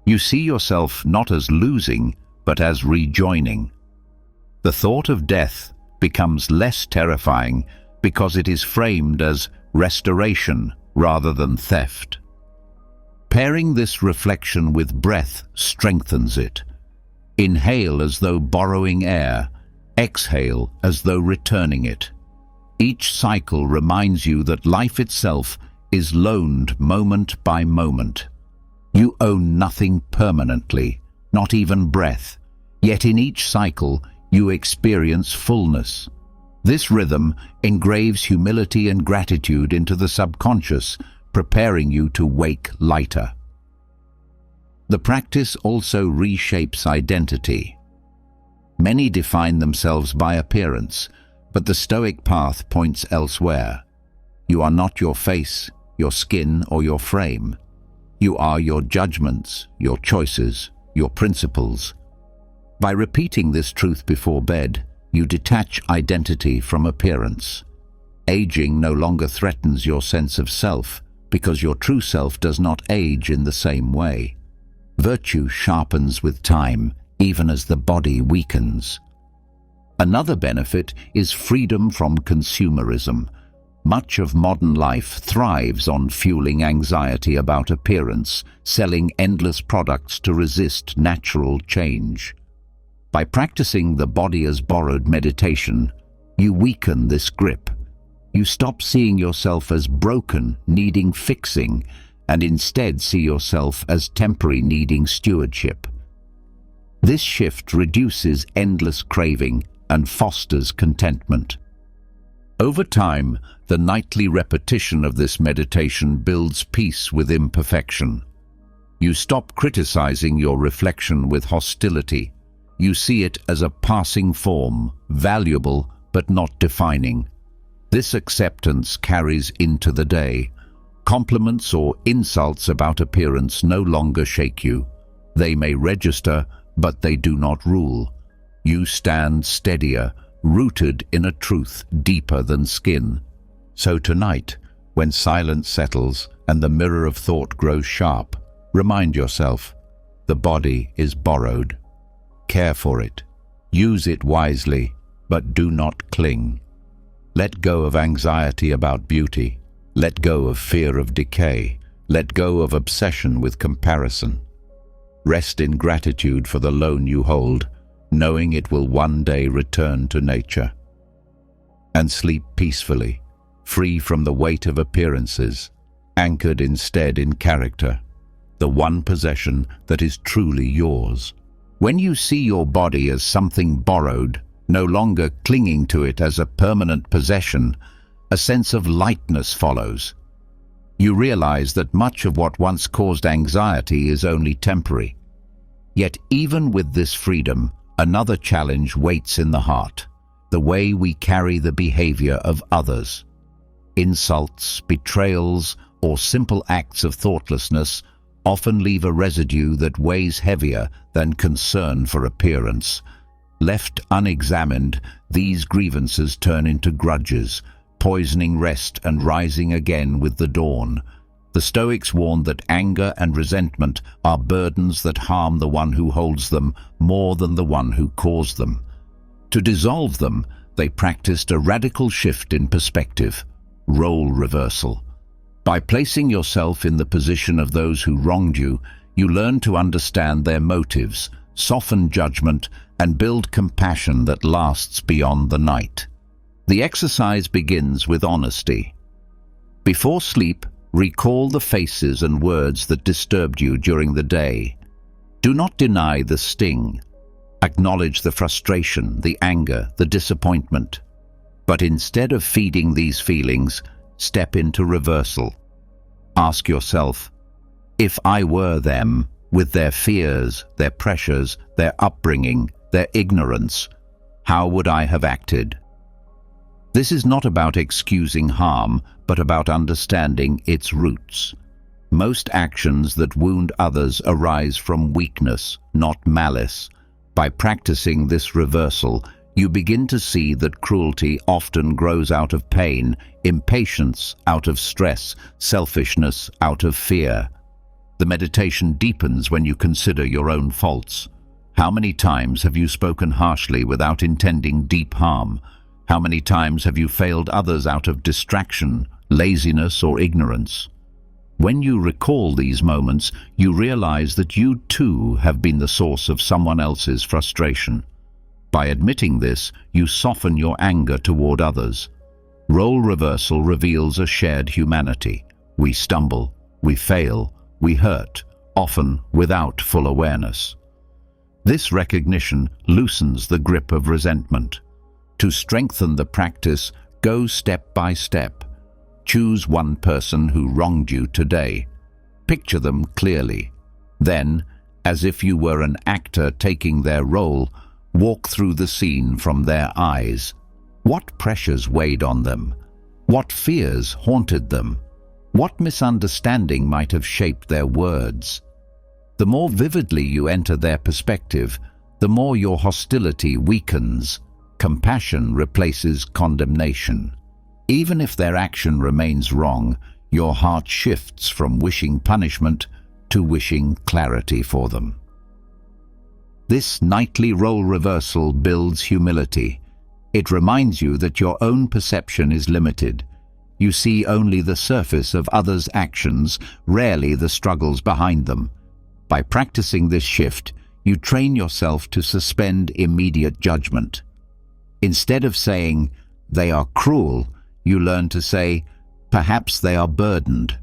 You see yourself not as losing, but as rejoining. The thought of death becomes less terrifying because it is framed as restoration rather than theft. Pairing this reflection with breath strengthens it. Inhale as though borrowing air, exhale as though returning it. Each cycle reminds you that life itself is loaned moment by moment. You own nothing permanently, not even breath, yet in each cycle you experience fullness. This rhythm engraves humility and gratitude into the subconscious, preparing you to wake lighter. The practice also reshapes identity. Many define themselves by appearance, but the Stoic path points elsewhere. You are not your face, your skin, or your frame. You are your judgments, your choices, your principles. By repeating this truth before bed, you detach identity from appearance. Aging no longer threatens your sense of self, because your true self does not age in the same way. Virtue sharpens with time, even as the body weakens. Another benefit is freedom from consumerism. Much of modern life thrives on fueling anxiety about appearance, selling endless products to resist natural change. By practicing the body as borrowed meditation, you weaken this grip. You stop seeing yourself as broken, needing fixing, and instead see yourself as temporary, needing stewardship. This shift reduces endless craving and fosters contentment. Over time, the nightly repetition of this meditation builds peace with imperfection. You stop criticizing your reflection with hostility. You see it as a passing form, valuable but not defining. This acceptance carries into the day. Compliments or insults about appearance no longer shake you. They may register, but they do not rule. You stand steadier, rooted in a truth deeper than skin. So tonight, when silence settles and the mirror of thought grows sharp, remind yourself, the body is borrowed. Care for it. Use it wisely, but do not cling. Let go of anxiety about beauty. Let go of fear of decay. Let go of obsession with comparison. Rest in gratitude for the loan you hold, knowing it will one day return to nature. And sleep peacefully, free from the weight of appearances, anchored instead in character, the one possession that is truly yours. When you see your body as something borrowed, no longer clinging to it as a permanent possession, a sense of lightness follows. You realize that much of what once caused anxiety is only temporary. Yet even with this freedom, another challenge waits in the heart, the way we carry the behavior of others. Insults, betrayals, or simple acts of thoughtlessness often leave a residue that weighs heavier than concern for appearance. Left unexamined, these grievances turn into grudges, poisoning rest and rising again with the dawn. The Stoics warned that anger and resentment are burdens that harm the one who holds them more than the one who caused them. To dissolve them, they practiced a radical shift in perspective, role reversal. By placing yourself in the position of those who wronged you, you learn to understand their motives, soften judgment, and build compassion that lasts beyond the night. The exercise begins with honesty. Before sleep, recall the faces and words that disturbed you during the day. Do not deny the sting. Acknowledge the frustration, the anger, the disappointment. But instead of feeding these feelings, step into reversal. Ask yourself, if I were them, with their fears, their pressures, their upbringing, their ignorance, how would I have acted? This is not about excusing harm, but about understanding its roots. Most actions that wound others arise from weakness, not malice. By practicing this reversal, you begin to see that cruelty often grows out of pain, impatience out of stress, selfishness out of fear. The meditation deepens when you consider your own faults. How many times have you spoken harshly without intending deep harm? How many times have you failed others out of distraction, laziness, or ignorance? When you recall these moments, you realize that you too have been the source of someone else's frustration. By admitting this, you soften your anger toward others. Role reversal reveals a shared humanity. We stumble, we fail, we hurt, often without full awareness. This recognition loosens the grip of resentment. To strengthen the practice, go step by step. Choose one person who wronged you today. Picture them clearly. Then, as if you were an actor taking their role, walk through the scene from their eyes. What pressures weighed on them? What fears haunted them? What misunderstanding might have shaped their words? The more vividly you enter their perspective, the more your hostility weakens. Compassion replaces condemnation. Even if their action remains wrong, your heart shifts from wishing punishment to wishing clarity for them. This nightly role reversal builds humility. It reminds you that your own perception is limited. You see only the surface of others' actions, rarely the struggles behind them. By practicing this shift, you train yourself to suspend immediate judgment. Instead of saying, "They are cruel," you learn to say, "Perhaps they are burdened."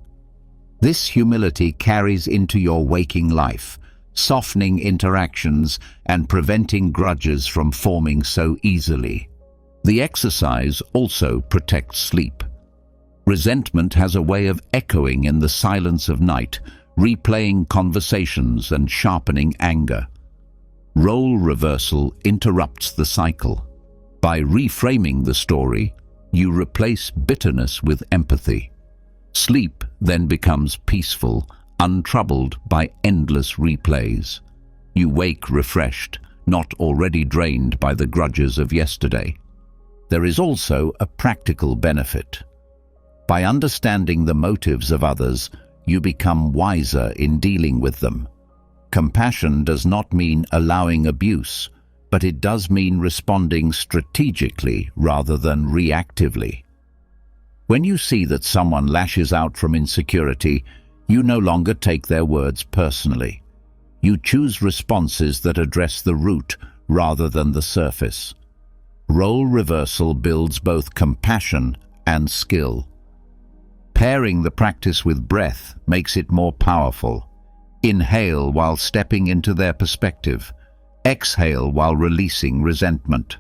This humility carries into your waking life, softening interactions and preventing grudges from forming so easily. The exercise also protects sleep. Resentment has a way of echoing in the silence of night, replaying conversations and sharpening anger. Role reversal interrupts the cycle. By reframing the story, you replace bitterness with empathy. Sleep then becomes peaceful, untroubled by endless replays. You wake refreshed, not already drained by the grudges of yesterday. There is also a practical benefit. By understanding the motives of others, you become wiser in dealing with them. Compassion does not mean allowing abuse, but it does mean responding strategically rather than reactively. When you see that someone lashes out from insecurity, you no longer take their words personally. You choose responses that address the root rather than the surface. Role reversal builds both compassion and skill. Pairing the practice with breath makes it more powerful. Inhale while stepping into their perspective. Exhale while releasing resentment.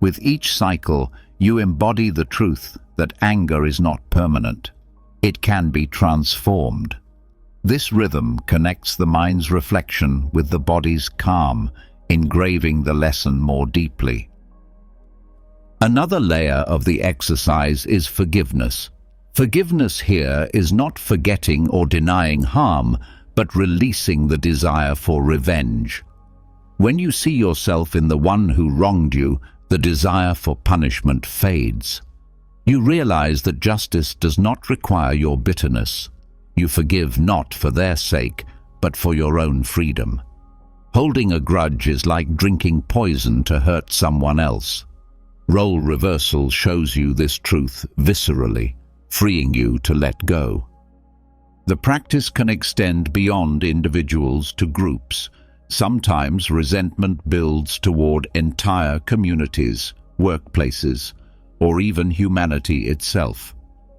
With each cycle, you embody the truth that anger is not permanent. It can be transformed. This rhythm connects the mind's reflection with the body's calm, engraving the lesson more deeply. Another layer of the exercise is forgiveness. Forgiveness here is not forgetting or denying harm, but releasing the desire for revenge. When you see yourself in the one who wronged you, the desire for punishment fades. You realize that justice does not require your bitterness. You forgive not for their sake, but for your own freedom. Holding a grudge is like drinking poison to hurt someone else. Role reversal shows you this truth viscerally, freeing you to let go. The practice can extend beyond individuals to groups. Sometimes resentment builds toward entire communities, workplaces, or even humanity itself.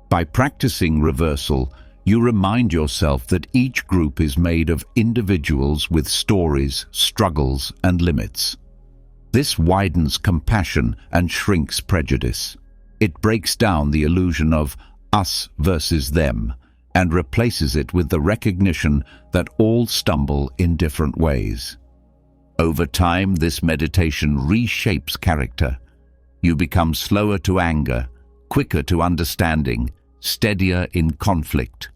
By practicing reversal, you remind yourself that each group is made of individuals with stories, struggles, and limits. This widens compassion and shrinks prejudice. It breaks down the illusion of us versus them and replaces it with the recognition that all stumble in different ways. Over time, this meditation reshapes character. You become slower to anger, quicker to understanding, steadier in conflict.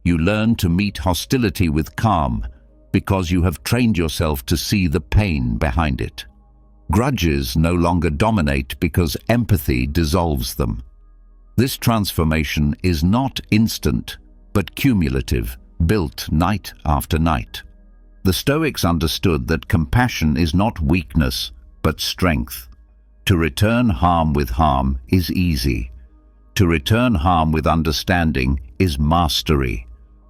You learn to meet hostility with calm because you have trained yourself to see the pain behind it. Grudges no longer dominate because empathy dissolves them. This transformation is not instant, but cumulative, built night after night. The Stoics understood that compassion is not weakness, but strength. To return harm with harm is easy. To return harm with understanding is mastery.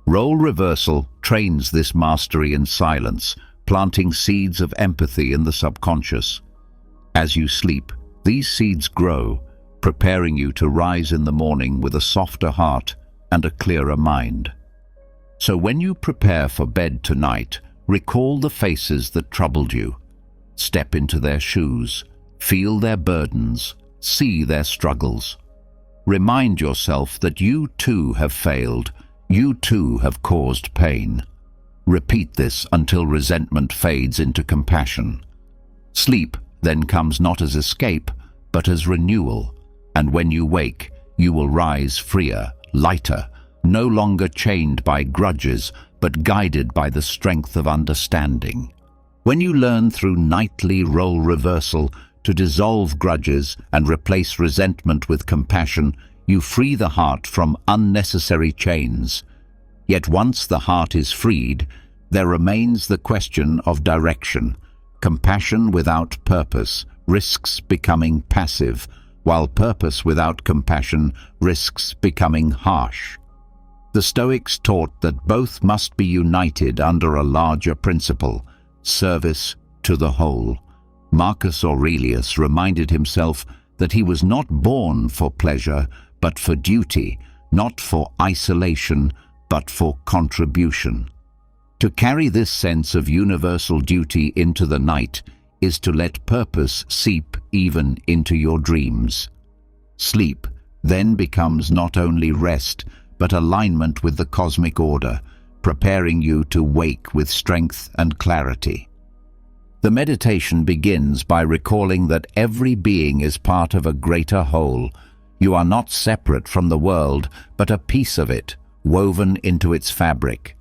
Role reversal trains this mastery in silence, planting seeds of empathy in the subconscious. As you sleep, these seeds grow, preparing you to rise in the morning with a softer heart and a clearer mind. So when you prepare for bed tonight, recall the faces that troubled you. Step into their shoes, feel their burdens, see their struggles. Remind yourself that you too have failed, you too have caused pain. Repeat this until resentment fades into compassion. Sleep then comes not as escape, but as renewal, and when you wake, you will rise freer, lighter, no longer chained by grudges, but guided by the strength of understanding. When you learn through nightly role reversal to dissolve grudges and replace resentment with compassion, you free the heart from unnecessary chains. Yet once the heart is freed, there remains the question of direction. Compassion without purpose risks becoming passive, while purpose without compassion risks becoming harsh. The Stoics taught that both must be united under a larger principle, service to the whole. Marcus Aurelius reminded himself that he was not born for pleasure, but for duty, not for isolation, but for contribution. To carry this sense of universal duty into the night is to let purpose seep even into your dreams. Sleep then becomes not only rest, but alignment with the cosmic order, preparing you to wake with strength and clarity. The meditation begins by recalling that every being is part of a greater whole. You are not separate from the world, but a piece of it, woven into its fabric.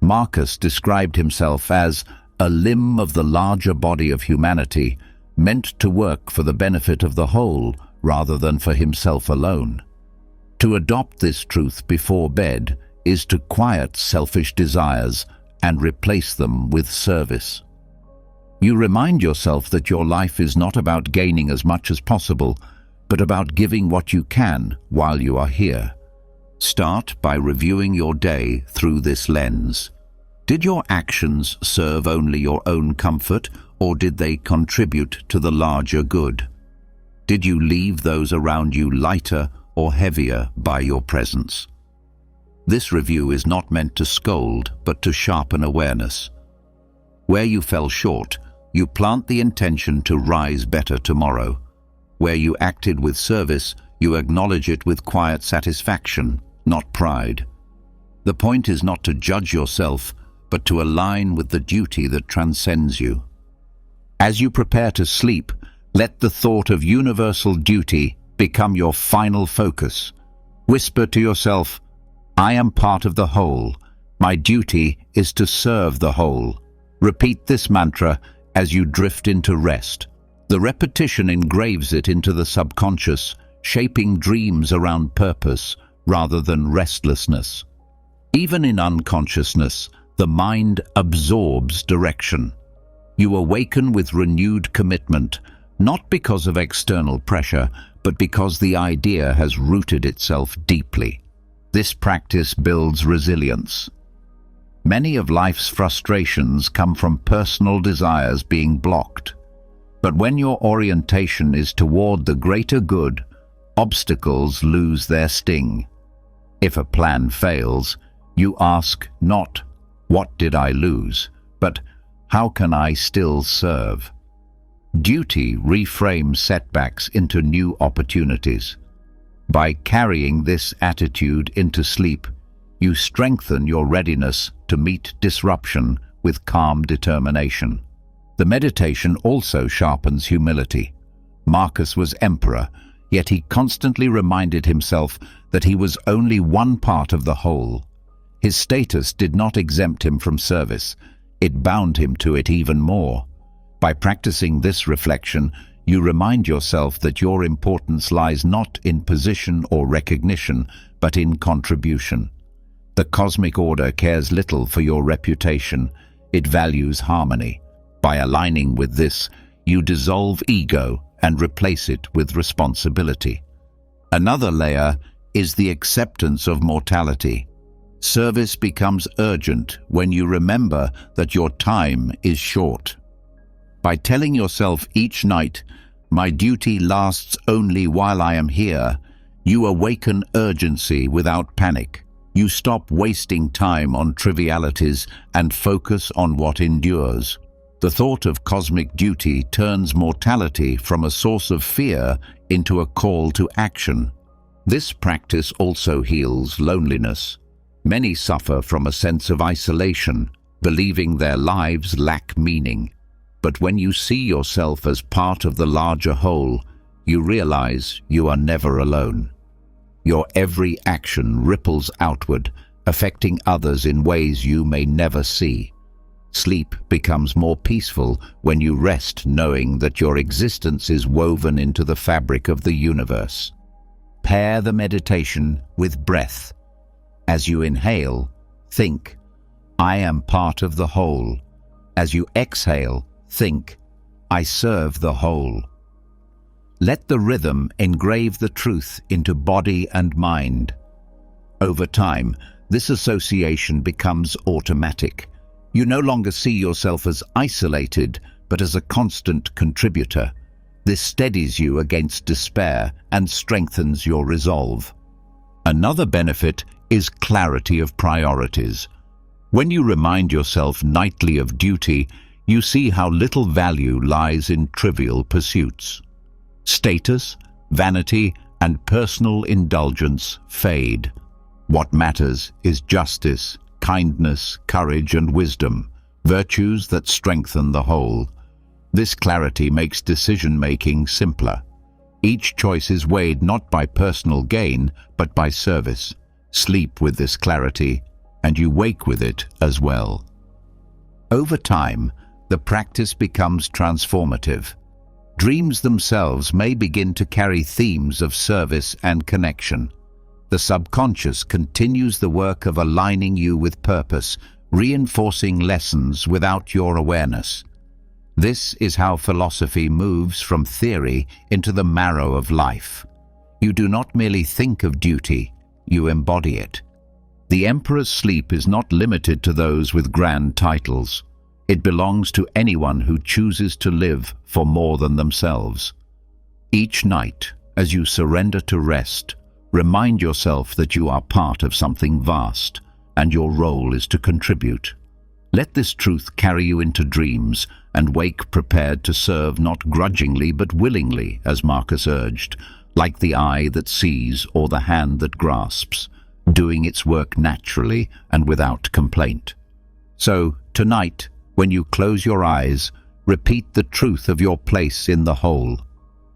Marcus described himself as a limb of the larger body of humanity, meant to work for the benefit of the whole rather than for himself alone. To adopt this truth before bed is to quiet selfish desires and replace them with service. You remind yourself that your life is not about gaining as much as possible, but about giving what you can while you are here. Start by reviewing your day through this lens. Did your actions serve only your own comfort, or did they contribute to the larger good? Did you leave those around you lighter or heavier by your presence? This review is not meant to scold, but to sharpen awareness. Where you fell short, you plant the intention to rise better tomorrow. Where you acted with service, you acknowledge it with quiet satisfaction, not pride. The point is not to judge yourself, but to align with the duty that transcends you. As you prepare to sleep, let the thought of universal duty become your final focus. Whisper to yourself, I am part of the whole. My duty is to serve the whole. Repeat this mantra as you drift into rest. The repetition engraves it into the subconscious, shaping dreams around purpose rather than restlessness. Even in unconsciousness, the mind absorbs direction. You awaken with renewed commitment, not because of external pressure, but because the idea has rooted itself deeply. This practice builds resilience. Many of life's frustrations come from personal desires being blocked. But when your orientation is toward the greater good, obstacles lose their sting. If a plan fails, you ask not, "What did I lose?" but "How can I still serve?" Duty reframes setbacks into new opportunities. By carrying this attitude into sleep, you strengthen your readiness to meet disruption with calm determination. The meditation also sharpens humility. Marcus was emperor, yet he constantly reminded himself that he was only one part of the whole. His status did not exempt him from service, it bound him to it even more. By practicing this reflection, you remind yourself that your importance lies not in position or recognition, but in contribution. The cosmic order cares little for your reputation, it values harmony. By aligning with this, you dissolve ego and replace it with responsibility. Another layer is the acceptance of mortality. Service becomes urgent when you remember that your time is short. By telling yourself each night, "My duty lasts only while I am here," you awaken urgency without panic. You stop wasting time on trivialities and focus on what endures. The thought of cosmic duty turns mortality from a source of fear into a call to action. This practice also heals loneliness. Many suffer from a sense of isolation, believing their lives lack meaning. But when you see yourself as part of the larger whole, you realize you are never alone. Your every action ripples outward, affecting others in ways you may never see. Sleep becomes more peaceful when you rest knowing that your existence is woven into the fabric of the universe. Pair the meditation with breath. As you inhale, think, "I am part of the whole." As you exhale, think, "I serve the whole." Let the rhythm engrave the truth into body and mind. Over time, this association becomes automatic. You no longer see yourself as isolated, but as a constant contributor. This steadies you against despair and strengthens your resolve. Another benefit is clarity of priorities. When you remind yourself nightly of duty, you see how little value lies in trivial pursuits. Status, vanity, and personal indulgence fade. What matters is justice, kindness, courage, and wisdom, virtues that strengthen the whole. This clarity makes decision-making simpler. Each choice is weighed not by personal gain, but by service. Sleep with this clarity, and you wake with it as well. Over time, the practice becomes transformative. Dreams themselves may begin to carry themes of service and connection. The subconscious continues the work of aligning you with purpose, reinforcing lessons without your awareness. This is how philosophy moves from theory into the marrow of life. You do not merely think of duty, you embody it. The emperor's sleep is not limited to those with grand titles. It belongs to anyone who chooses to live for more than themselves. Each night, as you surrender to rest, remind yourself that you are part of something vast, and your role is to contribute. Let this truth carry you into dreams, and wake prepared to serve not grudgingly but willingly, as Marcus urged, like the eye that sees or the hand that grasps, doing its work naturally and without complaint. So, tonight, when you close your eyes, repeat the truth of your place in the whole.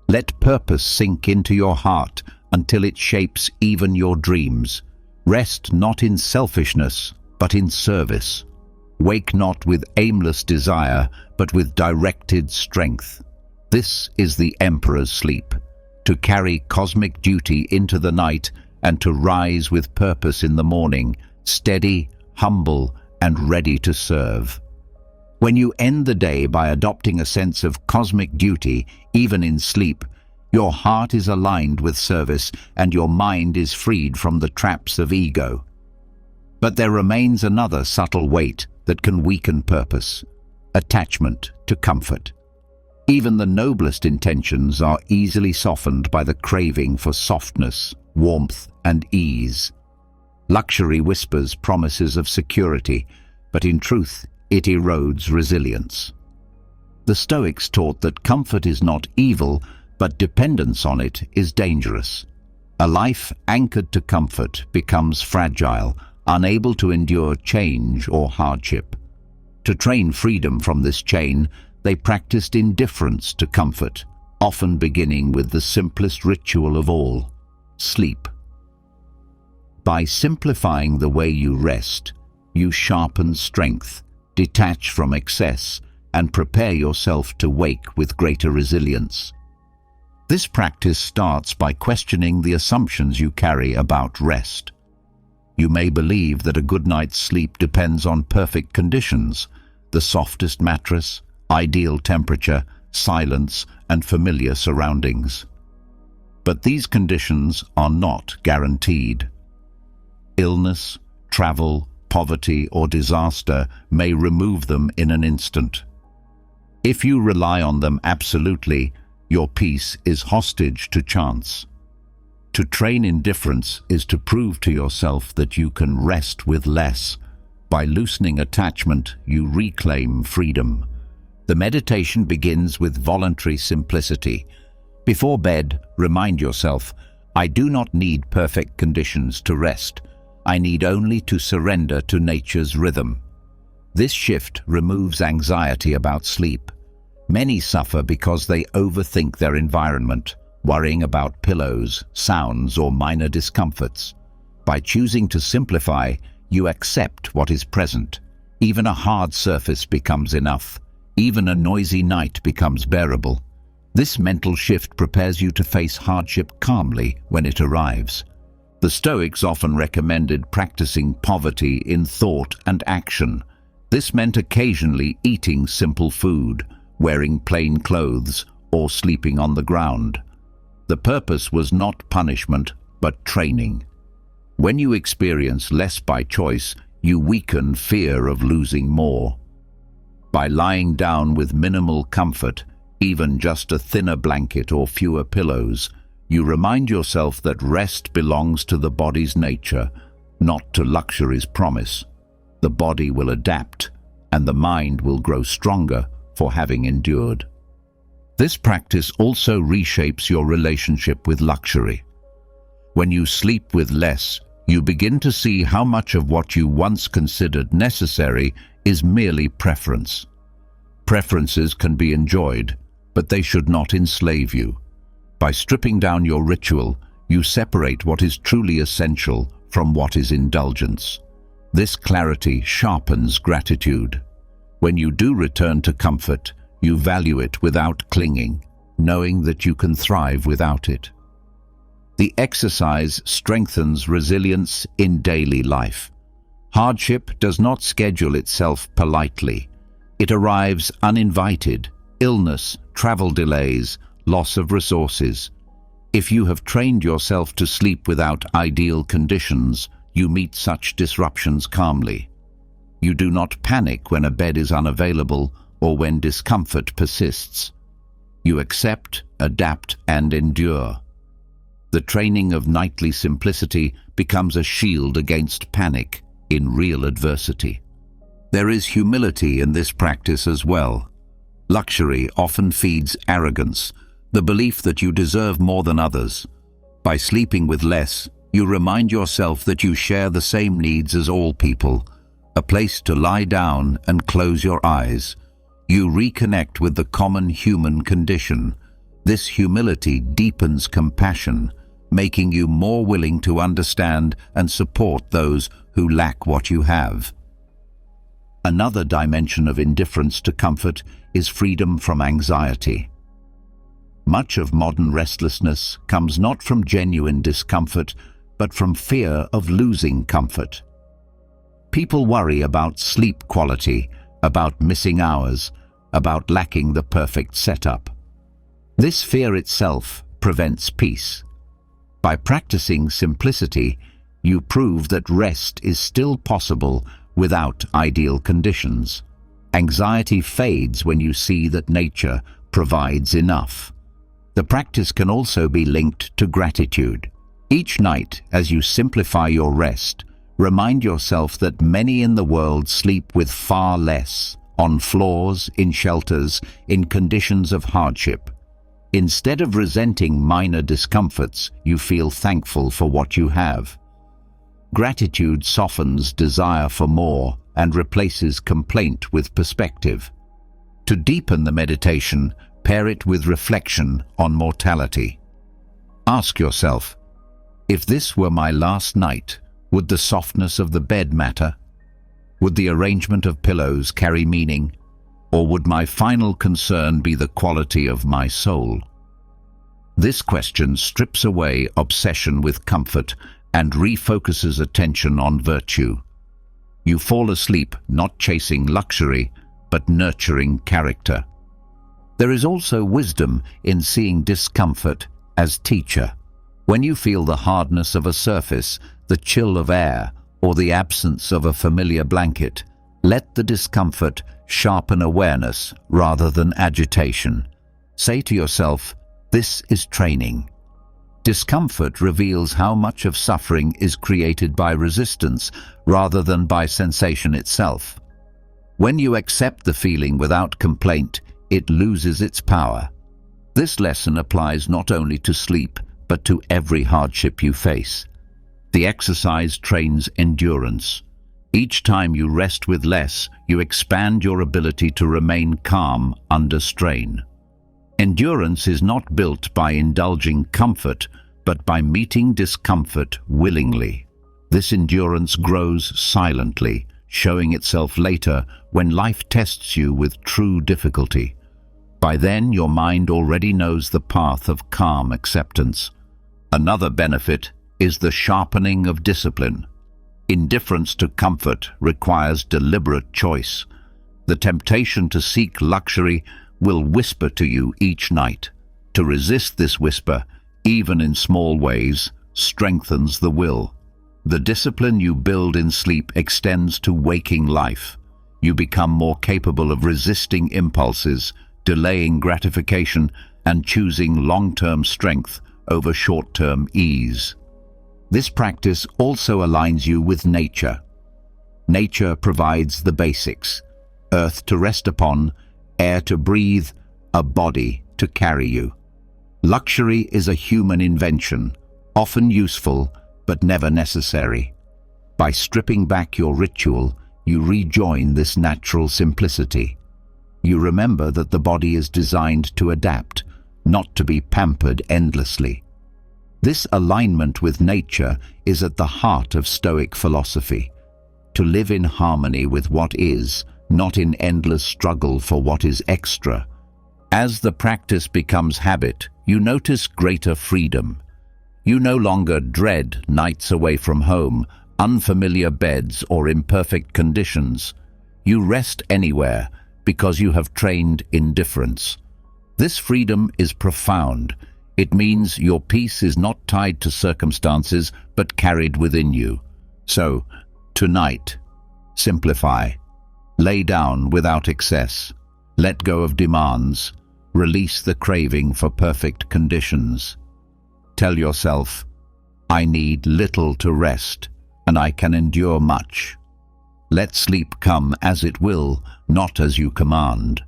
Let purpose sink into your heart until it shapes even your dreams. Rest not in selfishness, but in service. Wake not with aimless desire, but with directed strength. This is the emperor's sleep. to carry cosmic duty into the night and to rise with purpose in the morning, steady, humble, and ready to serve. When you end the day by adopting a sense of cosmic duty, even in sleep, your heart is aligned with service and your mind is freed from the traps of ego. But there remains another subtle weight that can weaken purpose: attachment to comfort. Even the noblest intentions are easily softened by the craving for softness, warmth, and ease. Luxury whispers promises of security, but in truth, it erodes resilience. The Stoics taught that comfort is not evil, but dependence on it is dangerous. A life anchored to comfort becomes fragile, unable to endure change or hardship. To train freedom from this chain, they practiced indifference to comfort, often beginning with the simplest ritual of all: sleep. By simplifying the way you rest, you sharpen strength, detach from excess, and prepare yourself to wake with greater resilience. This practice starts by questioning the assumptions you carry about rest. You may believe that a good night's sleep depends on perfect conditions: the softest mattress, ideal temperature, silence, and familiar surroundings. But these conditions are not guaranteed. Illness, travel, poverty, or disaster may remove them in an instant. If you rely on them absolutely, your peace is hostage to chance. To train indifference is to prove to yourself that you can rest with less. By loosening attachment, you reclaim freedom. The meditation begins with voluntary simplicity. Before bed, remind yourself, I do not need perfect conditions to rest. I need only to surrender to nature's rhythm. This shift removes anxiety about sleep. Many suffer because they overthink their environment, worrying about pillows, sounds, or minor discomforts. By choosing to simplify, you accept what is present. Even a hard surface becomes enough. Even a noisy night becomes bearable. This mental shift prepares you to face hardship calmly when it arrives. The Stoics often recommended practicing poverty in thought and action. This meant occasionally eating simple food, wearing plain clothes, or sleeping on the ground. The purpose was not punishment, but training. When you experience less by choice, you weaken fear of losing more. By lying down with minimal comfort, even just a thinner blanket or fewer pillows, you remind yourself that rest belongs to the body's nature, not to luxury's promise. The body will adapt, and the mind will grow stronger for having endured. This practice also reshapes your relationship with luxury. When you sleep with less, you begin to see how much of what you once considered necessary is merely preference. Preferences can be enjoyed, but they should not enslave you. By stripping down your ritual, you separate what is truly essential from what is indulgence. This clarity sharpens gratitude. When you do return to comfort, you value it without clinging, knowing that you can thrive without it. The exercise strengthens resilience in daily life. Hardship does not schedule itself politely. It arrives uninvited: illness, travel delays, loss of resources. If you have trained yourself to sleep without ideal conditions, you meet such disruptions calmly. You do not panic when a bed is unavailable or when discomfort persists. You accept, adapt, and endure. The training of nightly simplicity becomes a shield against panic in real adversity. There is humility in this practice as well. Luxury often feeds arrogance, the belief that you deserve more than others. By sleeping with less, you remind yourself that you share the same needs as all people: a place to lie down and close your eyes. You reconnect with the common human condition. This humility deepens compassion, making you more willing to understand and support those who lack what you have. Another dimension of indifference to comfort is freedom from anxiety. Much of modern restlessness comes not from genuine discomfort, but from fear of losing comfort. People worry about sleep quality, about missing hours, about lacking the perfect setup. This fear itself prevents peace. By practicing simplicity, you prove that rest is still possible without ideal conditions. Anxiety fades when you see that nature provides enough. The practice can also be linked to gratitude. Each night, as you simplify your rest, remind yourself that many in the world sleep with far less, on floors, in shelters, in conditions of hardship. Instead of resenting minor discomforts, you feel thankful for what you have. Gratitude softens desire for more and replaces complaint with perspective. To deepen the meditation, pair it with reflection on mortality. Ask yourself, if this were my last night, would the softness of the bed matter? Would the arrangement of pillows carry meaning? Or would my final concern be the quality of my soul? This question strips away obsession with comfort and refocuses attention on virtue. You fall asleep not chasing luxury, but nurturing character. There is also wisdom in seeing discomfort as teacher. When you feel the hardness of a surface, the chill of air, or the absence of a familiar blanket, let the discomfort sharpen awareness rather than agitation. Say to yourself, this is training. Discomfort reveals how much of suffering is created by resistance rather than by sensation itself. When you accept the feeling without complaint, it loses its power. This lesson applies not only to sleep, but to every hardship you face. The exercise trains endurance. Each time you rest with less, you expand your ability to remain calm under strain. Endurance is not built by indulging comfort, but by meeting discomfort willingly. This endurance grows silently, showing itself later when life tests you with true difficulty. By then, your mind already knows the path of calm acceptance. Another benefit is the sharpening of discipline. Indifference to comfort requires deliberate choice. The temptation to seek luxury will whisper to you each night. To resist this whisper, even in small ways, strengthens the will. The discipline you build in sleep extends to waking life. You become more capable of resisting impulses, delaying gratification, and choosing long-term strength over short-term ease. This practice also aligns you with nature. Nature provides the basics: earth to rest upon, air to breathe, a body to carry you. Luxury is a human invention, often useful but never necessary. By stripping back your ritual, you rejoin this natural simplicity. You remember that the body is designed to adapt, not to be pampered endlessly. This alignment with nature is at the heart of Stoic philosophy. To live in harmony with what is, not in endless struggle for what is extra. As the practice becomes habit, you notice greater freedom. You no longer dread nights away from home, unfamiliar beds, or imperfect conditions. You rest anywhere because you have trained indifference. This freedom is profound. It means your peace is not tied to circumstances, but carried within you. So, tonight, simplify. Lay down without excess. Let go of demands. Release the craving for perfect conditions. Tell yourself, I need little to rest, and I can endure much. Let sleep come as it will, not as you command.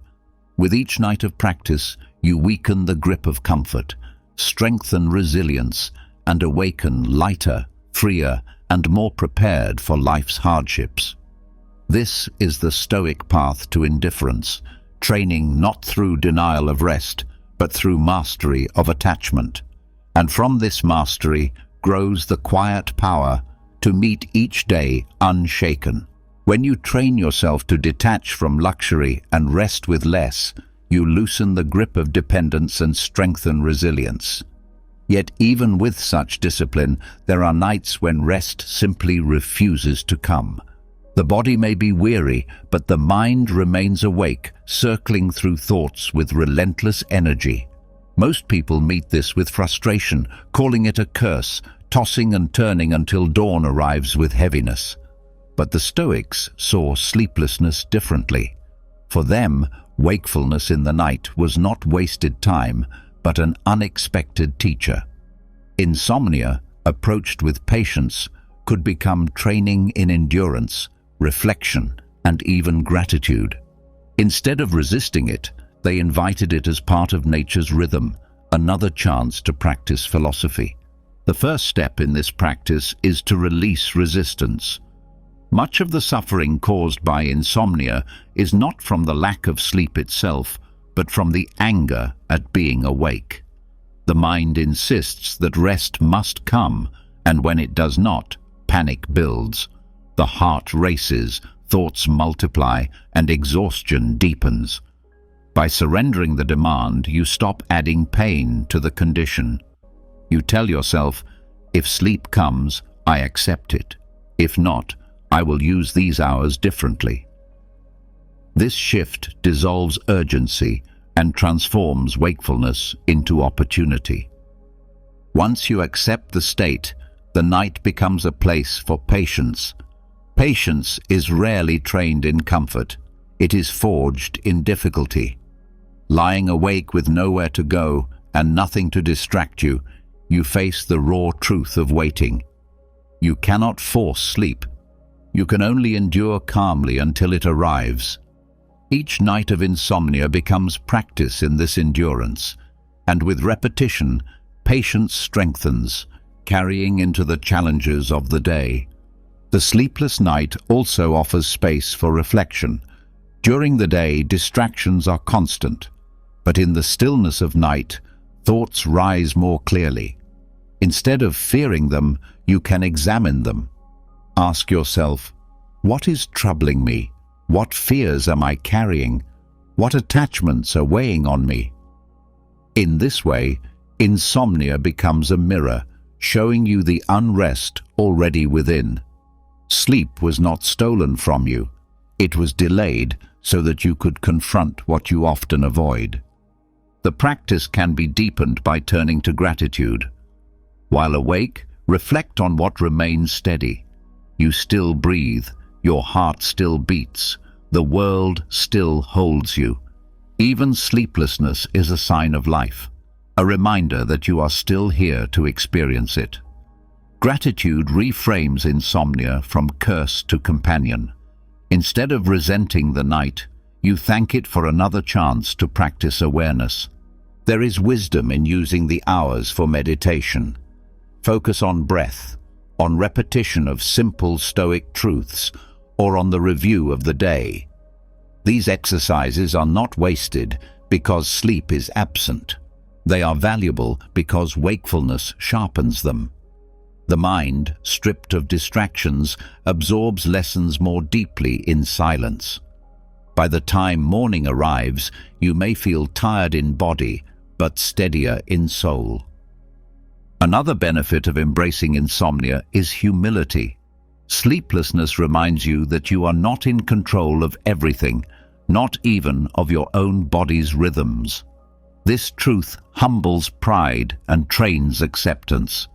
With each night of practice, you weaken the grip of comfort, strengthen resilience, and awaken lighter, freer, and more prepared for life's hardships. This is the Stoic path to indifference, training not through denial of rest, but through mastery of attachment. And from this mastery grows the quiet power to meet each day unshaken. When you train yourself to detach from luxury and rest with less, You loosen the grip of dependence and strengthen resilience. Yet even with such discipline, there are nights when rest simply refuses to come. The body may be weary, but the mind remains awake, circling through thoughts with relentless energy. Most people meet this with frustration, calling it a curse, tossing and turning until dawn arrives with heaviness. But the Stoics saw sleeplessness differently. For them, wakefulness in the night was not wasted time, but an unexpected teacher. Insomnia, approached with patience, could become training in endurance, reflection, and even gratitude. Instead of resisting it, they invited it as part of nature's rhythm, another chance to practice philosophy. The first step in this practice is to release resistance. Much of the suffering caused by insomnia is not from the lack of sleep itself, but from the anger at being awake. The mind insists that rest must come, and when it does not, panic builds. The heart races, thoughts multiply, and exhaustion deepens. By surrendering the demand, you stop adding pain to the condition. You tell yourself, if sleep comes, I accept it. If not, I will use these hours differently. This shift dissolves urgency and transforms wakefulness into opportunity. Once you accept the state, the night becomes a place for patience. Patience is rarely trained in comfort. It is forged in difficulty. Lying awake with nowhere to go and nothing to distract you, you face the raw truth of waiting. You cannot force sleep. You can only endure calmly until it arrives. Each night of insomnia becomes practice in this endurance, and with repetition, patience strengthens, carrying into the challenges of the day. The sleepless night also offers space for reflection. During the day, distractions are constant, but in the stillness of night, thoughts rise more clearly. Instead of fearing them, you can examine them. Ask yourself, what is troubling me? What fears am I carrying? What attachments are weighing on me? In this way, insomnia becomes a mirror, showing you the unrest already within. Sleep was not stolen from you. It was delayed so that you could confront what you often avoid. The practice can be deepened by turning to gratitude. While awake, reflect on what remains steady. You still breathe, your heart still beats, the world still holds you. Even sleeplessness is a sign of life, a reminder that you are still here to experience it. Gratitude reframes insomnia from curse to companion. Instead of resenting the night, you thank it for another chance to practice awareness. There is wisdom in using the hours for meditation. Focus on breath, on repetition of simple Stoic truths, or on the review of the day. These exercises are not wasted because sleep is absent. They are valuable because wakefulness sharpens them. The mind, stripped of distractions, absorbs lessons more deeply in silence. By the time morning arrives, you may feel tired in body, but steadier in soul. Another benefit of embracing insomnia is humility. Sleeplessness reminds you that you are not in control of everything, not even of your own body's rhythms. This truth humbles pride and trains acceptance.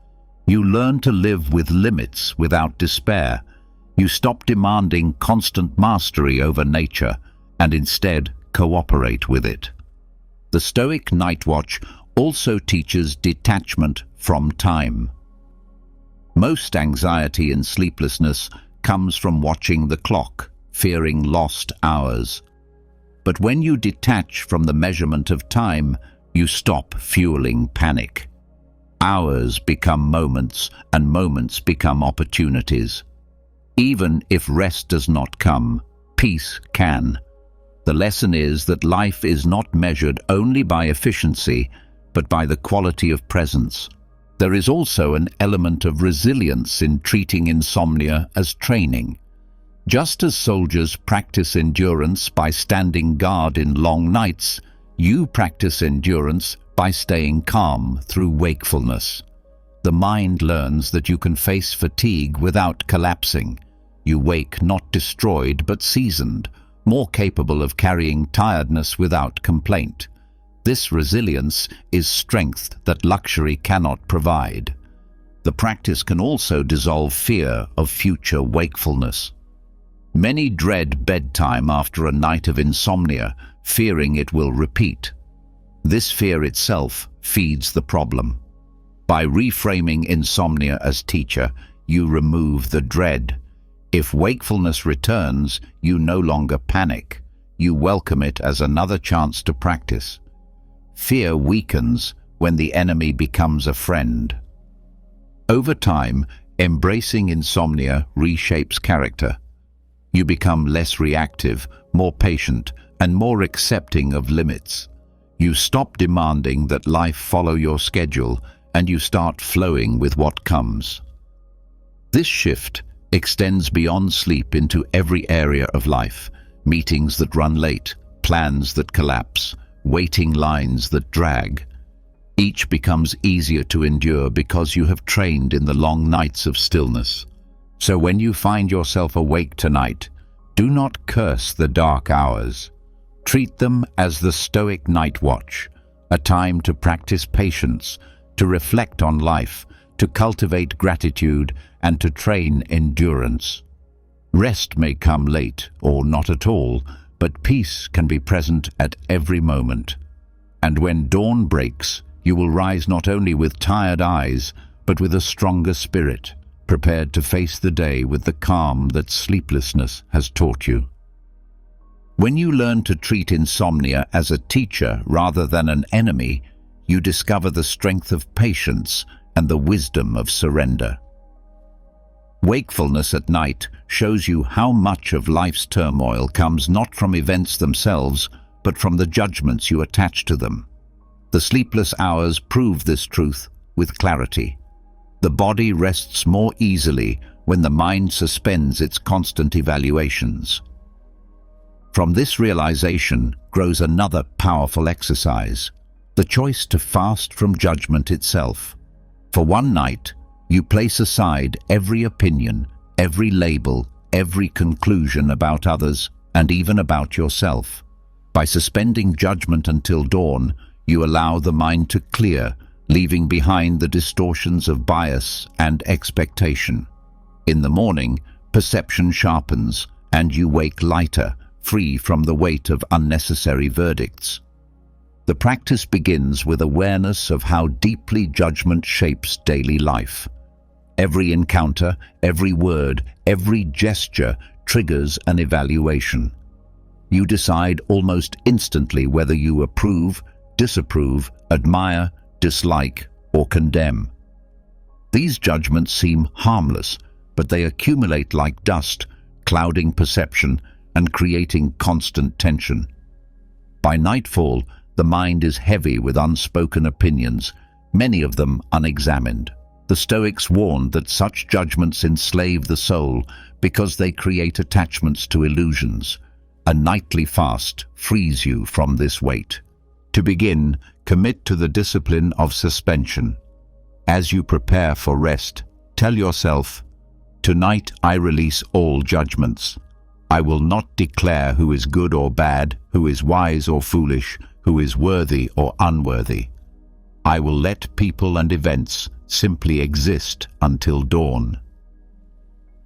You learn to live with limits without despair. You stop demanding constant mastery over nature and instead cooperate with it. The Stoic night watch also teaches detachment from time. Most anxiety and sleeplessness comes from watching the clock, fearing lost hours. But when you detach from the measurement of time, you stop fueling panic. Hours become moments, and moments become opportunities. Even if rest does not come, peace can. The lesson is that life is not measured only by efficiency, but by the quality of presence. There is also an element of resilience in treating insomnia as training. Just as soldiers practice endurance by standing guard in long nights, You practice endurance by staying calm through wakefulness. The mind learns that you can face fatigue without collapsing. You wake not destroyed but seasoned, more capable of carrying tiredness without complaint. This resilience is strength that luxury cannot provide. The practice can also dissolve fear of future wakefulness. Many dread bedtime after a night of insomnia, fearing it will repeat. This fear itself feeds the problem. By reframing insomnia as teacher, you remove the dread. If wakefulness returns, you no longer panic. You welcome it as another chance to practice. Fear weakens when the enemy becomes a friend. Over time, embracing insomnia reshapes character. You become less reactive, more patient, and more accepting of limits. You stop demanding that life follow your schedule, and you start flowing with what comes. This shift extends beyond sleep into every area of life. Meetings that run late, plans that collapse, waiting lines that drag. Each becomes easier to endure because you have trained in the long nights of stillness. So when you find yourself awake tonight, do not curse the dark hours. Treat them as the Stoic night watch, a time to practice patience, to reflect on life, to cultivate gratitude, and to train endurance. Rest may come late or not at all, but peace can be present at every moment. And when dawn breaks, you will rise not only with tired eyes, but with a stronger spirit, prepared to face the day with the calm that sleeplessness has taught you. When you learn to treat insomnia as a teacher rather than an enemy, you discover the strength of patience and the wisdom of surrender. Wakefulness at night shows you how much of life's turmoil comes not from events themselves, but from the judgments you attach to them. The sleepless hours prove this truth with clarity. The body rests more easily when the mind suspends its constant evaluations. From this realization grows another powerful exercise, the choice to fast from judgment itself. For one night, you place aside every opinion, every label, every conclusion about others, and even about yourself. By suspending judgment until dawn, you allow the mind to clear, leaving behind the distortions of bias and expectation. In the morning, perception sharpens, and you wake lighter, free from the weight of unnecessary verdicts. The practice begins with awareness of how deeply judgment shapes daily life. Every encounter, every word, every gesture triggers an evaluation. You decide almost instantly whether you approve, disapprove, admire, dislike, or condemn. These judgments seem harmless, but they accumulate like dust, clouding perception and creating constant tension. By nightfall, the mind is heavy with unspoken opinions, many of them unexamined. The Stoics warned that such judgments enslave the soul because they create attachments to illusions. A nightly fast frees you from this weight. To begin, commit to the discipline of suspension. As you prepare for rest, tell yourself, "Tonight I release all judgments. I will not declare who is good or bad, who is wise or foolish, who is worthy or unworthy. I will let people and events simply exist until dawn."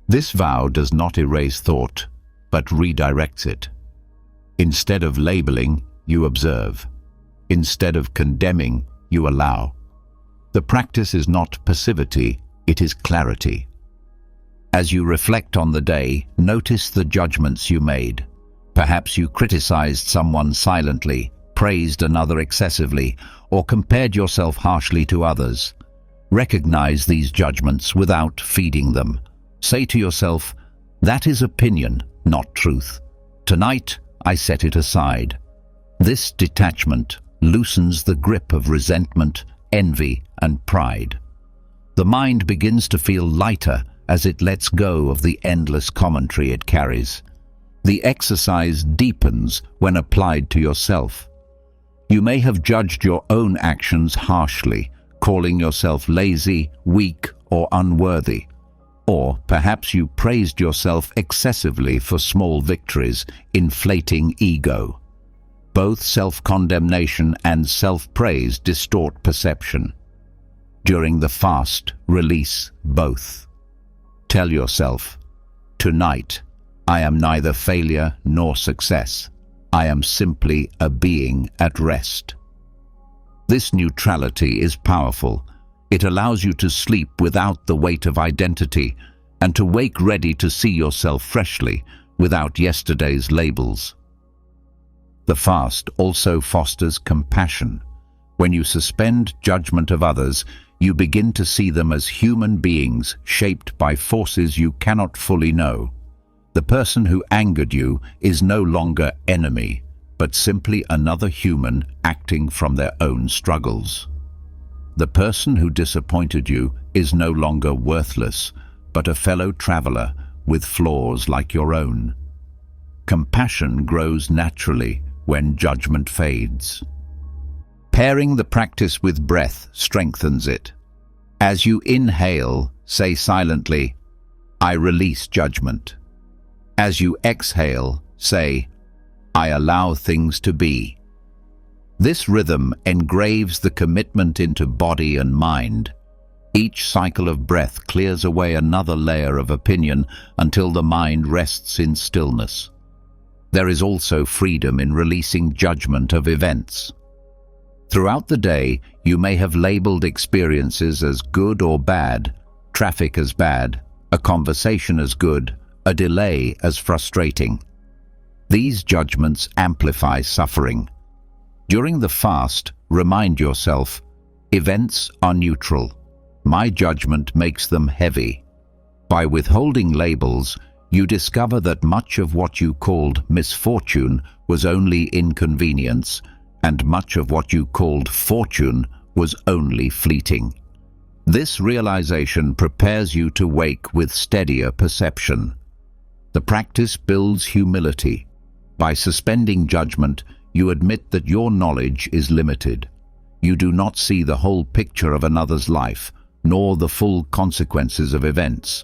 This vow does not erase thought, but redirects it. Instead of labeling, you observe. Instead of condemning, you allow. The practice is not passivity, it is clarity. As you reflect on the day, notice the judgments you made. Perhaps you criticized someone silently, praised another excessively, or compared yourself harshly to others. Recognize these judgments without feeding them. Say to yourself, "That is opinion, not truth. Tonight, I set it aside." This detachment loosens the grip of resentment, envy, and pride. The mind begins to feel lighter as it lets go of the endless commentary it carries. The exercise deepens when applied to yourself. You may have judged your own actions harshly, calling yourself lazy, weak, or unworthy. Or perhaps you praised yourself excessively for small victories, inflating ego. Both self-condemnation and self-praise distort perception. During the fast, release both. Tell yourself, "Tonight, I am neither failure nor success. I am simply a being at rest." This neutrality is powerful. It allows you to sleep without the weight of identity and to wake ready to see yourself freshly, without yesterday's labels. The fast also fosters compassion. When you suspend judgment of others, you begin to see them as human beings shaped by forces you cannot fully know. The person who angered you is no longer enemy, but simply another human acting from their own struggles. The person who disappointed you is no longer worthless, but a fellow traveler with flaws like your own. Compassion grows naturally when judgment fades. Pairing the practice with breath strengthens it. As you inhale, say silently, "I release judgment." As you exhale, say, "I allow things to be." This rhythm engraves the commitment into body and mind. Each cycle of breath clears away another layer of opinion until the mind rests in stillness. There is also freedom in releasing judgment of events. Throughout the day, you may have labeled experiences as good or bad, traffic as bad, a conversation as good, a delay as frustrating. These judgments amplify suffering. During the fast, remind yourself, events are neutral. My judgment makes them heavy. By withholding labels, you discover that much of what you called misfortune was only inconvenience, and much of what you called fortune was only fleeting. This realization prepares you to wake with steadier perception. The practice builds humility. By suspending judgment, you admit that your knowledge is limited. You do not see the whole picture of another's life, nor the full consequences of events.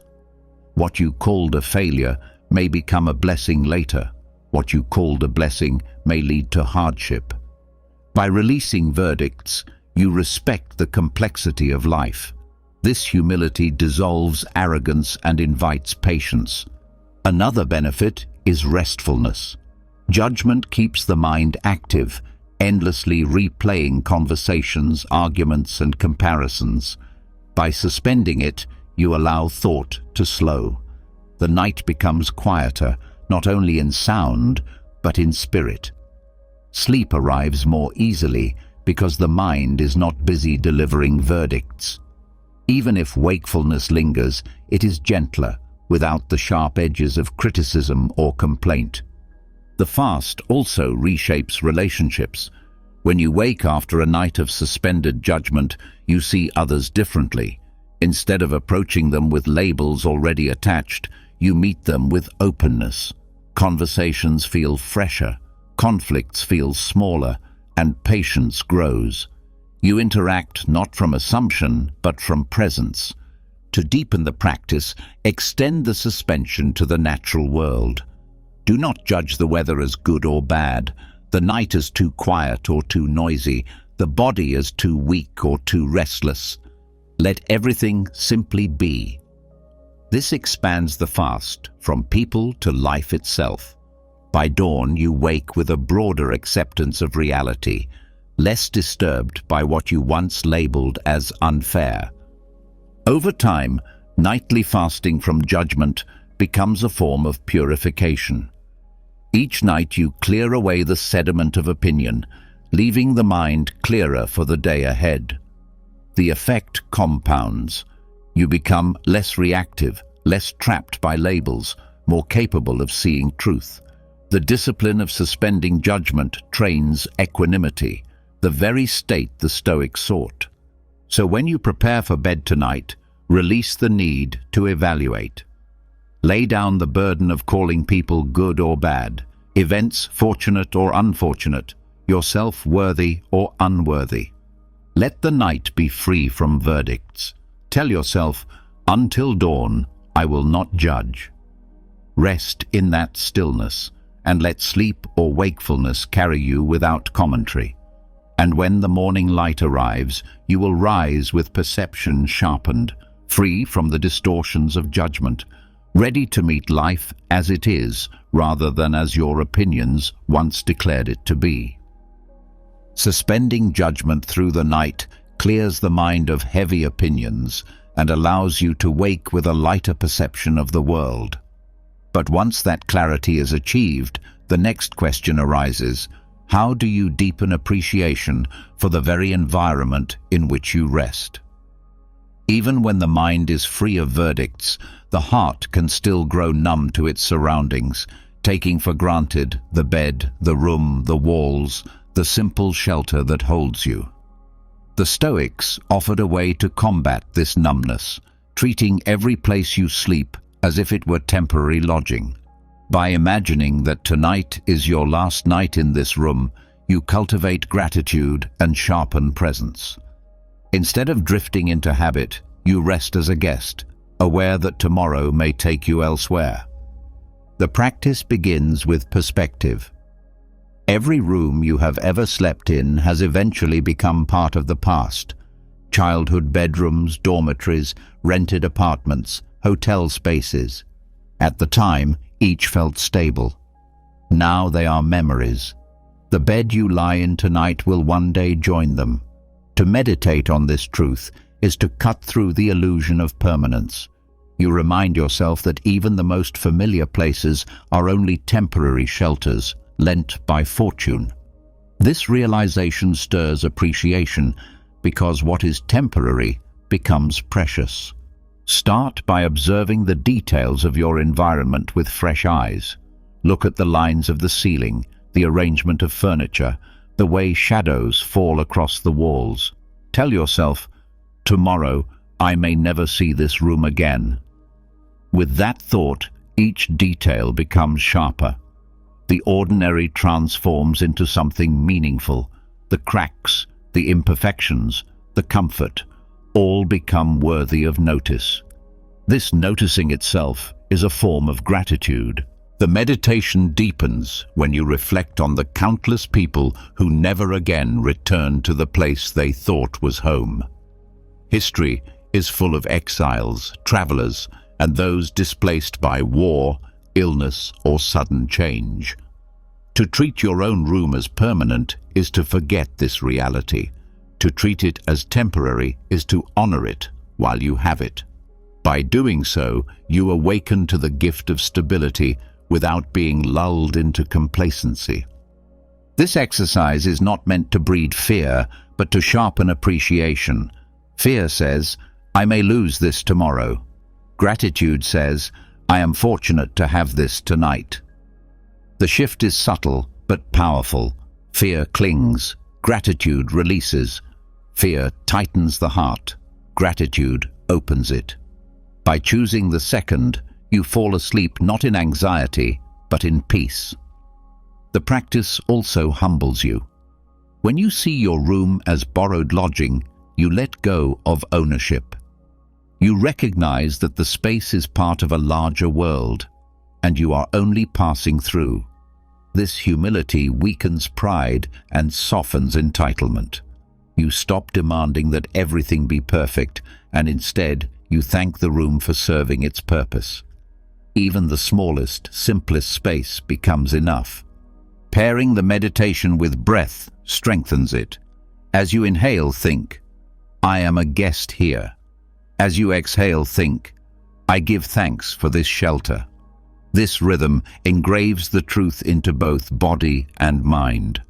What you called a failure may become a blessing later. What you called a blessing may lead to hardship. By releasing verdicts, you respect the complexity of life. This humility dissolves arrogance and invites patience. Another benefit is restfulness. Judgment keeps the mind active, endlessly replaying conversations, arguments, and comparisons. By suspending it, you allow thought to slow. The night becomes quieter, not only in sound, but in spirit. Sleep arrives more easily because the mind is not busy delivering verdicts. Even if wakefulness lingers, it is gentler, without the sharp edges of criticism or complaint. The fast also reshapes relationships. When you wake after a night of suspended judgment, you see others differently. Instead of approaching them with labels already attached, you meet them with openness. Conversations feel fresher, conflicts feel smaller, and patience grows. You interact not from assumption, but from presence. To deepen the practice, extend the suspension to the natural world. Do not judge the weather as good or bad, the night as too quiet or too noisy, the body as too weak or too restless. Let everything simply be. This expands the fast from people to life itself. By dawn, you wake with a broader acceptance of reality, less disturbed by what you once labeled as unfair. Over time, nightly fasting from judgment becomes a form of purification. Each night you clear away the sediment of opinion, leaving the mind clearer for the day ahead. The effect compounds. You become less reactive, less trapped by labels, more capable of seeing truth. The discipline of suspending judgment trains equanimity, the very state the Stoics sought. So when you prepare for bed tonight, release the need to evaluate. Lay down the burden of calling people good or bad, events fortunate or unfortunate. yourself worthy or unworthy. Let the night be free from verdicts. Tell yourself, until dawn, I will not judge. Rest in that stillness, and let sleep or wakefulness carry you without commentary. And when the morning light arrives, you will rise with perception sharpened, free from the distortions of judgment, ready to meet life as it is, rather than as your opinions once declared it to be. Suspending judgment through the night clears the mind of heavy opinions and allows you to wake with a lighter perception of the world. But once that clarity is achieved, the next question arises: how do you deepen appreciation for the very environment in which you rest? Even when the mind is free of verdicts, the heart can still grow numb to its surroundings, taking for granted the bed, the room, the walls, the simple shelter that holds you. The Stoics offered a way to combat this numbness, treating every place you sleep as if it were temporary lodging. By imagining that tonight is your last night in this room, you cultivate gratitude and sharpen presence. Instead of drifting into habit, you rest as a guest, aware that tomorrow may take you elsewhere. The practice begins with perspective. Every room you have ever slept in has eventually become part of the past. Childhood bedrooms, dormitories, rented apartments, hotel spaces. At the time, each felt stable. Now they are memories. The bed you lie in tonight will one day join them. To meditate on this truth is to cut through the illusion of permanence. You remind yourself that even the most familiar places are only temporary shelters lent by fortune. This realization stirs appreciation because what is temporary becomes precious. Start by observing the details of your environment with fresh eyes. Look at the lines of the ceiling, the arrangement of furniture, the way shadows fall across the walls. Tell yourself, tomorrow I may never see this room again. With that thought, each detail becomes sharper. The ordinary transforms into something meaningful. The cracks, the imperfections, the comfort, all become worthy of notice. This noticing itself is a form of gratitude. The meditation deepens when you reflect on the countless people who never again returned to the place they thought was home. History is full of exiles, travelers, and those displaced by war, illness, or sudden change. To treat your own room as permanent is to forget this reality. To treat it as temporary is to honor it while you have it. By doing so, you awaken to the gift of stability without being lulled into complacency. This exercise is not meant to breed fear, but to sharpen appreciation. Fear says, I may lose this tomorrow. Gratitude says, I am fortunate to have this tonight. The shift is subtle but powerful. Fear clings, gratitude releases. Fear tightens the heart, gratitude opens it. By choosing the second, you fall asleep not in anxiety, but in peace. The practice also humbles you. When you see your room as borrowed lodging, you let go of ownership. You recognize that the space is part of a larger world, and you are only passing through. This humility weakens pride and softens entitlement. You stop demanding that everything be perfect, and instead you thank the room for serving its purpose. Even the smallest, simplest space becomes enough. Pairing the meditation with breath strengthens it. As you inhale, think, I am a guest here. As you exhale, think, I give thanks for this shelter. This rhythm engraves the truth into both body and mind.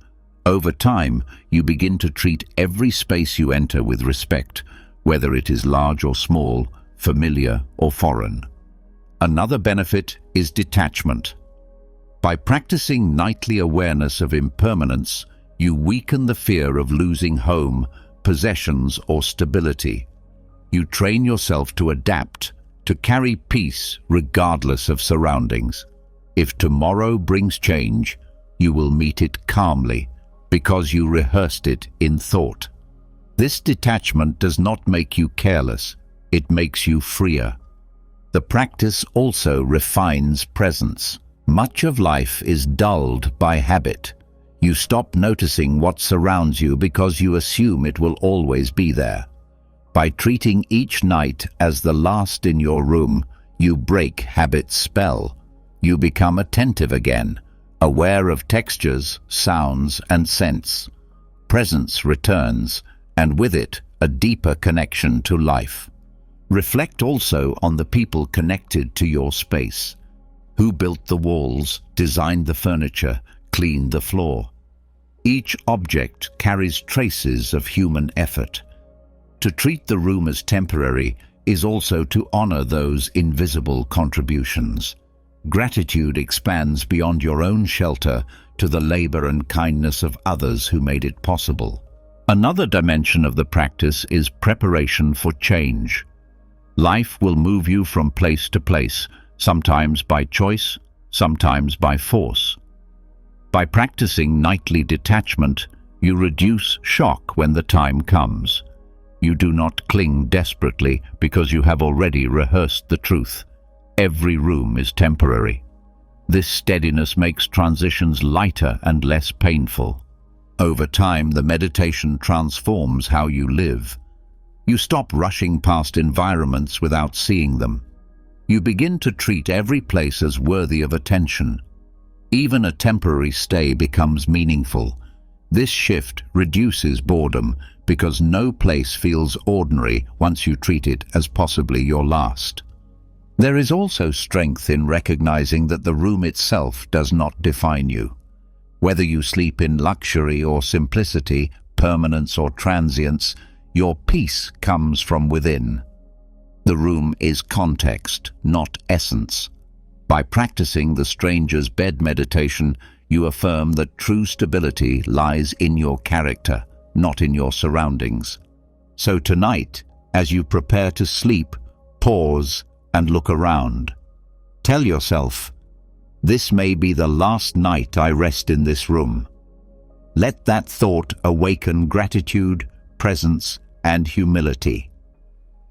Over time, you begin to treat every space you enter with respect, whether it is large or small, familiar or foreign. Another benefit is detachment. By practicing nightly awareness of impermanence, you weaken the fear of losing home, possessions, or stability. You train yourself to adapt, to carry peace regardless of surroundings. If tomorrow brings change, you will meet it calmly, because you rehearsed it in thought. This detachment does not make you careless, it makes you freer. The practice also refines presence. Much of life is dulled by habit. You stop noticing what surrounds you because you assume it will always be there. By treating each night as the last in your room, you break habit's spell. You become attentive again, aware of textures, sounds, and scents. Presence returns, and with it, a deeper connection to life. Reflect also on the people connected to your space. Who built the walls, designed the furniture, cleaned the floor? Each object carries traces of human effort. To treat the room as temporary is also to honor those invisible contributions. Gratitude expands beyond your own shelter to the labor and kindness of others who made it possible. Another dimension of the practice is preparation for change. Life will move you from place to place, sometimes by choice, sometimes by force. By practicing nightly detachment, you reduce shock when the time comes. You do not cling desperately because you have already rehearsed the truth. Every room is temporary. This steadiness makes transitions lighter and less painful. Over time, the meditation transforms how you live. You stop rushing past environments without seeing them. You begin to treat every place as worthy of attention. Even a temporary stay becomes meaningful. This shift reduces boredom because no place feels ordinary once you treat it as possibly your last. There is also strength in recognizing that the room itself does not define you. Whether you sleep in luxury or simplicity, permanence or transience, your peace comes from within. The room is context, not essence. By practicing the stranger's bed meditation, you affirm that true stability lies in your character, not in your surroundings. So tonight, as you prepare to sleep, pause and look around. Tell yourself, "This may be the last night I rest in this room." Let that thought awaken gratitude, presence, and humility.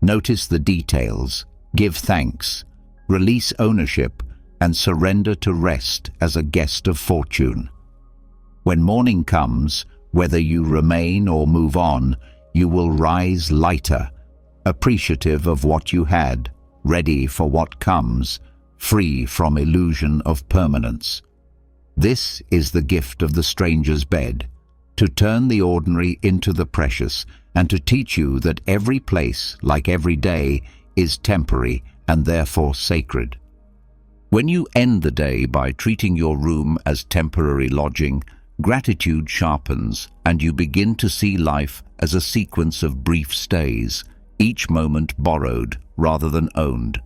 Notice the details, give thanks, release ownership, and surrender to rest as a guest of fortune. When morning comes, whether you remain or move on, you will rise lighter, appreciative of what you had, ready for what comes, free from illusion of permanence. This is the gift of the stranger's bed, to turn the ordinary into the precious, and to teach you that every place, like every day, is temporary and therefore sacred. When you end the day by treating your room as temporary lodging, gratitude sharpens and you begin to see life as a sequence of brief stays, each moment borrowed rather than owned.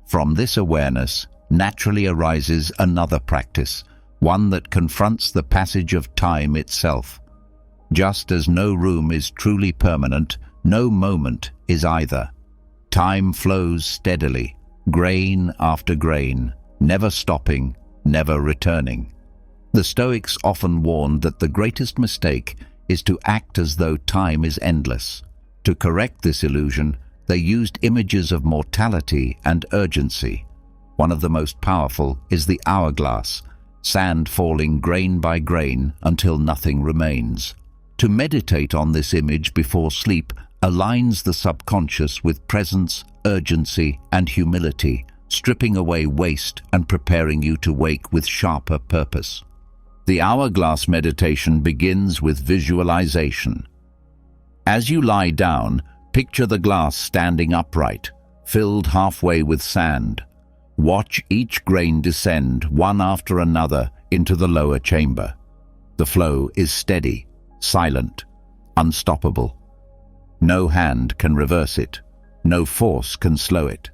From this awareness naturally arises another practice, one that confronts the passage of time itself. Just as no room is truly permanent, no moment is either. Time flows steadily, grain after grain, never stopping, never returning. The Stoics often warned that the greatest mistake is to act as though time is endless. To correct this illusion, they used images of mortality and urgency. One of the most powerful is the hourglass, sand falling grain by grain until nothing remains. To meditate on this image before sleep aligns the subconscious with presence, urgency, and humility, stripping away waste and preparing you to wake with sharper purpose. The hourglass meditation begins with visualization. As you lie down, picture the glass standing upright, filled halfway with sand. Watch each grain descend, one after another, into the lower chamber. The flow is steady, silent, unstoppable. No hand can reverse it. No force can slow it.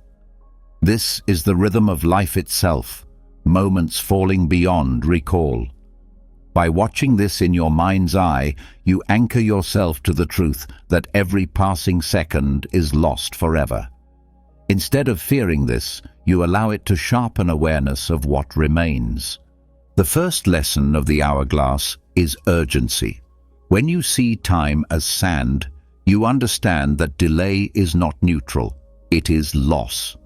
This is the rhythm of life itself, moments falling beyond recall. By watching this in your mind's eye, you anchor yourself to the truth that every passing second is lost forever. Instead of fearing this, you allow it to sharpen awareness of what remains. The first lesson of the hourglass is urgency. When you see time as sand, you understand that delay is not neutral, it is loss.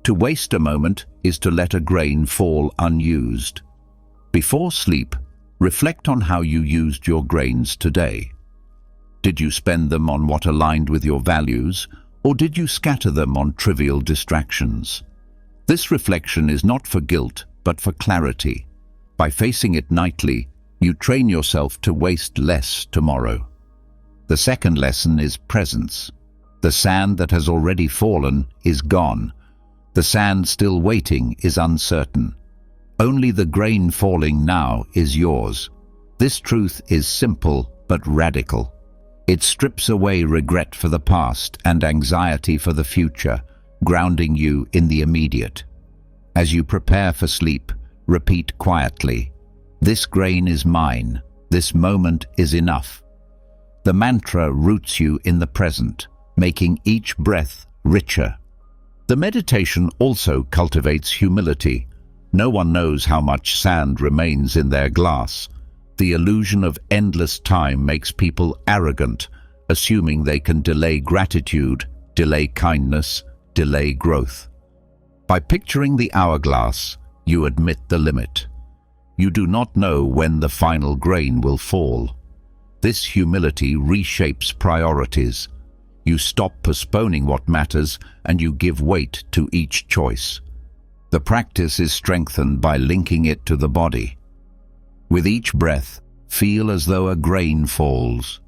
To waste a moment is to let a grain fall unused. Before sleep, reflect on how you used your grains today. Did you spend them on what aligned with your values, or did you scatter them on trivial distractions? This reflection is not for guilt, but for clarity. By facing it nightly, you train yourself to waste less tomorrow. The second lesson is presence. The sand that has already fallen is gone. The sand still waiting is uncertain. Only the grain falling now is yours. This truth is simple but radical. It strips away regret for the past and anxiety for the future, grounding you in the immediate. As you prepare for sleep, repeat quietly, "This grain is mine. This moment is enough." The mantra roots you in the present, making each breath richer. The meditation also cultivates humility. No one knows how much sand remains in their glass. The illusion of endless time makes people arrogant, assuming they can delay gratitude, delay kindness, delay growth. By picturing the hourglass, you admit the limit. You do not know when the final grain will fall. This humility reshapes priorities. You stop postponing what matters and you give weight to each choice. The practice is strengthened by linking it to the body. With each breath, feel as though a grain falls.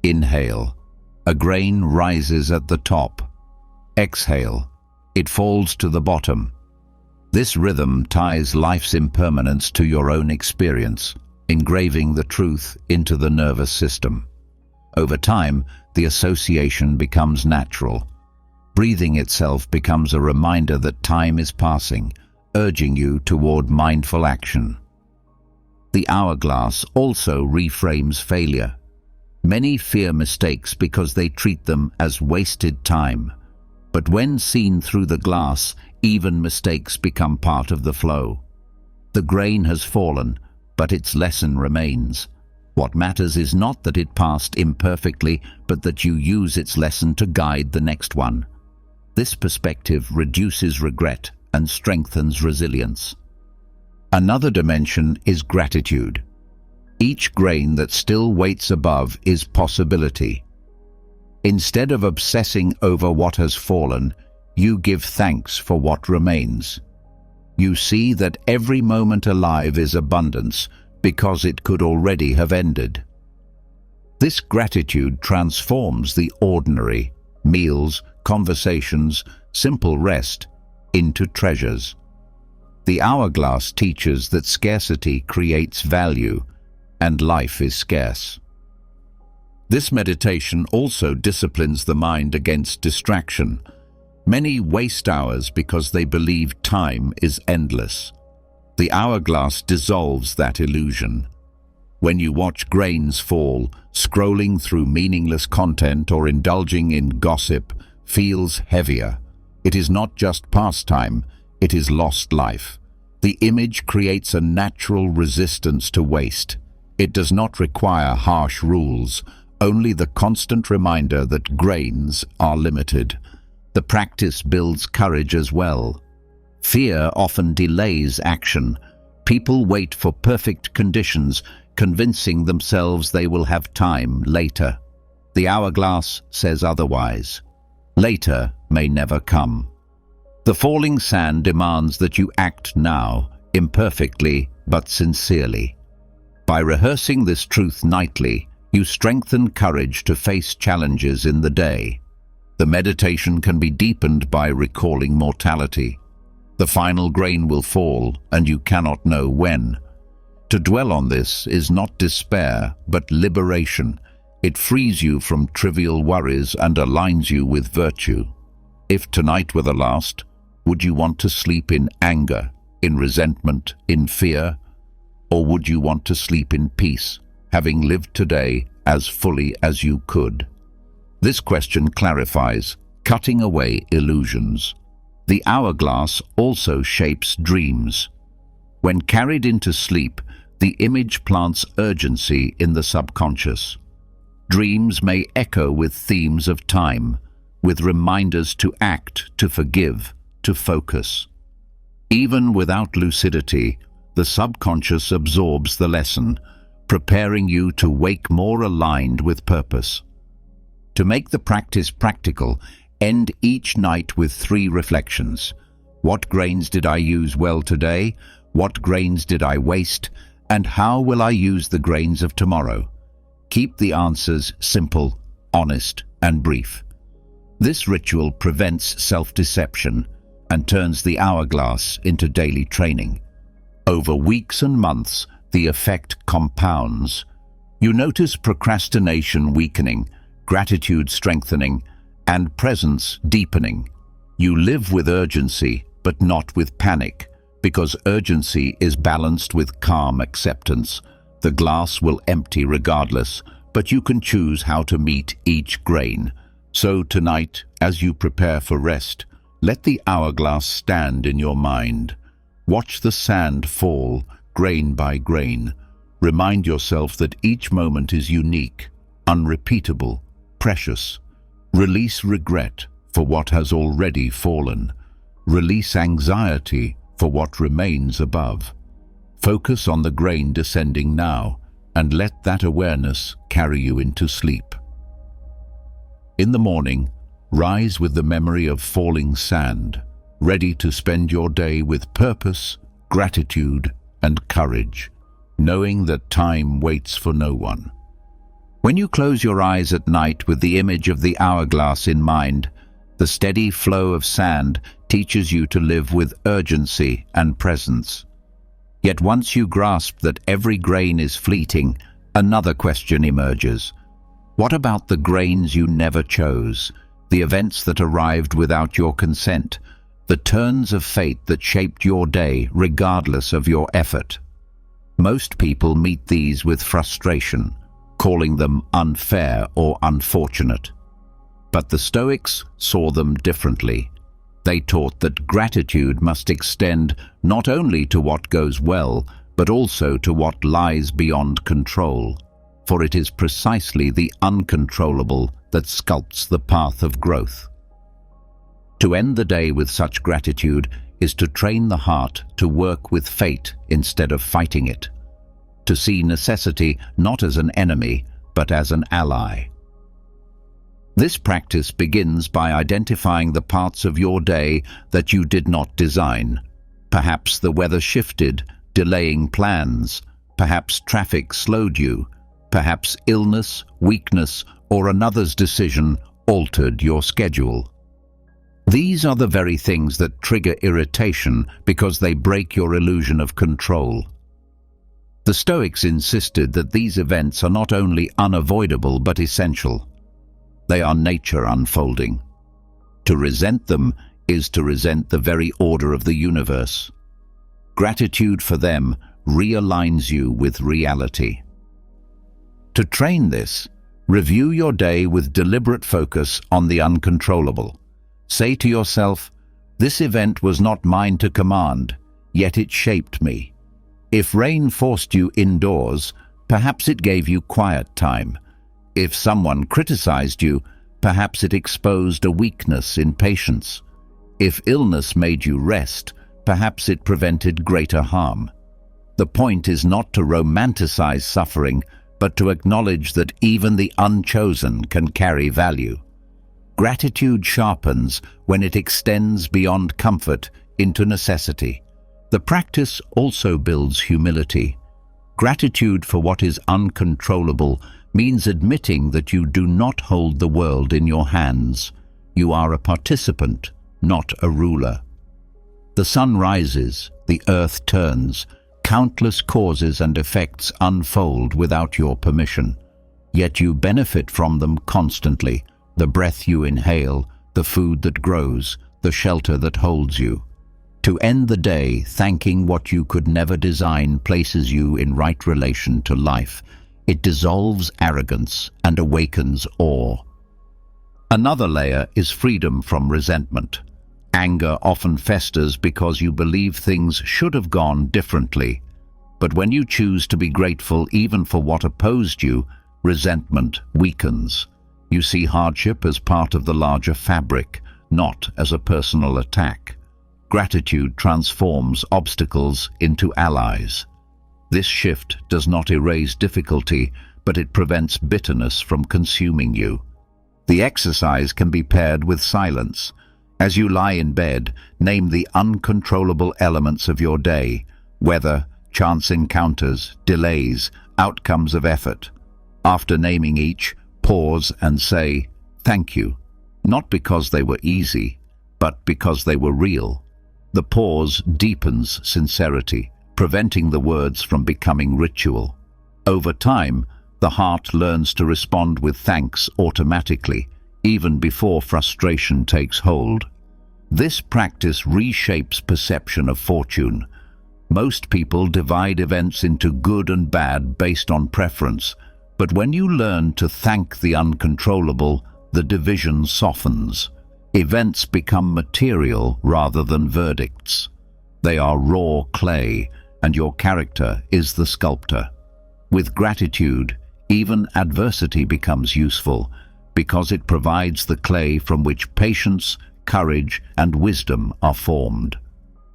Inhale. A grain rises at the top. Exhale. It falls to the bottom. This rhythm ties life's impermanence to your own experience, engraving the truth into the nervous system. Over time, the association becomes natural. Breathing itself becomes a reminder that time is passing, urging you toward mindful action. The hourglass also reframes failure. Many fear mistakes because they treat them as wasted time. But when seen through the glass, even mistakes become part of the flow. The grain has fallen, but its lesson remains. What matters is not that it passed imperfectly, but that you use its lesson to guide the next one. This perspective reduces regret and strengthens resilience. Another dimension is gratitude. Each grain that still waits above is possibility. Instead of obsessing over what has fallen, you give thanks for what remains. You see that every moment alive is abundance because it could already have ended. This gratitude transforms the ordinary, meals, conversations, simple rest, into treasures. The hourglass teaches that scarcity creates value, and life is scarce. This meditation also disciplines the mind against distraction. Many waste hours because they believe time is endless. The hourglass dissolves that illusion. When you watch grains fall, scrolling through meaningless content or indulging in gossip feels heavier. It is not just pastime, it is lost life. The image creates a natural resistance to waste. It does not require harsh rules, only the constant reminder that grains are limited. The practice builds courage as well. Fear often delays action. People wait for perfect conditions, convincing themselves they will have time later. The hourglass says otherwise. Later may never come. The falling sand demands that you act now, imperfectly but sincerely. By rehearsing this truth nightly, you strengthen courage to face challenges in the day. The meditation can be deepened by recalling mortality. The final grain will fall, and you cannot know when. To dwell on this is not despair, but liberation. It frees you from trivial worries and aligns you with virtue. If tonight were the last, would you want to sleep in anger, in resentment, in fear? Or would you want to sleep in peace, having lived today as fully as you could? This question clarifies, cutting away illusions. The hourglass also shapes dreams. When carried into sleep, the image plants urgency in the subconscious. Dreams may echo with themes of time, with reminders to act, to forgive, to focus. Even without lucidity, the subconscious absorbs the lesson, preparing you to wake more aligned with purpose. To make the practice practical, end each night with 3 reflections. What grains did I use well today? What grains did I waste? And how will I use the grains of tomorrow? Keep the answers simple, honest, and brief. This ritual prevents self-deception and turns the hourglass into daily training. Over weeks and months, the effect compounds. You notice procrastination weakening, gratitude strengthening, and presence deepening. You live with urgency, but not with panic, because urgency is balanced with calm acceptance. The glass will empty regardless, but you can choose how to meet each grain. So tonight, as you prepare for rest, let the hourglass stand in your mind. Watch the sand fall, grain by grain. Remind yourself that each moment is unique, unrepeatable, precious. Release regret for what has already fallen. Release anxiety for what remains above. Focus on the grain descending now, and let that awareness carry you into sleep. In the morning, rise with the memory of falling sand, ready to spend your day with purpose, gratitude, and courage, knowing that time waits for no one. When you close your eyes at night with the image of the hourglass in mind, the steady flow of sand teaches you to live with urgency and presence. Yet once you grasp that every grain is fleeting, another question emerges. What about the grains you never chose, the events that arrived without your consent, the turns of fate that shaped your day regardless of your effort? Most people meet these with frustration, calling them unfair or unfortunate. But the Stoics saw them differently. They taught that gratitude must extend not only to what goes well, but also to what lies beyond control, for it is precisely the uncontrollable that sculpts the path of growth. To end the day with such gratitude is to train the heart to work with fate instead of fighting it, to see necessity not as an enemy, but as an ally. This practice begins by identifying the parts of your day that you did not design. Perhaps the weather shifted, delaying plans. Perhaps traffic slowed you. Perhaps illness, weakness, or another's decision altered your schedule. These are the very things that trigger irritation because they break your illusion of control. The Stoics insisted that these events are not only unavoidable but essential. They are nature unfolding. To resent them is to resent the very order of the universe. Gratitude for them realigns you with reality. To train this, review your day with deliberate focus on the uncontrollable. Say to yourself, "This event was not mine to command, yet it shaped me." If rain forced you indoors, perhaps it gave you quiet time. If someone criticized you, perhaps it exposed a weakness in patience. If illness made you rest, perhaps it prevented greater harm. The point is not to romanticize suffering, but to acknowledge that even the unchosen can carry value. Gratitude sharpens when it extends beyond comfort into necessity. The practice also builds humility. Gratitude for what is uncontrollable means admitting that you do not hold the world in your hands. You are a participant, not a ruler. The sun rises, the earth turns, countless causes and effects unfold without your permission. Yet you benefit from them constantly: the breath you inhale, the food that grows, the shelter that holds you. To end the day thanking what you could never design places you in right relation to life. It dissolves arrogance and awakens awe. Another layer is freedom from resentment. Anger often festers because you believe things should have gone differently. But when you choose to be grateful even for what opposed you, resentment weakens. You see hardship as part of the larger fabric, not as a personal attack. Gratitude transforms obstacles into allies. This shift does not erase difficulty, but it prevents bitterness from consuming you. The exercise can be paired with silence. As you lie in bed, name the uncontrollable elements of your day: weather, chance encounters, delays, outcomes of effort. After naming each, pause and say, "Thank you," not because they were easy, but because they were real. The pause deepens sincerity, preventing the words from becoming ritual. Over time, the heart learns to respond with thanks automatically, even before frustration takes hold. This practice reshapes perception of fortune. Most people divide events into good and bad based on preference, but when you learn to thank the uncontrollable, the division softens. Events become material rather than verdicts. They are raw clay, and your character is the sculptor. With gratitude, even adversity becomes useful, because it provides the clay from which patience, courage, and wisdom are formed.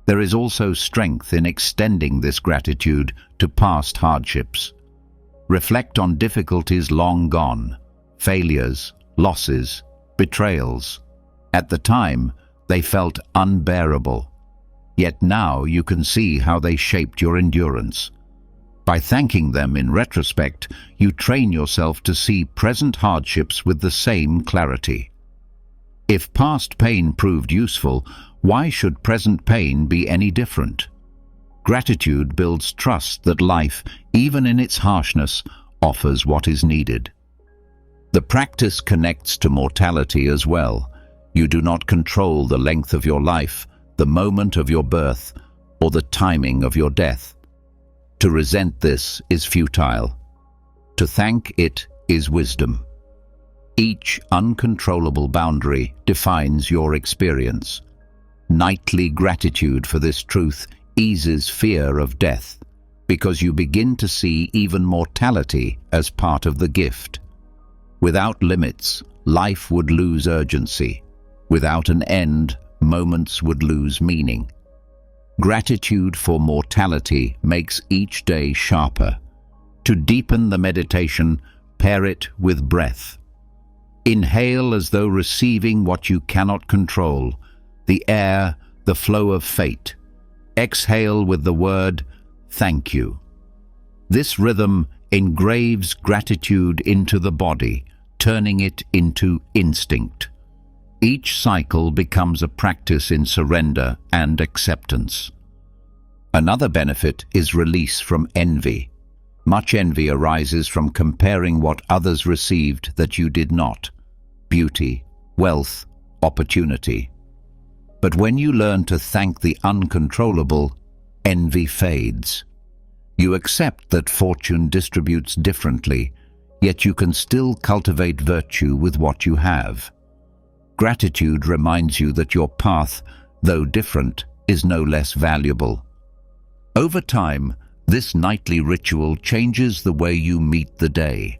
There is also strength in extending this gratitude to past hardships. Reflect on difficulties long gone, failures, losses, betrayals. At the time, they felt unbearable. Yet now you can see how they shaped your endurance. By thanking them in retrospect, you train yourself to see present hardships with the same clarity. If past pain proved useful, why should present pain be any different? Gratitude builds trust that life, even in its harshness, offers what is needed. The practice connects to mortality as well. You do not control the length of your life, the moment of your birth, or the timing of your death. To resent this is futile. To thank it is wisdom. Each uncontrollable boundary defines your experience. Nightly gratitude for this truth eases fear of death, because you begin to see even mortality as part of the gift. Without limits, life would lose urgency. Without an end, moments would lose meaning. Gratitude for mortality makes each day sharper. To deepen the meditation, pair it with breath. Inhale as though receiving what you cannot control, the air, the flow of fate. Exhale with the word, "Thank you." This rhythm engraves gratitude into the body, turning it into instinct. Each cycle becomes a practice in surrender and acceptance. Another benefit is release from envy. Much envy arises from comparing what others received that you did not: beauty, wealth, opportunity. But when you learn to thank the uncontrollable, envy fades. You accept that fortune distributes differently, yet you can still cultivate virtue with what you have. Gratitude reminds you that your path, though different, is no less valuable. Over time, this nightly ritual changes the way you meet the day.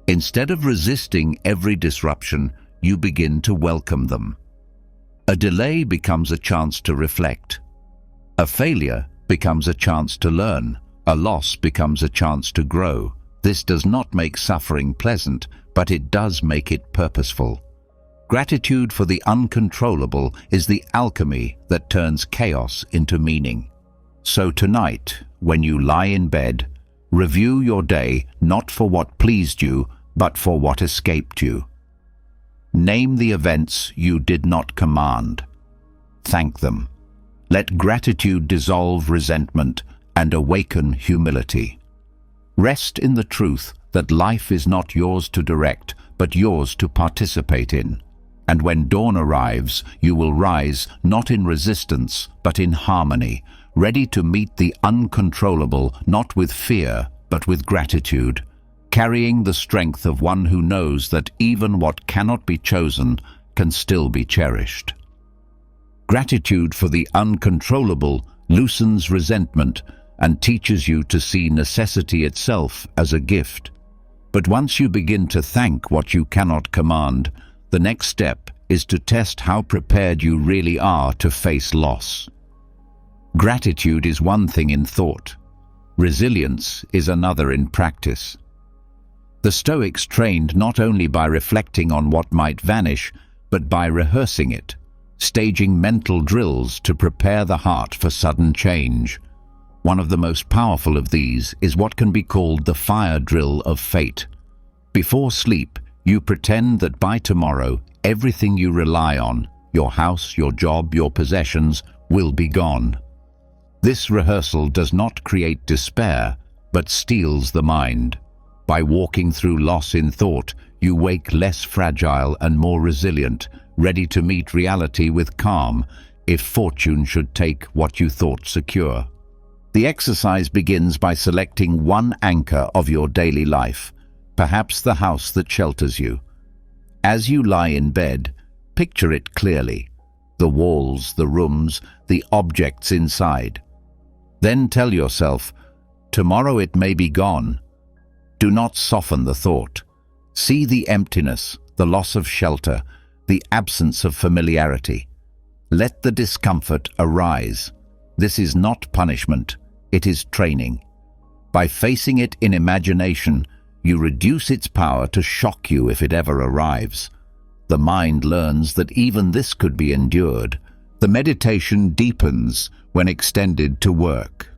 Instead of resisting every disruption, you begin to welcome them. A delay becomes a chance to reflect. A failure becomes a chance to learn. A loss becomes a chance to grow. This does not make suffering pleasant, but it does make it purposeful. Gratitude for the uncontrollable is the alchemy that turns chaos into meaning. So tonight, when you lie in bed, review your day not for what pleased you, but for what escaped you. Name the events you did not command. Thank them. Let gratitude dissolve resentment and awaken humility. Rest in the truth that life is not yours to direct, but yours to participate in. And when dawn arrives, you will rise not in resistance, but in harmony, ready to meet the uncontrollable, not with fear, but with gratitude, carrying the strength of one who knows that even what cannot be chosen can still be cherished. Gratitude for the uncontrollable loosens resentment and teaches you to see necessity itself as a gift. But once you begin to thank what you cannot command, the next step is to test how prepared you really are to face loss. Gratitude is one thing in thought. Resilience is another in practice. The Stoics trained not only by reflecting on what might vanish, but by rehearsing it, staging mental drills to prepare the heart for sudden change. One of the most powerful of these is what can be called the fire drill of fate. Before sleep, you pretend that by tomorrow, everything you rely on, your house, your job, your possessions, will be gone. This rehearsal does not create despair, but steels the mind. By walking through loss in thought, you wake less fragile and more resilient, ready to meet reality with calm, if fortune should take what you thought secure. The exercise begins by selecting one anchor of your daily life, perhaps the house that shelters you. As you lie in bed, picture it clearly, the walls, the rooms, the objects inside. Then tell yourself, tomorrow it may be gone. Do not soften the thought. See the emptiness, the loss of shelter, the absence of familiarity. Let the discomfort arise. This is not punishment, it is training. By facing it in imagination, you reduce its power to shock you if it ever arrives. The mind learns that even this could be endured. The meditation deepens when extended to work.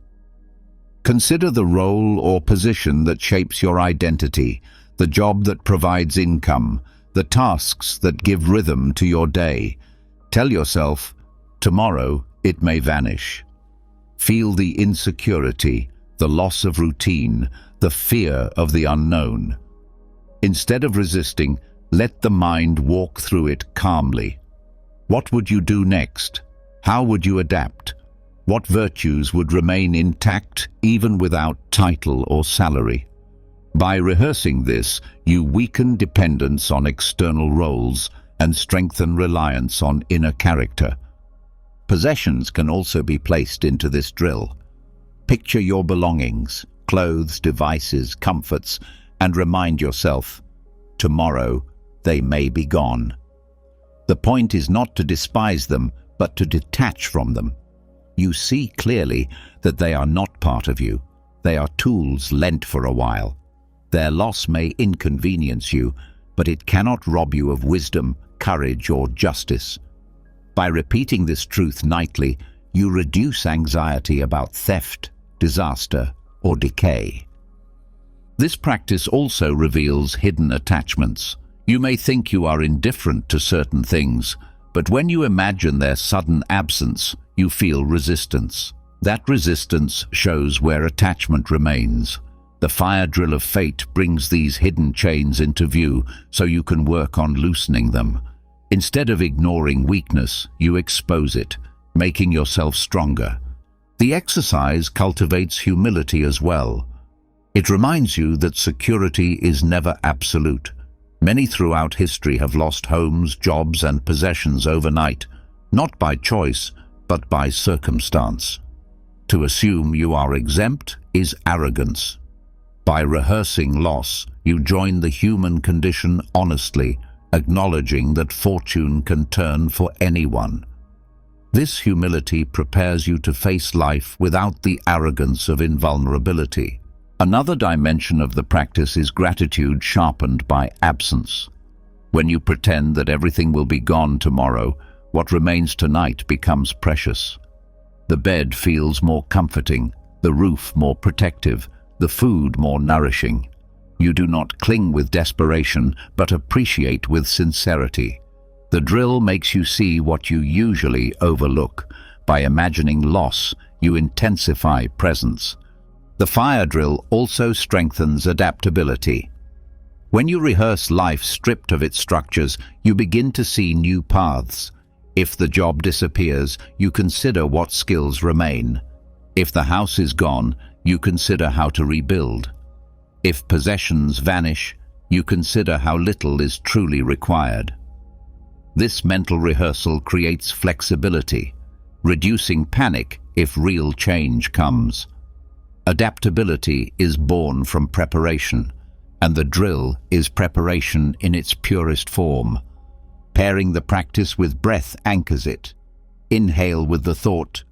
Consider the role or position that shapes your identity, the job that provides income, the tasks that give rhythm to your day. Tell yourself, tomorrow it may vanish. Feel the insecurity, the loss of routine, the fear of the unknown. Instead of resisting, let the mind walk through it calmly. What would you do next? How would you adapt? What virtues would remain intact even without title or salary? By rehearsing this, you weaken dependence on external roles and strengthen reliance on inner character. Possessions can also be placed into this drill. Picture your belongings, clothes, devices, comforts, and remind yourself, tomorrow they may be gone. The point is not to despise them, but to detach from them. You see clearly that they are not part of you. They are tools lent for a while. Their loss may inconvenience you, but it cannot rob you of wisdom, courage, or justice. By repeating this truth nightly, you reduce anxiety about theft, disaster, or decay. This practice also reveals hidden attachments. You may think you are indifferent to certain things, but when you imagine their sudden absence, you feel resistance. That resistance shows where attachment remains. The fire drill of fate brings these hidden chains into view so you can work on loosening them. Instead of ignoring weakness, you expose it, making yourself stronger. The exercise cultivates humility as well. It reminds you that security is never absolute. Many throughout history have lost homes, jobs, and possessions overnight, not by choice, but by circumstance. To assume you are exempt is arrogance. By rehearsing loss, you join the human condition honestly, acknowledging that fortune can turn for anyone. This humility prepares you to face life without the arrogance of invulnerability. Another dimension of the practice is gratitude sharpened by absence. When you pretend that everything will be gone tomorrow, what remains tonight becomes precious. The bed feels more comforting, the roof more protective, the food more nourishing. You do not cling with desperation, but appreciate with sincerity. The drill makes you see what you usually overlook. By imagining loss, you intensify presence. The fire drill also strengthens adaptability. When you rehearse life stripped of its structures, you begin to see new paths. If the job disappears, you consider what skills remain. If the house is gone, you consider how to rebuild. If possessions vanish, you consider how little is truly required. This mental rehearsal creates flexibility, reducing panic if real change comes. Adaptability is born from preparation, and the drill is preparation in its purest form. Pairing the practice with breath anchors it. Inhale with the thought,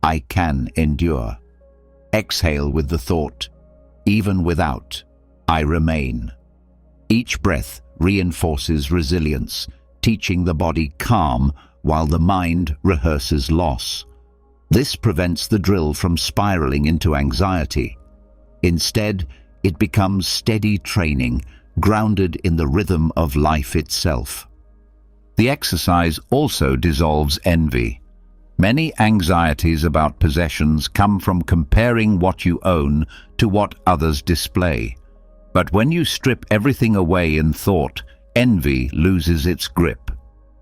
"I can endure." Exhale with the thought, "Even without, I remain." Each breath reinforces resilience, teaching the body calm while the mind rehearses loss. This prevents the drill from spiraling into anxiety. Instead, it becomes steady training, grounded in the rhythm of life itself. The exercise also dissolves envy. Many anxieties about possessions come from comparing what you own to what others display. But when you strip everything away in thought, envy loses its grip.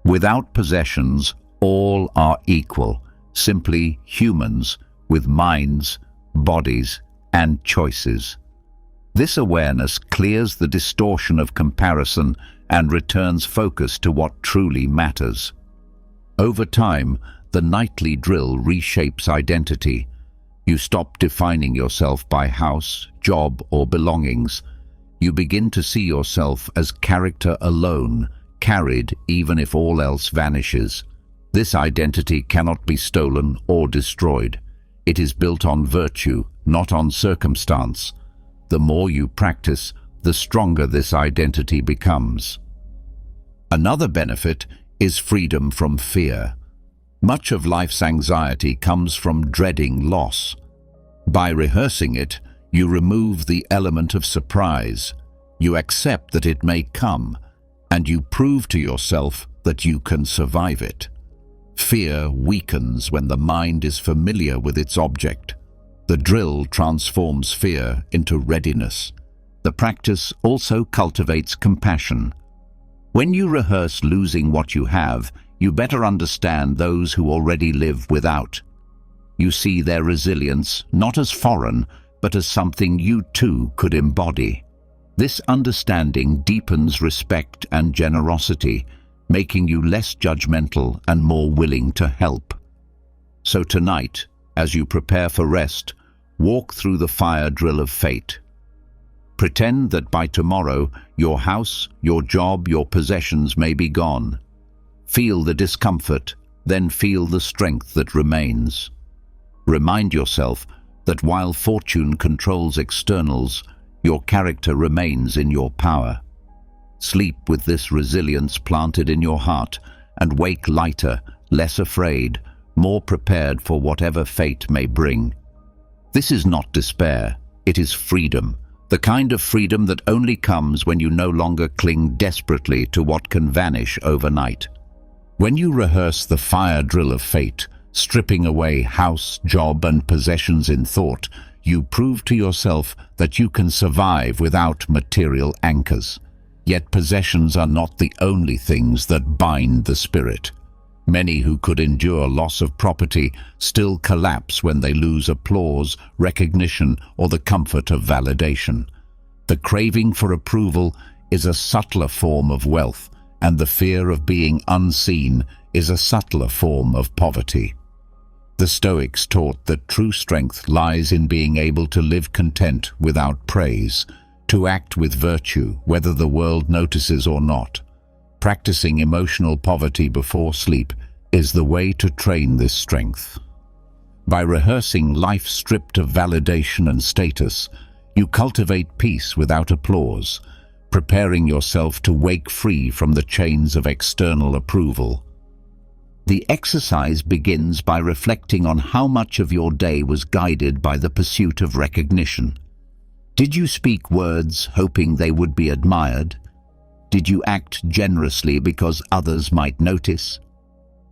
Without possessions, all are equal, simply humans with minds, bodies, and choices. This awareness clears the distortion of comparison and returns focus to what truly matters. Over time, the nightly drill reshapes identity. You stop defining yourself by house, job, or belongings. You begin to see yourself as character alone, carried even if all else vanishes. This identity cannot be stolen or destroyed. It is built on virtue, not on circumstance. The more you practice, the stronger this identity becomes. Another benefit is freedom from fear. Much of life's anxiety comes from dreading loss. By rehearsing it, you remove the element of surprise. You accept that it may come, and you prove to yourself that you can survive it. Fear weakens when the mind is familiar with its object. The drill transforms fear into readiness. The practice also cultivates compassion. When you rehearse losing what you have, you better understand those who already live without. You see their resilience not as foreign, but as something you too could embody. This understanding deepens respect and generosity, making you less judgmental and more willing to help. So tonight, as you prepare for rest, walk through the fire drill of fate. Pretend that by tomorrow, your house, your job, your possessions may be gone. Feel the discomfort, then feel the strength that remains. Remind yourself that while fortune controls externals, your character remains in your power. Sleep with this resilience planted in your heart and wake lighter, less afraid, more prepared for whatever fate may bring. This is not despair, it is freedom, the kind of freedom that only comes when you no longer cling desperately to what can vanish overnight. When you rehearse the fire drill of fate, stripping away house, job, and possessions in thought, you prove to yourself that you can survive without material anchors. Yet possessions are not the only things that bind the spirit. Many who could endure loss of property still collapse when they lose applause, recognition, or the comfort of validation. The craving for approval is a subtler form of wealth, and the fear of being unseen is a subtler form of poverty. The Stoics taught that true strength lies in being able to live content without praise, to act with virtue whether the world notices or not. Practicing emotional poverty before sleep is the way to train this strength. By rehearsing life stripped of validation and status, you cultivate peace without applause, preparing yourself to wake free from the chains of external approval. The exercise begins by reflecting on how much of your day was guided by the pursuit of recognition. Did you speak words hoping they would be admired? Did you act generously because others might notice?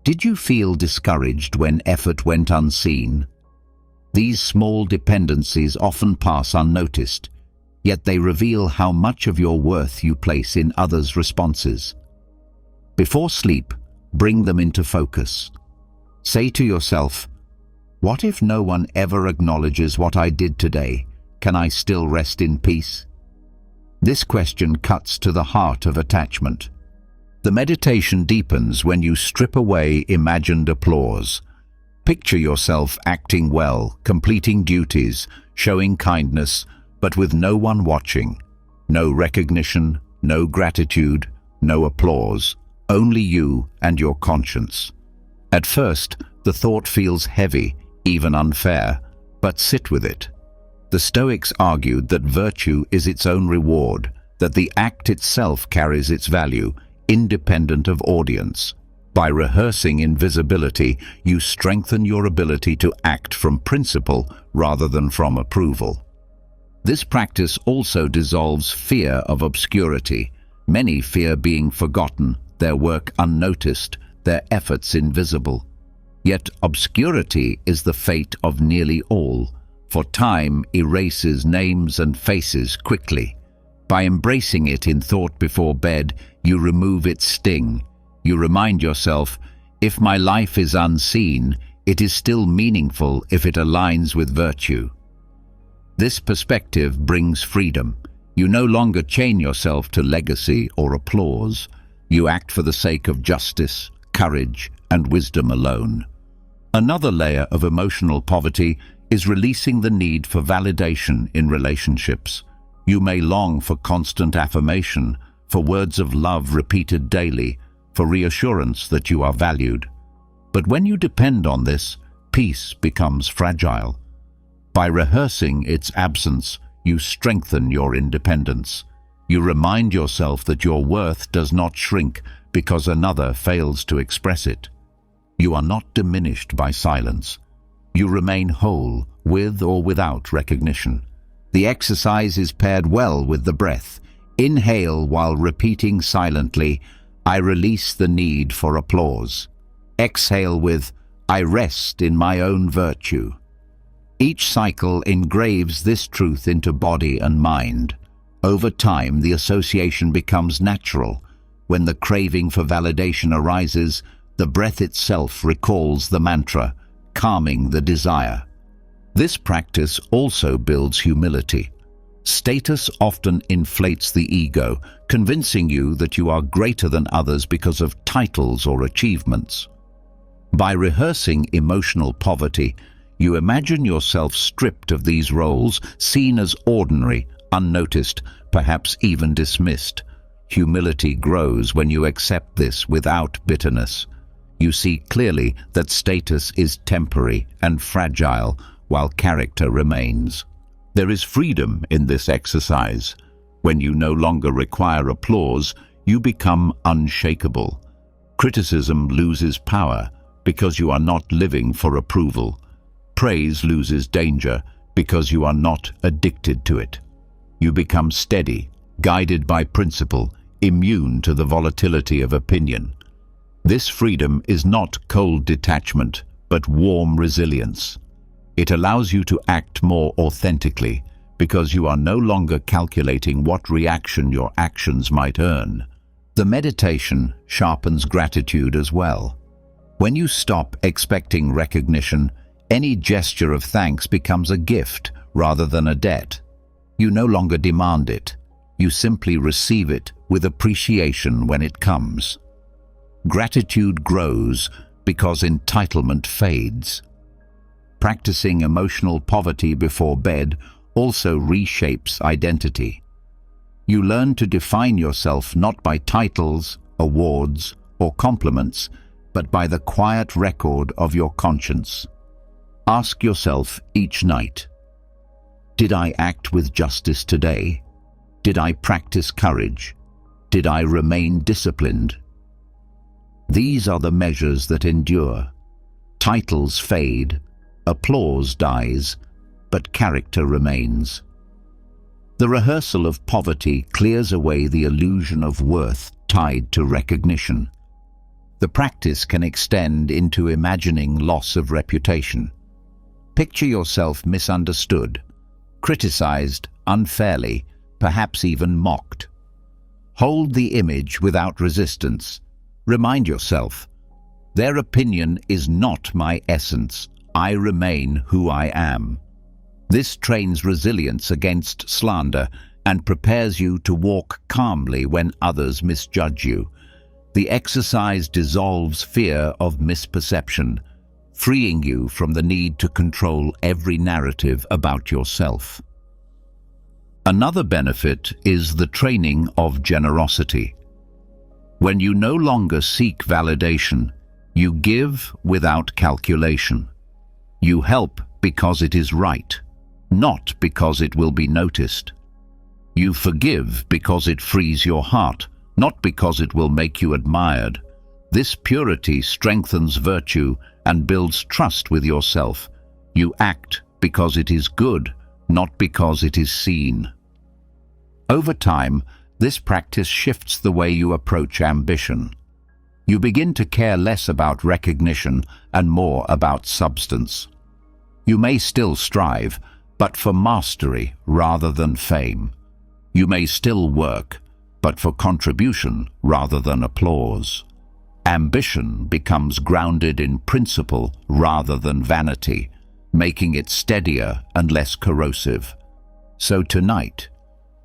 Did you feel discouraged when effort went unseen? These small dependencies often pass unnoticed, yet they reveal how much of your worth you place in others' responses. Before sleep, bring them into focus. Say to yourself, what if no one ever acknowledges what I did today? Can I still rest in peace? This question cuts to the heart of attachment. The meditation deepens when you strip away imagined applause. Picture yourself acting well, completing duties, showing kindness, but with no one watching. No recognition, no gratitude, no applause. Only you and your conscience. At first, the thought feels heavy, even unfair, but sit with it. The Stoics argued that virtue is its own reward, that the act itself carries its value, independent of audience. By rehearsing invisibility, you strengthen your ability to act from principle rather than from approval. This practice also dissolves fear of obscurity. Many fear being forgotten, their work unnoticed, their efforts invisible. Yet obscurity is the fate of nearly all, for time erases names and faces quickly. By embracing it in thought before bed, you remove its sting. You remind yourself, if my life is unseen, it is still meaningful if it aligns with virtue. This perspective brings freedom. You no longer chain yourself to legacy or applause. You act for the sake of justice, courage, and wisdom alone. Another layer of emotional poverty is releasing the need for validation in relationships. You may long for constant affirmation, for words of love repeated daily, for reassurance that you are valued. But when you depend on this, peace becomes fragile. By rehearsing its absence, you strengthen your independence. You remind yourself that your worth does not shrink because another fails to express it. You are not diminished by silence. You remain whole, with or without recognition. The exercise is paired well with the breath. Inhale while repeating silently, I release the need for applause. Exhale with, I rest in my own virtue. Each cycle engraves this truth into body and mind. Over time, the association becomes natural. When the craving for validation arises, the breath itself recalls the mantra, calming the desire. This practice also builds humility. Status often inflates the ego, convincing you that you are greater than others because of titles or achievements. By rehearsing emotional poverty, you imagine yourself stripped of these roles, seen as ordinary, unnoticed, perhaps even dismissed. Humility grows when you accept this without bitterness. You see clearly that status is temporary and fragile, while character remains. There is freedom in this exercise. When you no longer require applause, you become unshakable. Criticism loses power because you are not living for approval. Praise loses danger because you are not addicted to it. You become steady, guided by principle, immune to the volatility of opinion. This freedom is not cold detachment, but warm resilience. It allows you to act more authentically because you are no longer calculating what reaction your actions might earn. The meditation sharpens gratitude as well. When you stop expecting recognition, any gesture of thanks becomes a gift rather than a debt. You no longer demand it. You simply receive it with appreciation when it comes. Gratitude grows because entitlement fades. Practicing emotional poverty before bed also reshapes identity. You learn to define yourself not by titles, awards, or compliments, but by the quiet record of your conscience. Ask yourself each night, did I act with justice today? Did I practice courage? Did I remain disciplined? These are the measures that endure. Titles fade, applause dies, but character remains. The rehearsal of poverty clears away the illusion of worth tied to recognition. The practice can extend into imagining loss of reputation. Picture yourself misunderstood, criticized unfairly, perhaps even mocked. Hold the image without resistance. Remind yourself, their opinion is not my essence. I remain who I am. This trains resilience against slander and prepares you to walk calmly when others misjudge you. The exercise dissolves fear of misperception, freeing you from the need to control every narrative about yourself. Another benefit is the training of generosity. When you no longer seek validation, you give without calculation. You help because it is right, not because it will be noticed. You forgive because it frees your heart, not because it will make you admired. This purity strengthens virtue and builds trust with yourself. You act because it is good, not because it is seen. Over time, this practice shifts the way you approach ambition. You begin to care less about recognition and more about substance. You may still strive, but for mastery rather than fame. You may still work, but for contribution rather than applause. Ambition becomes grounded in principle rather than vanity, making it steadier and less corrosive. So tonight,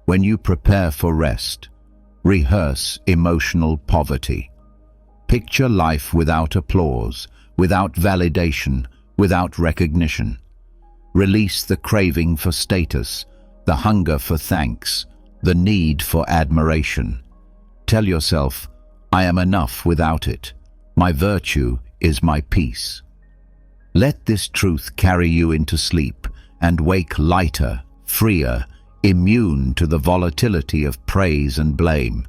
when you prepare for rest, rehearse emotional poverty. Picture life without applause, without validation, without recognition. Release the craving for status, the hunger for thanks, the need for admiration. Tell yourself, I am enough without it. My virtue is my peace. Let this truth carry you into sleep and wake lighter, freer, immune to the volatility of praise and blame.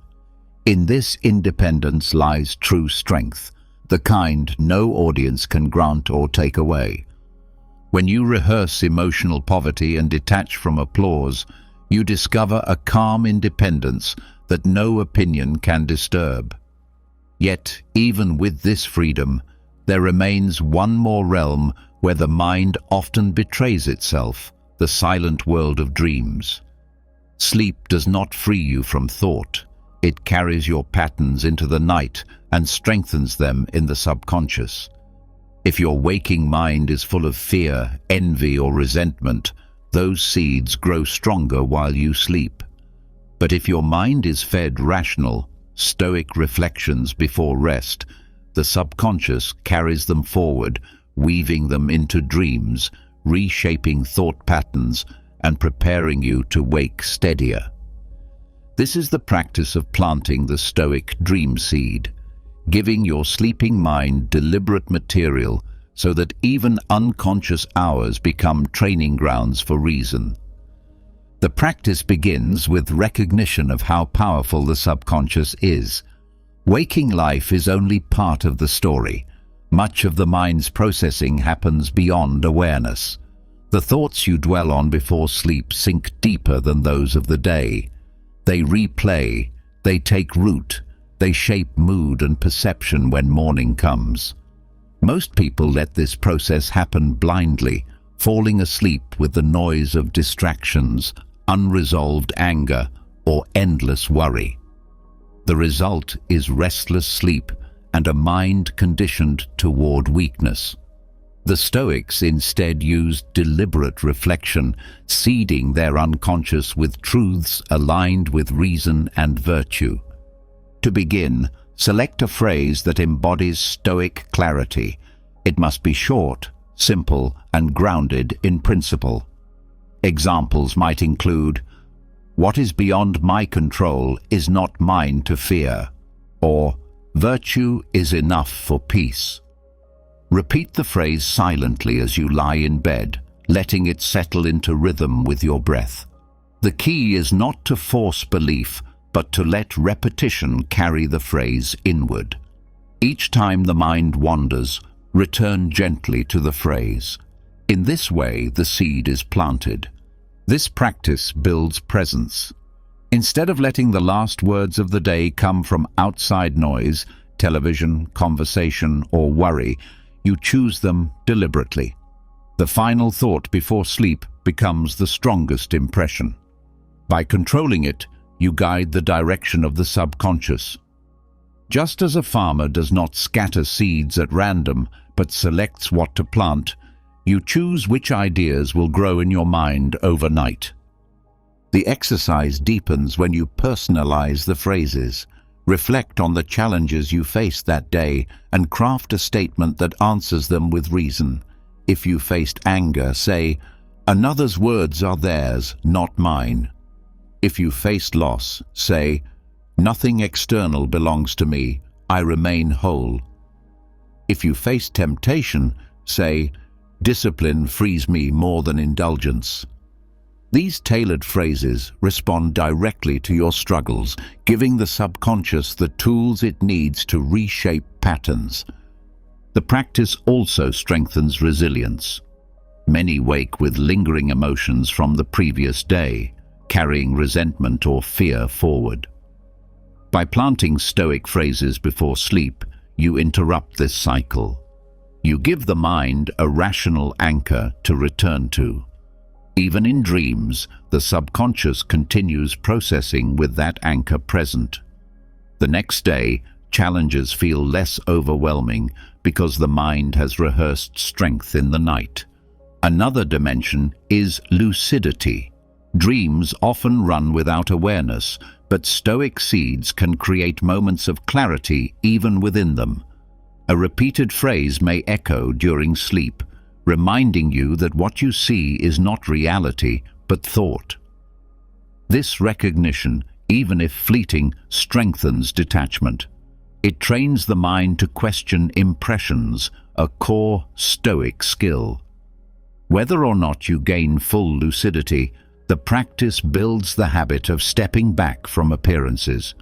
In this independence lies true strength, the kind no audience can grant or take away. When you rehearse emotional poverty and detach from applause, you discover a calm independence that no opinion can disturb. Yet, even with this freedom, there remains one more realm where the mind often betrays itself, the silent world of dreams. Sleep does not free you from thought. It carries your patterns into the night and strengthens them in the subconscious. If your waking mind is full of fear, envy, or resentment, those seeds grow stronger while you sleep. But if your mind is fed rational, stoic reflections before rest, the subconscious carries them forward, weaving them into dreams, reshaping thought patterns, and preparing you to wake steadier. This is the practice of planting the Stoic dream seed, giving your sleeping mind deliberate material so that even unconscious hours become training grounds for reason. The practice begins with recognition of how powerful the subconscious is. Waking life is only part of the story. Much of the mind's processing happens beyond awareness. The thoughts you dwell on before sleep sink deeper than those of the day. They replay, they take root, they shape mood and perception when morning comes. Most people let this process happen blindly, falling asleep with the noise of distractions, unresolved anger, or endless worry. The result is restless sleep and a mind conditioned toward weakness. The Stoics instead used deliberate reflection, seeding their unconscious with truths aligned with reason and virtue. To begin, select a phrase that embodies Stoic clarity. It must be short, simple, and grounded in principle. Examples might include, "What is beyond my control is not mine to fear," or "Virtue is enough for peace." Repeat the phrase silently as you lie in bed, letting it settle into rhythm with your breath. The key is not to force belief, but to let repetition carry the phrase inward. Each time the mind wanders, return gently to the phrase. In this way, the seed is planted. This practice builds presence. Instead of letting the last words of the day come from outside noise, television, conversation, or worry, you choose them deliberately. The final thought before sleep becomes the strongest impression. By controlling it, you guide the direction of the subconscious. Just as a farmer does not scatter seeds at random, but selects what to plant, you choose which ideas will grow in your mind overnight. The exercise deepens when you personalize the phrases. Reflect on the challenges you faced that day and craft a statement that answers them with reason. If you faced anger, say, "Another's words are theirs, not mine." If you faced loss, say, "Nothing external belongs to me, I remain whole." If you faced temptation, say, "Discipline frees me more than indulgence." These tailored phrases respond directly to your struggles, giving the subconscious the tools it needs to reshape patterns. The practice also strengthens resilience. Many wake with lingering emotions from the previous day, carrying resentment or fear forward. By planting Stoic phrases before sleep, you interrupt this cycle. You give the mind a rational anchor to return to. Even in dreams, the subconscious continues processing with that anchor present. The next day, challenges feel less overwhelming because the mind has rehearsed strength in the night. Another dimension is lucidity. Dreams often run without awareness, but Stoic seeds can create moments of clarity even within them. A repeated phrase may echo during sleep, reminding you that what you see is not reality, but thought. This recognition, even if fleeting, strengthens detachment. It trains the mind to question impressions, a core Stoic skill. Whether or not you gain full lucidity, the practice builds the habit of stepping back from appearances.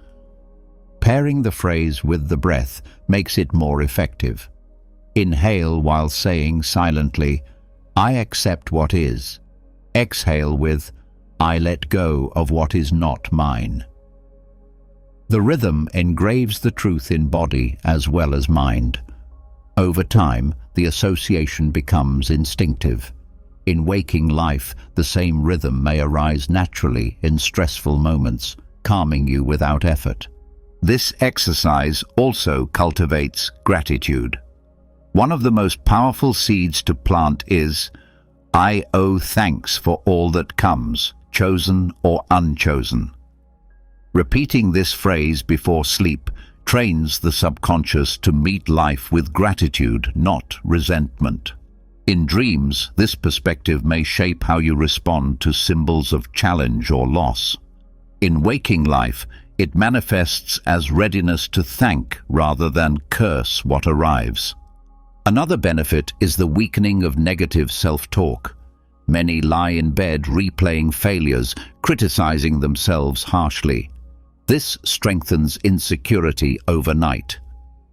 Pairing the phrase with the breath makes it more effective. Inhale while saying silently, "I accept what is." Exhale with, "I let go of what is not mine." The rhythm engraves the truth in body as well as mind. Over time, the association becomes instinctive. In waking life, the same rhythm may arise naturally in stressful moments, calming you without effort. This exercise also cultivates gratitude. One of the most powerful seeds to plant is, "I owe thanks for all that comes, chosen or unchosen." Repeating this phrase before sleep trains the subconscious to meet life with gratitude, not resentment. In dreams, this perspective may shape how you respond to symbols of challenge or loss. In waking life, it manifests as readiness to thank rather than curse what arrives. Another benefit is the weakening of negative self-talk. Many lie in bed replaying failures, criticizing themselves harshly. This strengthens insecurity overnight.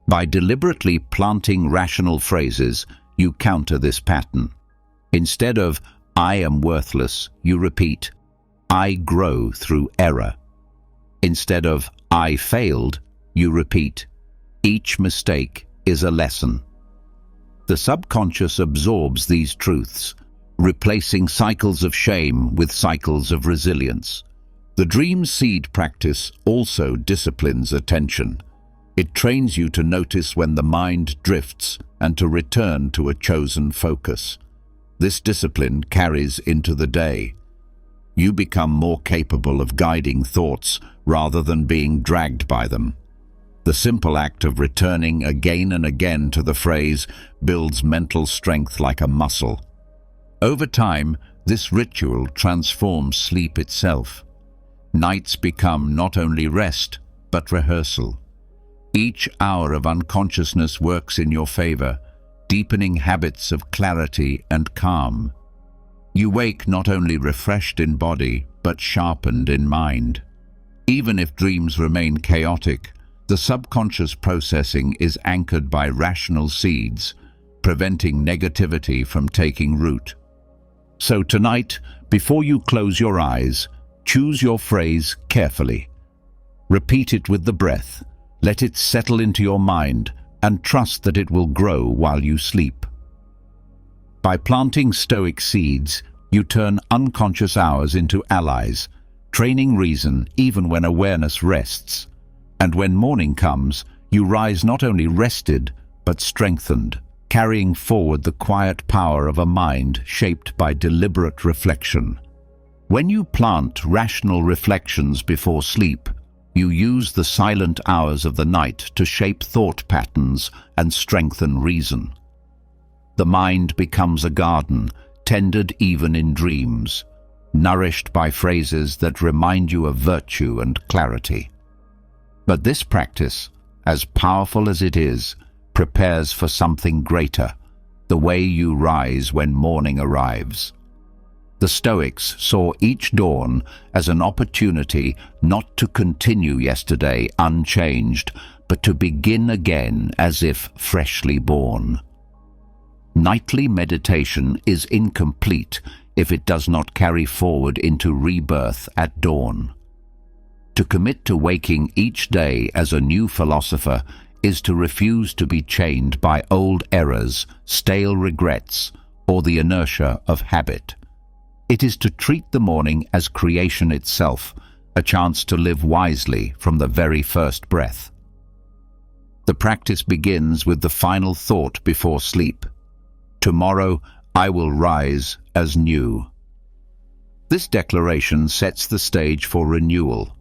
By deliberately planting rational phrases, you counter this pattern. Instead of "I am worthless," you repeat, "I grow through error." Instead of "I failed," you repeat, "Each mistake is a lesson." The subconscious absorbs these truths, replacing cycles of shame with cycles of resilience. The dream seed practice also disciplines attention. It trains you to notice when the mind drifts and to return to a chosen focus. This discipline carries into the day. You become more capable of guiding thoughts rather than being dragged by them. The simple act of returning again and again to the phrase builds mental strength like a muscle. Over time, this ritual transforms sleep itself. Nights become not only rest, but rehearsal. Each hour of unconsciousness works in your favor, deepening habits of clarity and calm. You wake not only refreshed in body, but sharpened in mind. Even if dreams remain chaotic, the subconscious processing is anchored by rational seeds, preventing negativity from taking root. So tonight, before you close your eyes, choose your phrase carefully. Repeat it with the breath, let it settle into your mind, and trust that it will grow while you sleep. By planting Stoic seeds, you turn unconscious hours into allies, training reason even when awareness rests. And when morning comes, you rise not only rested, but strengthened, carrying forward the quiet power of a mind shaped by deliberate reflection. When you plant rational reflections before sleep, You use the silent hours of the night to shape thought patterns and strengthen reason. The mind becomes a garden, tended even in dreams, nourished by phrases that remind you of virtue and clarity. But this practice, as powerful as it is, prepares for something greater, the way you rise when morning arrives. The Stoics saw each dawn as an opportunity not to continue yesterday unchanged, but to begin again as if freshly born. Nightly meditation is incomplete if it does not carry forward into rebirth at dawn. To commit to waking each day as a new philosopher is to refuse to be chained by old errors, stale regrets, or the inertia of habit. It is to treat the morning as creation itself, a chance to live wisely from the very first breath. The practice begins with the final thought before sleep. Tomorrow I will rise as new. This declaration sets the stage for renewal.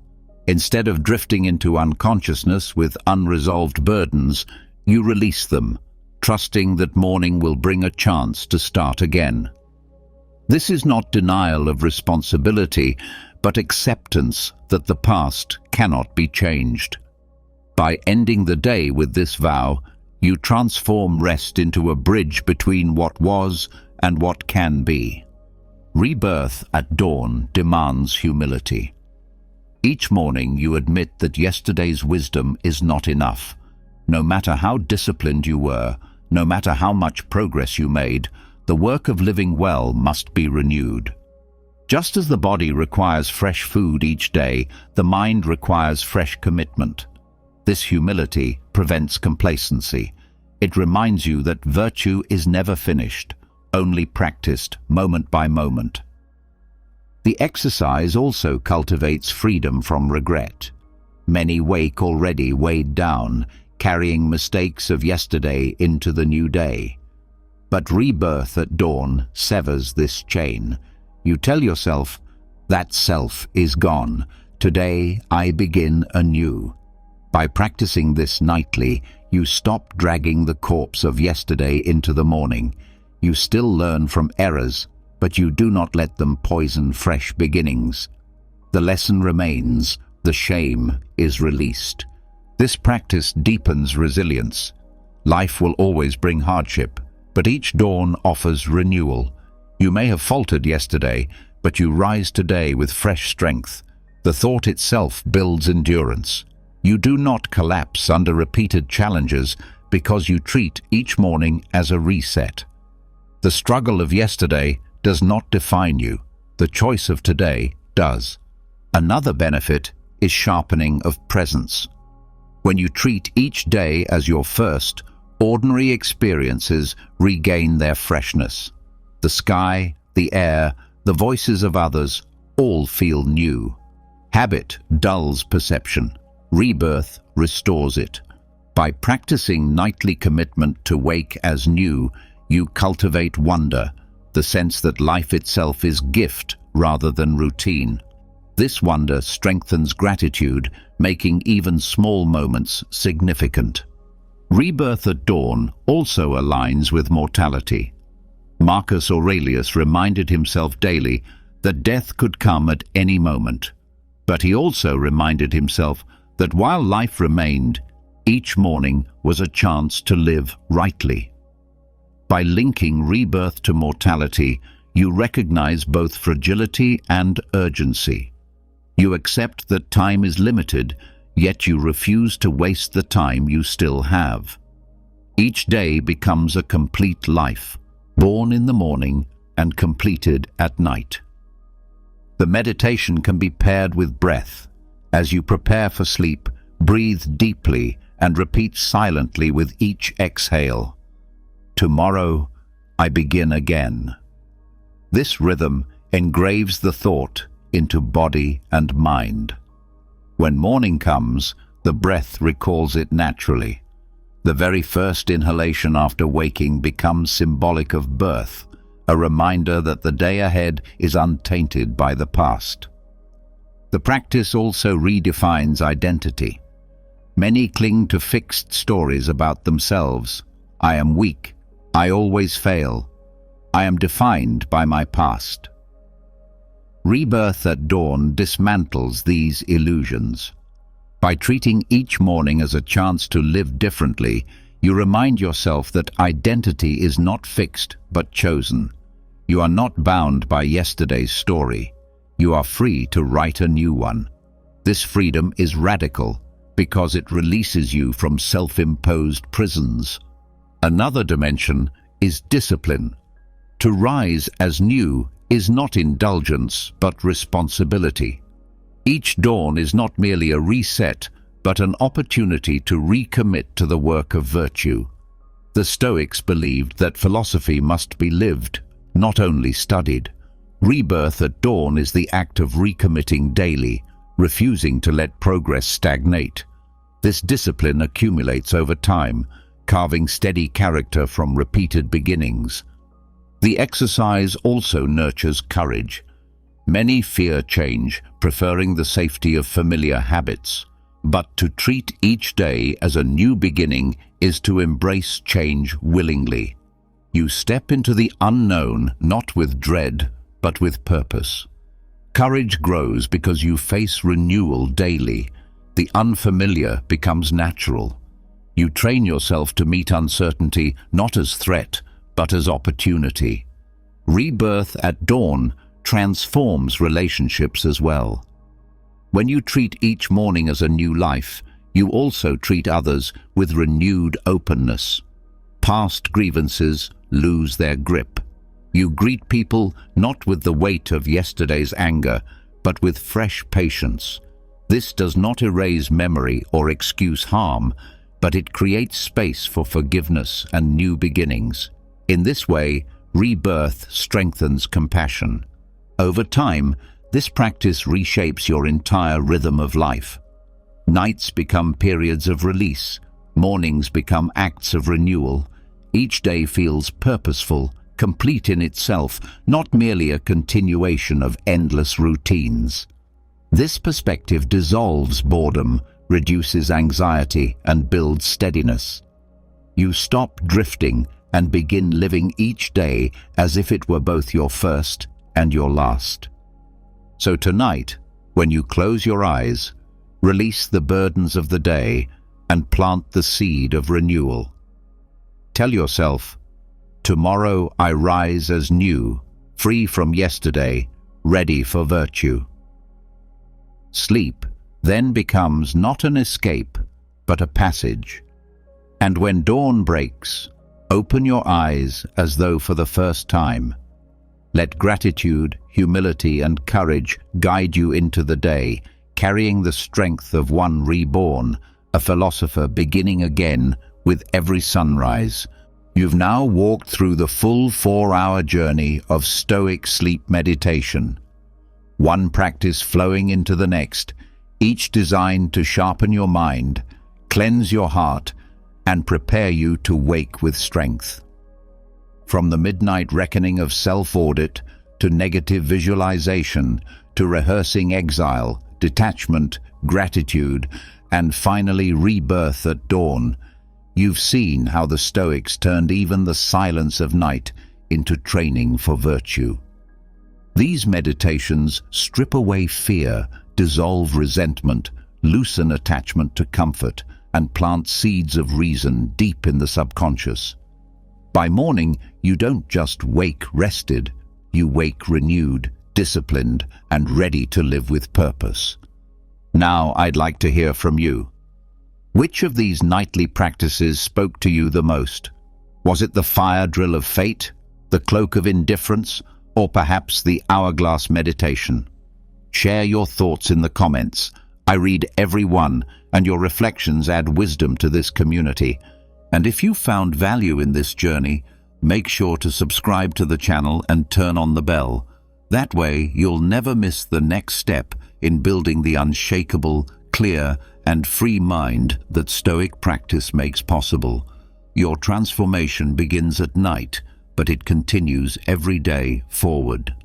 Instead of drifting into unconsciousness with unresolved burdens, you release them, trusting that morning will bring a chance to start again. This is not denial of responsibility, but acceptance that the past cannot be changed. By ending the day with this vow, you transform rest into a bridge between what was and what can be. Rebirth at dawn demands humility. Each morning you admit that yesterday's wisdom is not enough. No matter how disciplined you were, no matter how much progress you made, the work of living well must be renewed. Just as the body requires fresh food each day, the mind requires fresh commitment. This humility prevents complacency. It reminds you that virtue is never finished, only practiced moment by moment. The exercise also cultivates freedom from regret. Many wake already weighed down, carrying mistakes of yesterday into the new day. But rebirth at dawn severs this chain. You tell yourself, that self is gone. Today I begin anew. By practicing this nightly, you stop dragging the corpse of yesterday into the morning. You still learn from errors, but you do not let them poison fresh beginnings. The lesson remains, the shame is released. This practice deepens resilience. Life will always bring hardship, but each dawn offers renewal. You may have faltered yesterday, but you rise today with fresh strength. The thought itself builds endurance. You do not collapse under repeated challenges because you treat each morning as a reset. The struggle of yesterday does not define you. The choice of today does. Another benefit is sharpening of presence. When you treat each day as your first, ordinary experiences regain their freshness. The sky, the air, the voices of others all feel new. Habit dulls perception. Rebirth restores it. By practicing nightly commitment to wake as new, you cultivate wonder, the sense that life itself is gift rather than routine. This wonder strengthens gratitude, making even small moments significant. Rebirth at dawn also aligns with mortality. Marcus Aurelius reminded himself daily that death could come at any moment. But he also reminded himself that while life remained, each morning was a chance to live rightly. By linking rebirth to mortality, you recognize both fragility and urgency. You accept that time is limited, yet you refuse to waste the time you still have. Each day becomes a complete life, born in the morning and completed at night. The meditation can be paired with breath. As you prepare for sleep, breathe deeply and repeat silently with each exhale. Tomorrow, I begin again. This rhythm engraves the thought into body and mind. When morning comes, the breath recalls it naturally. The very first inhalation after waking becomes symbolic of birth, a reminder that the day ahead is untainted by the past. The practice also redefines identity. Many cling to fixed stories about themselves. I am weak. I always fail. I am defined by my past. Rebirth at dawn dismantles these illusions. By treating each morning as a chance to live differently, you remind yourself that identity is not fixed but chosen. You are not bound by yesterday's story. You are free to write a new one. This freedom is radical because it releases you from self-imposed prisons. Another dimension is discipline. To rise as new is not indulgence but responsibility. Each dawn is not merely a reset, but an opportunity to recommit to the work of virtue. The Stoics believed that philosophy must be lived, not only studied. Rebirth at dawn is the act of recommitting daily, refusing to let progress stagnate. This discipline accumulates over time, carving steady character from repeated beginnings. The exercise also nurtures courage. Many fear change, preferring the safety of familiar habits. But to treat each day as a new beginning is to embrace change willingly. You step into the unknown not with dread, but with purpose. Courage grows because you face renewal daily. The unfamiliar becomes natural. You train yourself to meet uncertainty not as threat, but as opportunity. Rebirth at dawn transforms relationships as well. When you treat each morning as a new life, you also treat others with renewed openness. Past grievances lose their grip. You greet people not with the weight of yesterday's anger, but with fresh patience. This does not erase memory or excuse harm, but it creates space for forgiveness and new beginnings. In this way, rebirth strengthens compassion. Over time, this practice reshapes your entire rhythm of life. Nights become periods of release. Mornings become acts of renewal. Each day feels purposeful, complete in itself, not merely a continuation of endless routines. This perspective dissolves boredom, reduces anxiety, and builds steadiness. You stop drifting and begin living each day as if it were both your first and your last. So tonight, when you close your eyes, release the burdens of the day and plant the seed of renewal. Tell yourself, tomorrow I rise as new, free from yesterday, ready for virtue. Sleep then becomes not an escape, but a passage. And when dawn breaks, open your eyes as though for the first time. Let gratitude, humility, and courage guide you into the day, carrying the strength of one reborn, a philosopher beginning again with every sunrise. You've now walked through the full 4-hour journey of Stoic sleep meditation. One practice flowing into the next, each designed to sharpen your mind, cleanse your heart, and prepare you to wake with strength. From the midnight reckoning of self-audit to negative visualization to rehearsing exile, detachment, gratitude, and finally rebirth at dawn, you've seen how the Stoics turned even the silence of night into training for virtue. These meditations strip away fear, dissolve resentment, loosen attachment to comfort, and plant seeds of reason deep in the subconscious. By morning, you don't just wake rested, you wake renewed, disciplined, and ready to live with purpose. Now I'd like to hear from you. Which of these nightly practices spoke to you the most? Was it the fire drill of fate, the cloak of indifference, or perhaps the hourglass meditation? Share your thoughts in the comments. I read every one, and your reflections add wisdom to this community. And if you found value in this journey, make sure to subscribe to the channel and turn on the bell. That way, you'll never miss the next step in building the unshakable, clear, and free mind that Stoic practice makes possible. Your transformation begins at night, but it continues every day forward.